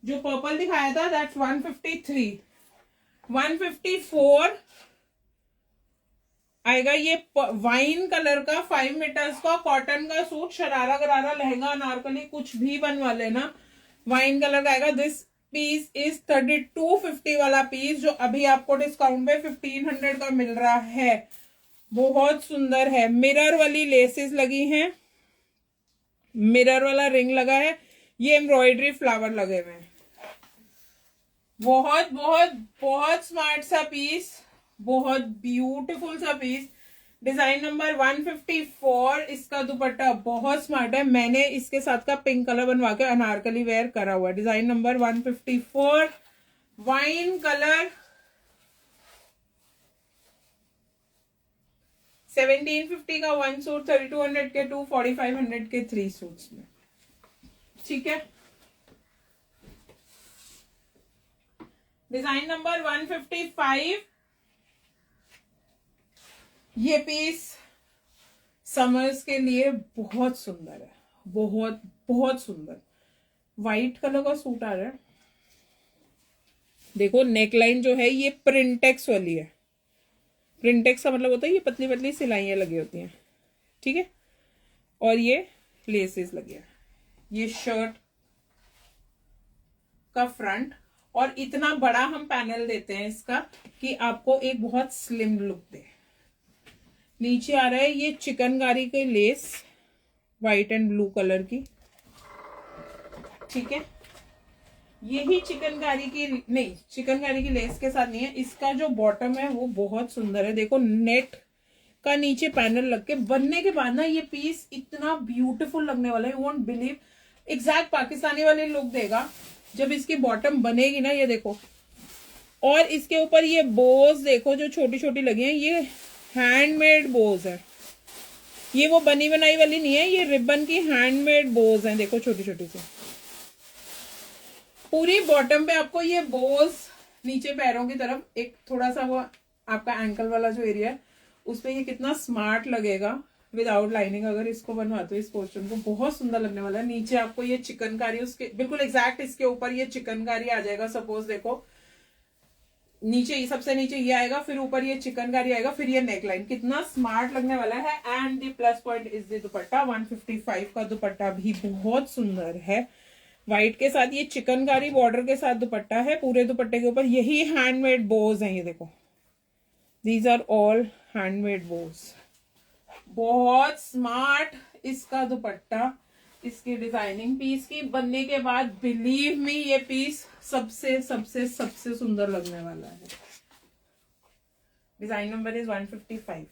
जो पर्पल दिखाया था दैट्स 153। 154 आएगा ये वाइन कलर का 5 मीटर्स का कॉटन का सूट, शरारा गरारा लहंगा अनारकली कुछ भी बनवा लेना, वाइन कलर का आएगा। दिस पीस इज 3250 वाला पीस, जो अभी आपको डिस्काउंट पे 1500 का मिल रहा है। बहुत सुंदर है, मिरर वाली लेसेस लगी हैं, मिरर वाला रिंग लगा है, ये एम्ब्रॉयडरी फ्लावर लगे हुए हैं। बहुत बहुत बहुत स्मार्ट सा पीस, बहुत ब्यूटीफुल सा पीस। Design number 154। इसका दुपट्टा बहुत स्मार्ट है, मैंने इसके साथ का पिंक कलर बनवा के अनारकली वेयर करा हुआ है। Design number 154 wine colour. 1750 का 1 सूट, 3200 के 2, 4500 के 3 सूट्स में, ठीक है। Design number 155। ये पीस समर्स के लिए बहुत सुंदर है, बहुत बहुत सुंदर। व्हाइट कलर का सूट आ रहा है, देखो नेकलाइन जो है ये प्रिंटेक्स वाली है। प्रिंटेक्स का मतलब होता है ये पतली पतली सिलाइयां लगी होती हैं, ठीक है। और ये लेसेस लगे हैं। ये शर्ट का फ्रंट, और इतना बड़ा हम पैनल देते हैं इसका कि आपको एक बहुत स्लिम लुक दे। नीचे आ रहा है ये चिकनकारी के less, white and blue colour की, ठीक है। यही चिकनकारी की नहीं, चिकनकारी की लेस के साथ नहीं है, इसका जो बॉटम है वो बहुत सुंदर है। देखो नेट का नीचे पैनल लग के बनने के बाद ना ये पीस इतना ब्यूटीफुल लगने वाला है, you won't believe. Exact Pakistani वाले लुक देगा जब इसकी बॉटम बनेगी ना, ये देखो। और इसके ऊपर ये बोज देखो जो छोटी छोटी लगी हैं, ये हैंडमेड बोज है, ये वो बनी बनाई वाली नहीं है, ये रिबन की हैंडमेड बोज है, देखो छोटी छोटी सी। पूरी बॉटम पे आपको ये बोज नीचे पैरों की तरफ, एक थोड़ा सा वो आपका एंकल वाला जो एरिया है उस पे ये कितना स्मार्ट लगेगा विदाउट लाइनिंग। अगर इसको बनवाते हो इस पोर्शन को, बहुत सुंदर लगने वाला है। नीचे आपको ये चिकनकारी उसके बिल्कुल एग्जैक्ट इसके ऊपर ये चिकनकारी आ जाएगा। सपोज देखो नीचे, सबसे नीचे ये आएगा, फिर ऊपर ये चिकनकारी आएगा, फिर ये नेकलाइन, कितना स्मार्ट लगने वाला है। And the plus point is the दुपट्टा। 155 का दुपट्टा भी बहुत सुंदर है, व्हाइट के साथ ये चिकनकारी बॉर्डर के साथ दुपट्टा है। पूरे दुपट्टे के ऊपर यही हैंडमेड बोज हैं, ये देखो, दीज आर ऑल हैंडमेड बोज। बहुत स्मार्ट इसका दुपट्टा, इसकी डिजाइनिंग पीस की बनने के बाद बिलीव मी ये पीस सबसे सबसे सबसे सुंदर लगने वाला है। Design number is 155।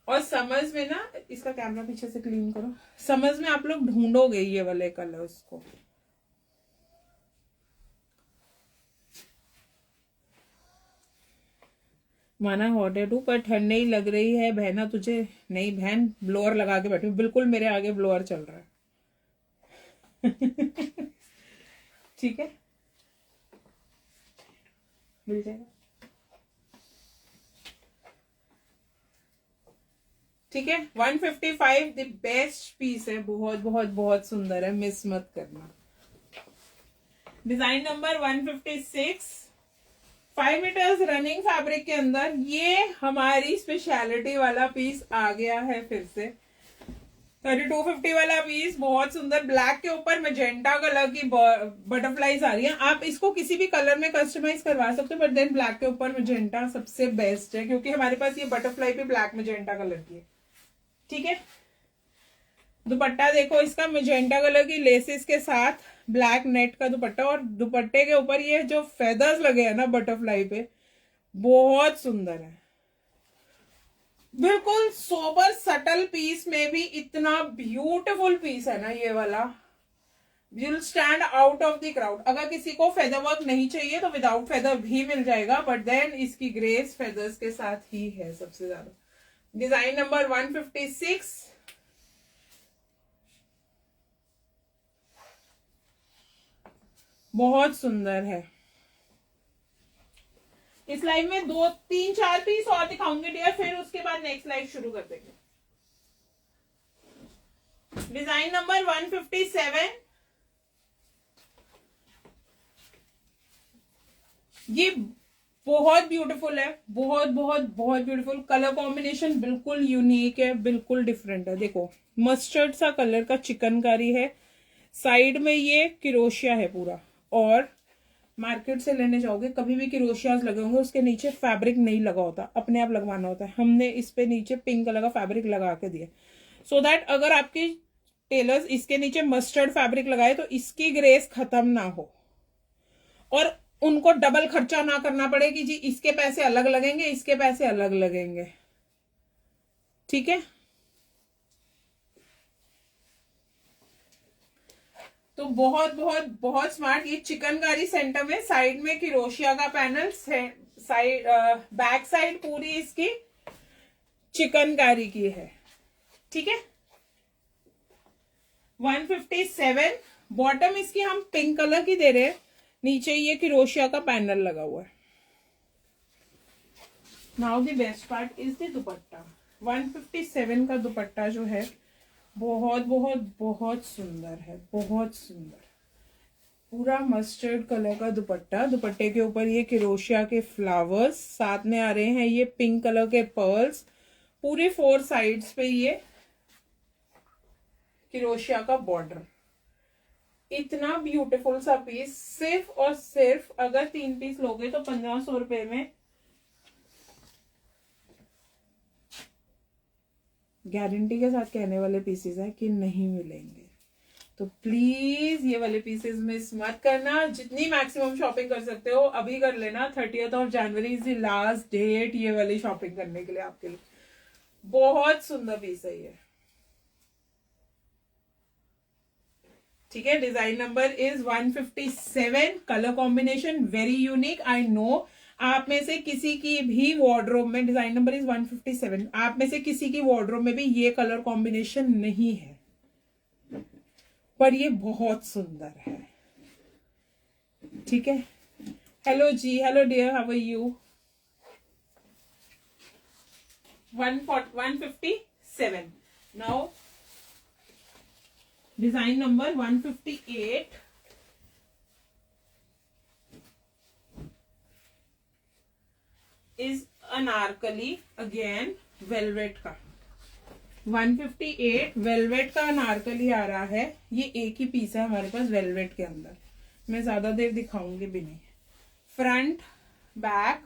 और समझ में ना, इसका कैमरा पीछे से क्लीन करो, समझ में आप लोग ढूंढोगे ये वाले कलर्स को। माना हॉट है टू, पर ठंड नहीं लग रही है बहना तुझे? नहीं बहन, ब्लोअर लगा के बैठी हूँ, बिल्कुल मेरे आगे ब्लोअर चल रहा है। ठीक है, मिल जाएगा। ठीक है, 155 द बेस्ट पीस है, बहुत बहुत बहुत सुंदर है, मिस मत करना। Design number 156, 5 metres running fabric के अंदर ये हमारी स्पेशलिटी वाला पीस आ गया है फिर से। 3250 वाला पीस बहुत सुंदर, ब्लैक के ऊपर मैजेंटा कलर की बटरफ्लाईज आ रही हैं। आप इसको किसी भी कलर में कस्टमाइज करवा सकते हो, बट देन ब्लैक के ऊपर मैजेंटा सबसे बेस्ट है, क्योंकि हमारे पास ये बटरफ्लाई पे ब्लैक मैजेंटा कलर की है। ठीक है, दुपट्टा देखो, इसका मैजेंटा कलर की लेसेस के साथ ब्लैक नेट का दुपट्टा, और दुपट्टे के ऊपर ये जो फेदर्स लगे हैं ना बटरफ्लाई पे, बहुत सुंदर है। बिल्कुल सोबर सटल पीस में भी इतना ब्यूटीफुल पीस है ना ये वाला, will stand out of the crowd. अगर किसी को फेदर वर्क नहीं चाहिए तो विदाउट फेदर भी मिल जाएगा, बट देन इसकी ग्रेस फेदर्स के साथ ही है सबसे ज्यादा। डिजाइन नंबर 156, बहुत सुंदर है। इस लाइव में 2 3 4 पीस और दिखाऊंगी डियर, फिर उसके बाद नेक्स्ट लाइव शुरू कर देंगे। डिजाइन नंबर 157, ये बहुत ब्यूटीफुल है, बहुत बहुत बहुत ब्यूटीफुल। कलर कॉम्बिनेशन बिल्कुल यूनिक है, बिल्कुल डिफरेंट है। देखो मस्टर्ड सा कलर का चिकनकारी है, साइड में ये किरोशिया है पूरा, और मार्केट से लेने जाओगे कभी भी किरोशियाज लगे होंगे, उसके नीचे फैब्रिक नहीं लगा होता, अपने आप लगवाना होता है। हमने इस पे नीचे पिंक कलर का फैब्रिक लगा के दिया, सो दैट अगर आपकी टेलर्स इसके नीचे मस्टर्ड फैब्रिक लगाए तो इसकी ग्रेस खत्म ना हो, और उनको डबल खर्चा ना करना पड़े कि जी इसके पैसे अलग लगेंगे, इसके पैसे अलग लगेंगे। ठीक है, तो बहुत बहुत बहुत स्मार्ट। ये चिकनकारी सेंटर में, साइड में किरोशिया का पैनल, साइड बैक साइड पूरी इसकी चिकनकारी की है। ठीक है, 157, बॉटम इसकी हम पिंक कलर की दे रहे हैं, नीचे ये किरोशिया का पैनल लगा हुआ है। Now the best part is the दुपट्टा। 157 का दुपट्टा जो है बहुत बहुत बहुत सुंदर है, बहुत सुंदर, पूरा मस्टर्ड कलर का दुपट्टा। दुपट्टे के ऊपर ये किरोशिया के फ्लावर्स, साथ में आ रहे हैं ये पिंक कलर के पर्ल्स, पूरी 4 साइड्स पे ये किरोशिया का बॉर्डर। इतना ब्यूटीफुल सा पीस, सिर्फ और सिर्फ अगर 3 पीस लोगे तो 1500 रुपए में गारंटी के साथ कहने वाले पीसेस है कि नहीं मिलेंगे। तो प्लीज ये वाले पीसेस मिस मत करना। जितनी मैक्सिमम शॉपिंग कर सकते हो अभी कर लेना। 30th January is the last date ये वाली शॉपिंग करने के लिए आपके लिए। बहुत सुंदर पीस है ये, ठीक है। Design number is 157। Colour combination very unique. I know आप में से किसी की भी वार्डरोब में, डिजाइन नंबर इज 157, आप में से किसी की वार्डरोब में भी ये कलर कॉम्बिनेशन नहीं है, पर ये बहुत सुंदर है, ठीक है। Hello ji, hello dear, how are you. 157 now. Design number 158 is anarkali, again velvet का। 158 वेलवेट का अनारकली आ रहा है। ये एक ही पीस है हमारे पास वेलवेट के अंदर, मैं ज्यादा देर दिखाऊंगी भी नहीं। फ्रंट बैक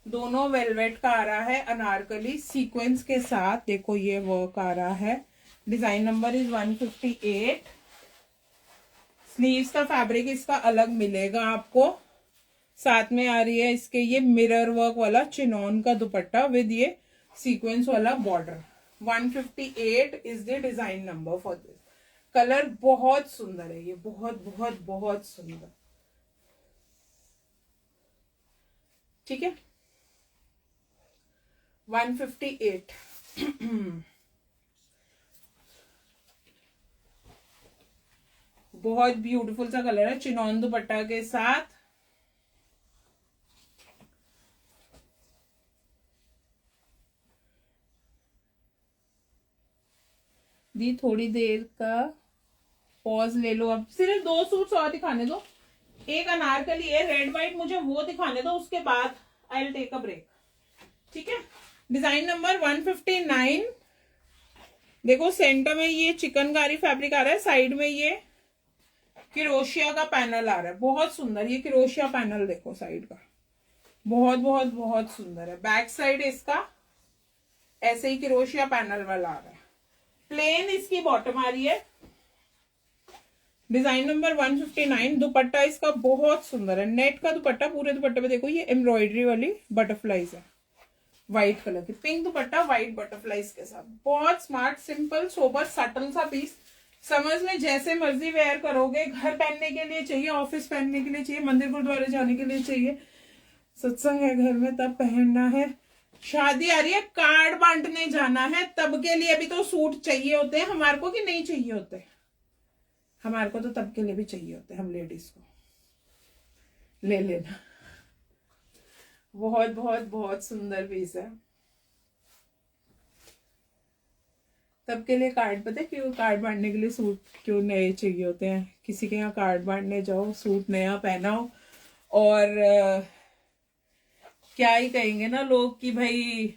दोनों वेलवेट का आ रहा है अनारकली सीक्वेंस के साथ। देखो ये वर्क आ रहा है। Design number is 158। स्लीव्स का फैब्रिक इसका अलग मिलेगा आपको। साथ में आ रही है इसके ये मिरर वर्क वाला चिनॉन का दुपट्टा विद ये सीक्वेंस वाला border. 158 is the design number for this. Colour बहुत सुंदर है ये, बहुत बहुत बहुत सुंदर, ठीक है। 158 बहुत ब्यूटीफुल सा कलर है चिनॉन दुपट्टा के साथ। दी थोड़ी देर का पॉज ले लो, अब सिर्फ 2 सूट्स और दिखाने दो। एक अनारकली है रेड व्हाइट, मुझे वो दिखाने दो, उसके बाद I will take a break, ठीक है। Design number 159। देखो सेंटर में ये चिकनकारी फैब्रिक आ रहा है, साइड में ये क्रोशिया का पैनल आ रहा है, बहुत सुंदर। ये क्रोशिया पैनल देखो साइड का, बहुत बहुत बहुत सुंदर है। बैक साइड इसका ऐसे ही क्रोशिया पैनल वाला आ रहा है। प्लेन इसकी बॉटम आ रही है। Design number 159। दुपट्टा इसका बहुत सुंदर है, नेट का दुपट्टा। पूरे दुपट्टे पे देखो ये एम्ब्रॉयडरी वाली बटरफ्लाईज है, व्हाइट कलर की। पिंक दुपट्टा व्हाइट बटरफ्लाईज के साथ। बहुत स्मार्ट, सिंपल, सोबर, सटल सा पीस। समझ में जैसे मर्जी वेयर करोगे। घर पहनने के लिए चाहिए, ऑफिस पहनने के लिए चाहिए, मंदिर गुरुद्वारे जाने के लिए चाहिए, सत्संग है घर में तब पहनना है, शादी आ रही है, कार्ड बांटने जाना है, तब के लिए भी तो सूट चाहिए होते हैं हमारे को, कि नहीं चाहिए होते? हमारे को तो तब के लिए भी चाहिए होते हैं, हम लेडीज को। ले लेना। बहुत बहुत बहुत सुंदर पीस है। तब के लिए कार्ड, पता है क्यों? कार्ड बांटने के लिए सूट क्यों नए चाहिए होते हैं। किसी के यहाँ कार्ड बांटने जाओ, सूट नया पहनाओ, और क्या ही कहेंगे ना लोग कि भाई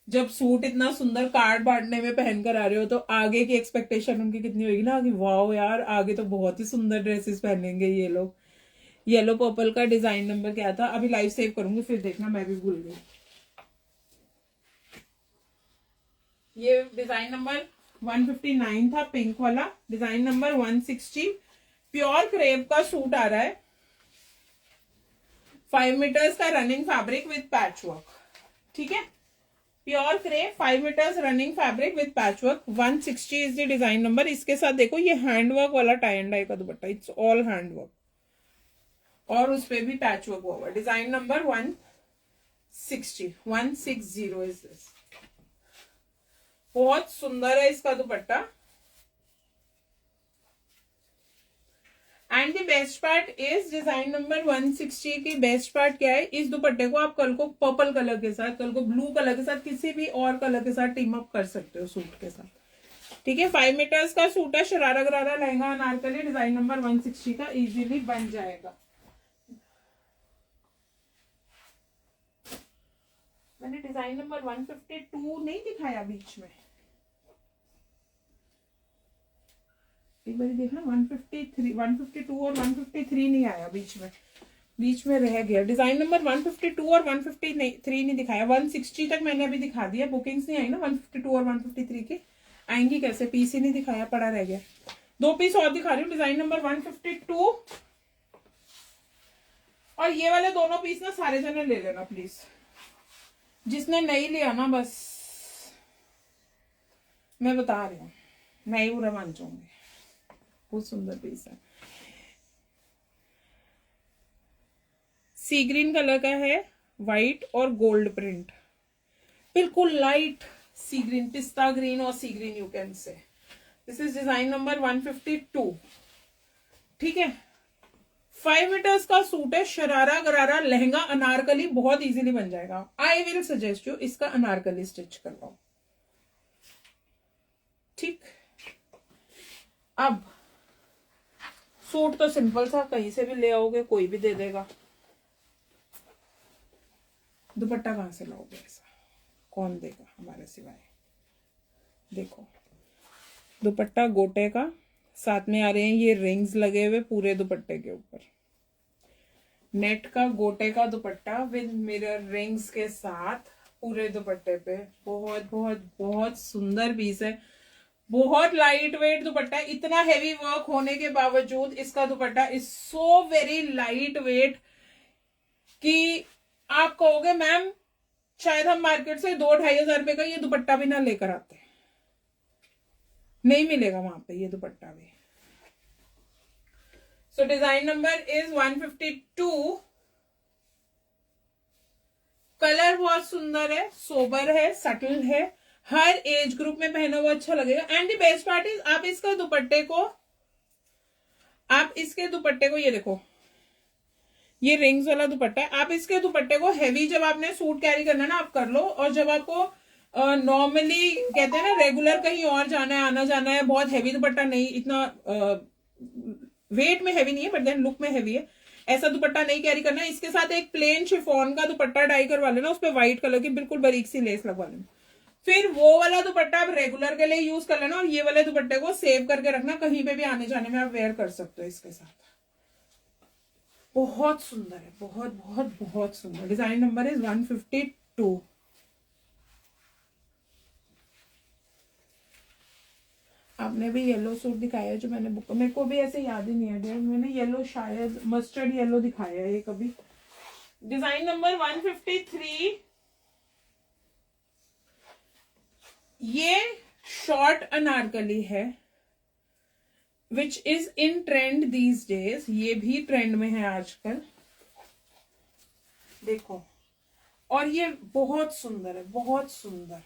जब सूट इतना सुंदर कार्ड बांटने में पहन कर आ रहे हो, तो आगे की एक्सपेक्टेशन उनकी कितनी होगी ना, कि वाह यार आगे तो बहुत ही सुंदर ड्रेसेस पहनेंगे ये लोग। येलो पर्पल का डिजाइन नंबर क्या था? अभी लाइव सेव करूंगी, फिर देखना, मैं भी भूल गई। ये डिजाइन नंबर 159 था, पिंक वाला। डिजाइन नंबर 160 प्योर क्रेप का सूट आ रहा है, 5 मीटर्स का running fabric with patch work, ठीक है। Pure crepe 5 metres running fabric with patch work. 160 is the design number. इसके साथ देखो ये हैंडवर्क वाला टाई एंड डाई का दुपट्टा, इट्स ऑल हैंडवर्क, और उस पे भी पैच वर्क हुआ। Design number 160 is this. बहुत सुंदर है इसका दुपट्टा। And the best part is design number 160 की बेस्ट पार्ट क्या है? इस दुपट्टे को आप कल को पर्पल कलर के साथ, कल को ब्लू कलर के साथ, किसी भी और कलर के साथ टीम अप कर सकते हो सूट के साथ, ठीक है। 5 मीटर्स का सूट है, शरारा गरारा लहंगा अनारकली। डिजाइन नंबर 160 का इजीली बन जाएगा। मैंने डिजाइन नंबर 152 नहीं दिखाया बीच में, एक बार देखना। 153, 152 और 153 नहीं आया बीच में। बीच में रह गया। डिजाइन नंबर 152 और 153 नहीं दिखाया, 160 तक मैंने अभी दिखा दिया। बुकिंग्स नहीं आई ना 152 और 153 की, आएंगी कैसे? पीस ही नहीं दिखाया, पड़ा रह गया। 2 पीस और दिखा रही हूँ, डिजाइन नंबर 152 और ये वाले दोनों पीस ना सारे जने ले लेना प्लीज, जिसने नहीं लिया ना बस मैं बता रही हूँ, मैं ही बुरा मान जाऊंगी। बहुत सुंदर पीस है, सी ग्रीन कलर का है, व्हाइट और गोल्ड प्रिंट, बिल्कुल लाइट सी ग्रीन, पिस्ता ग्रीन और sea green you can say. This is design number 152। ठीक है, 5 मीटर्स का सूट है, शरारा गरारा लहंगा अनारकली बहुत इजीली बन जाएगा। आई विल सजेस्ट यू इसका अनारकली स्टिच करवाओ। ठीक, अब सूट तो सिंपल सा, कहीं से भी ले आओगे, कोई भी दे देगा। दुपट्टा कहां से लाओगे ऐसा, कौन देगा हमारे सिवाय? देखो दुपट्टा गोटे का, साथ में आ रहे हैं ये रिंग्स लगे हुए पूरे दुपट्टे के ऊपर, नेट का गोटे का दुपट्टा विद मिरर रिंग्स के साथ पूरे दुपट्टे पे। बहुत बहुत बहुत सुंदर पीस है, बहुत लाइट वेट दुपट्टा है। इतना हेवी वर्क होने के बावजूद इसका दुपट्टा is so very light weight कि आप कहोगे मैम शायद हम मार्केट से 2-2.5 हजार रुपए का ये दुपट्टा भी ना लेकर आते, नहीं मिलेगा वहां पे ये दुपट्टा भी। सो डिजाइन नंबर इज 152। कलर बहुत सुंदर है, सोबर है, सटल है, हर एज ग्रुप में पहना हुआ अच्छा लगेगा। And the best part is आप इसके दुपट्टे को ये देखो, ये रिंग्स वाला दुपट्टा है। आप इसके दुपट्टे को हैवी जब आपने सूट कैरी करना ना आप कर लो, और जब आपको नॉर्मली कहते हैं ना रेगुलर कहीं और जाना है, आना जाना है, बहुत हैवी दुपट्टा नहीं, इतना वेट में हैवी नहीं है बट देन लुक में हैवी है, ऐसा दुपट्टा नहीं कैरी करना है। इसके साथ एक प्लेन शिफॉन का दुपट्टा डाई करवा लेना, उस पर व्हाइट कलर की बिल्कुल बारीक सी लेस लगवा लेना, फिर वो वाला दुपट्टा आप रेगुलर के लिए यूज कर लेना, और ये वाले दुपट्टे को सेव करके रखना, कहीं पे भी आने जाने में आप वेयर कर सकते हो इसके साथ। बहुत सुंदर है, बहुत बहुत बहुत सुंदर। Design number is 152। आपने भी येलो सूट दिखाया है जो मैंने बुक, मेरे को भी ऐसे याद ही नहीं है डियर, मैंने येलो शायद मस्टर्ड येलो दिखाया है ये कभी। Design number 153। ये शॉर्ट अनारकली है which is in trend these days, ये भी ट्रेंड में है आजकल, देखो। और ये बहुत सुंदर है, बहुत सुंदर।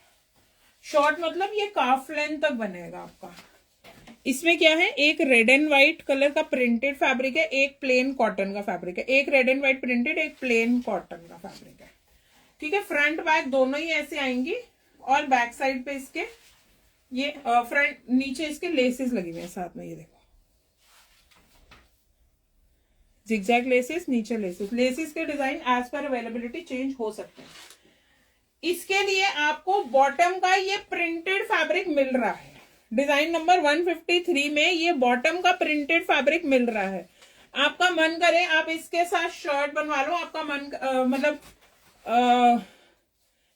शॉर्ट मतलब ये काफ लेंथ तक बनेगा आपका। इसमें क्या है, एक रेड एंड व्हाइट कलर का प्रिंटेड फैब्रिक है, एक प्लेन कॉटन का फैब्रिक है, एक रेड एंड व्हाइट प्रिंटेड, एक प्लेन कॉटन का फैब्रिक है। ठीक है, फ्रंट बैक दोनों ही ऐसे आएंगी, और बैक साइड पे इसके ये फ्रंट नीचे इसके लेसेस लगी हुई है साथ में, ये देखो जिगजैग लेसेस, नीचे लेसेस। लेसेस के design as per availability change हो सकते हैं। इसके लिए आपको बॉटम का ये प्रिंटेड फैब्रिक मिल रहा है, डिजाइन नंबर 153 में ये बॉटम का प्रिंटेड फैब्रिक मिल रहा है। आपका मन करे आप इसके साथ शर्ट बनवा लो, आपका मन मतलब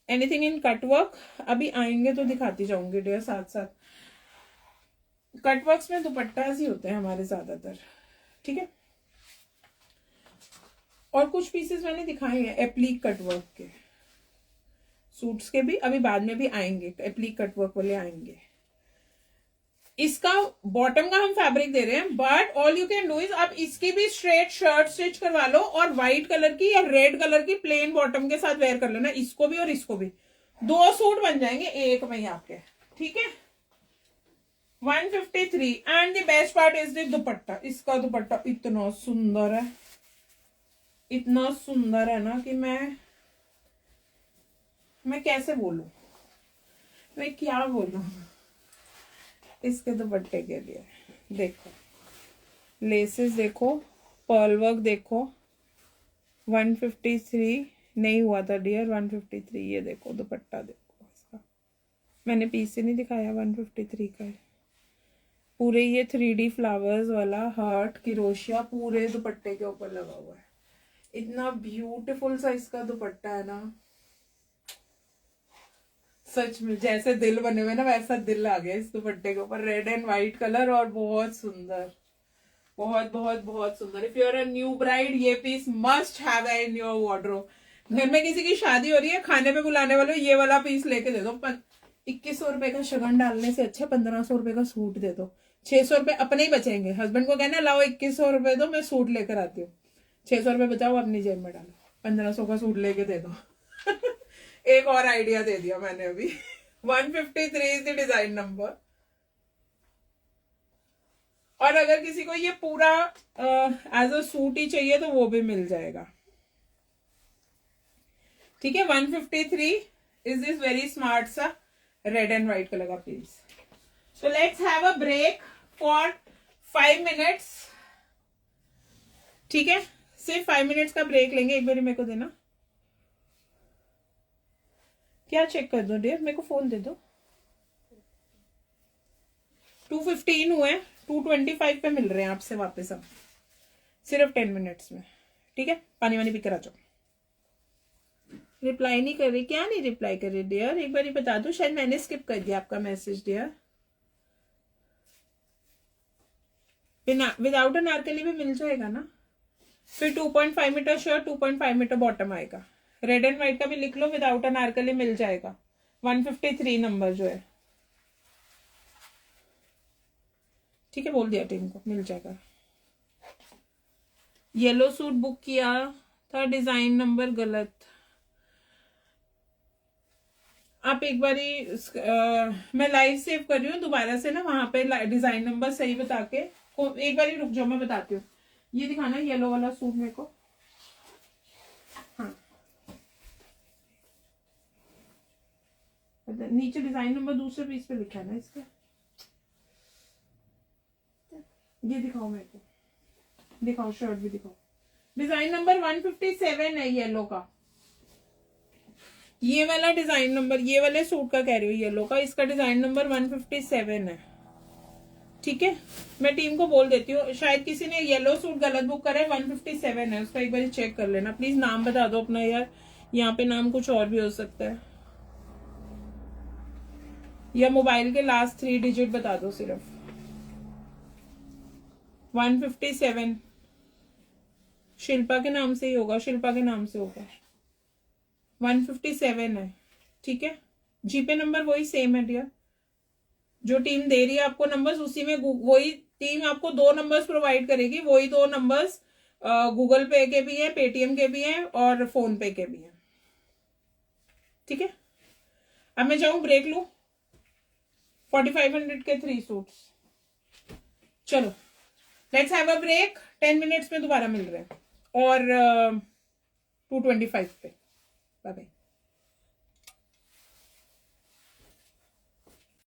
एनीथिंग इन कटवर्क, अभी आएंगे तो दिखाती जाऊंगी डियर साथ साथ। कटवर्क्स में दुपट्टास ही होते हैं हमारे ज्यादातर, ठीक है। और कुछ पीसेस मैंने दिखाए हैं एप्लीक कटवर्क के, सूट्स के भी अभी बाद में भी आएंगे, एप्लीक कटवर्क वाले आएंगे। इसका बॉटम का हम फैब्रिक दे रहे हैं, but all you can do is आप इसकी भी स्ट्रेट शर्ट स्टिच करवा लो, और व्हाइट कलर की या रेड कलर की प्लेन बॉटम के साथ वेयर कर लेना, इसको भी और इसको भी, 2 सूट बन जाएंगे एक में ही आपके। ठीक है, 153। And the best part is the dupatta. इसका दुपट्टा इतना सुंदर है, इतना सुंदर है ना कि मैं कैसे बोलूं, मैं क्या बोलूं इसके दुपट्टे के लिए। देखो लेसेस देखो, पर्ल वर्क देखो, 153 नहीं हुआ था डियर, 153। ये देखो दुपट्टा देखो इसका, मैंने पीस से नहीं दिखाया 153 का है। पूरे ये 3D फ्लावर्स वाला हार्ट किरोशिया पूरे दुपट्टे के ऊपर लगा हुआ है। इतना ब्यूटीफुल सा इसका दुपट्टा है ना, सच में जैसे दिल बने हुए ना वैसा दिल आ गया इस दुपट्टे के ऊपर। रेड एंड व्हाइट कलर और बहुत सुंदर, बहुत बहुत बहुत सुंदर। If you are a new bride, ये piece must have in your wardrobe. घर में किसी की शादी हो रही है, खाने पे बुलाने वालों, ये वाला पीस लेके दे दो। 2100 का शगन डालने से अच्छा 1500 का सूट दे दो। 600 अपने ही बचेंगे। हस्बैंड को कहना लाओ 2100 दो, मैं सूट लेकर आती हूँ। 600 बचाओ, अपनी जेब में डालो, 1500 का सूट लेके दे दो। एक और आइडिया दे दिया मैंने अभी। 153 इज द डिजाइन नंबर। और अगर किसी को ये पूरा एज अ सूट ही चाहिए तो वो भी मिल जाएगा। ठीक है, 153 इज दिस वेरी स्मार्ट सा रेड एंड व्हाइट कलर का piece. So let's have a break for 5 minutes. ठीक है, सिर्फ 5 मिनट्स का ब्रेक लेंगे। एक बार मेरे को देना, क्या चेक कर दो डियर, मेरे को फोन दे दो। 215 हुए, 225 पे मिल रहे हैं आपसे वापस अब, सिर्फ 10 मिनट्स में। ठीक है, पानी वानी पीकर आ जाओ। रिप्लाई नहीं कर रही, क्या नहीं रिप्लाई कर रही डियर, एक बार बता दो, शायद मैंने स्किप कर दिया आपका मैसेज डियर। विदाउट अनारकली भी मिल जाएगा ना। फिर 2.5 मीटर शर्ट, 2.5 मीटर बॉटम आएगा। रेड एंड व्हाइट का भी लिख लो, विदाउट अनारकली मिल जाएगा। 153 नंबर जो है। ठीक है, बोल दिया टीम को, मिल जाएगा। येलो सूट बुक किया था, डिजाइन नंबर गलत। आप एक बारी मैं लाइव सेव कर रही हूँ दोबारा से ना, वहां पे डिजाइन नंबर सही बता के एक बारी रुक जाओ, मैं बताती हूँ। ये दिखाना येलो वाला सूट मेरे को। हाँ, नीचे डिजाइन नंबर दूसरे पीस पे लिखा है ना इसका। ये दिखाओ मेरे को, दिखाओ शर्ट भी दिखाओ। डिजाइन नंबर 157 है येलो का। ये वाला डिजाइन नंबर, ये वाले सूट का कह रही हूँ येलो का, इसका डिजाइन नंबर 157 है। ठीक है, मैं टीम को बोल देती हूँ, शायद किसी ने येलो सूट गलत बुक करा है। 157 है उसका, एक बार चेक कर लेना प्लीज। नाम बता दो अपना यार, यहाँ पे नाम कुछ और भी हो सकता है, या मोबाइल के लास्ट 3 डिजिट बता दो सिर्फ। 157 शिल्पा के नाम से ही होगा, शिल्पा के नाम से होगा। 157 है। ठीक है, जीपे नंबर वही सेम है डियर, जो टीम दे रही है आपको नंबर्स, उसी में वही टीम आपको 2 नंबर्स प्रोवाइड करेगी। वही 2 नंबर्स गूगल पे के भी हैं, पेटीएम के भी हैं और फोन पे के भी हैं। ठीक है, अब मैं जाऊं ब्रेक लू। 4500 के 3 सूट्स। चलो let's have a break, 10 minutes में दोबारा मिल रहे हैं और 225 पे। Bye bye.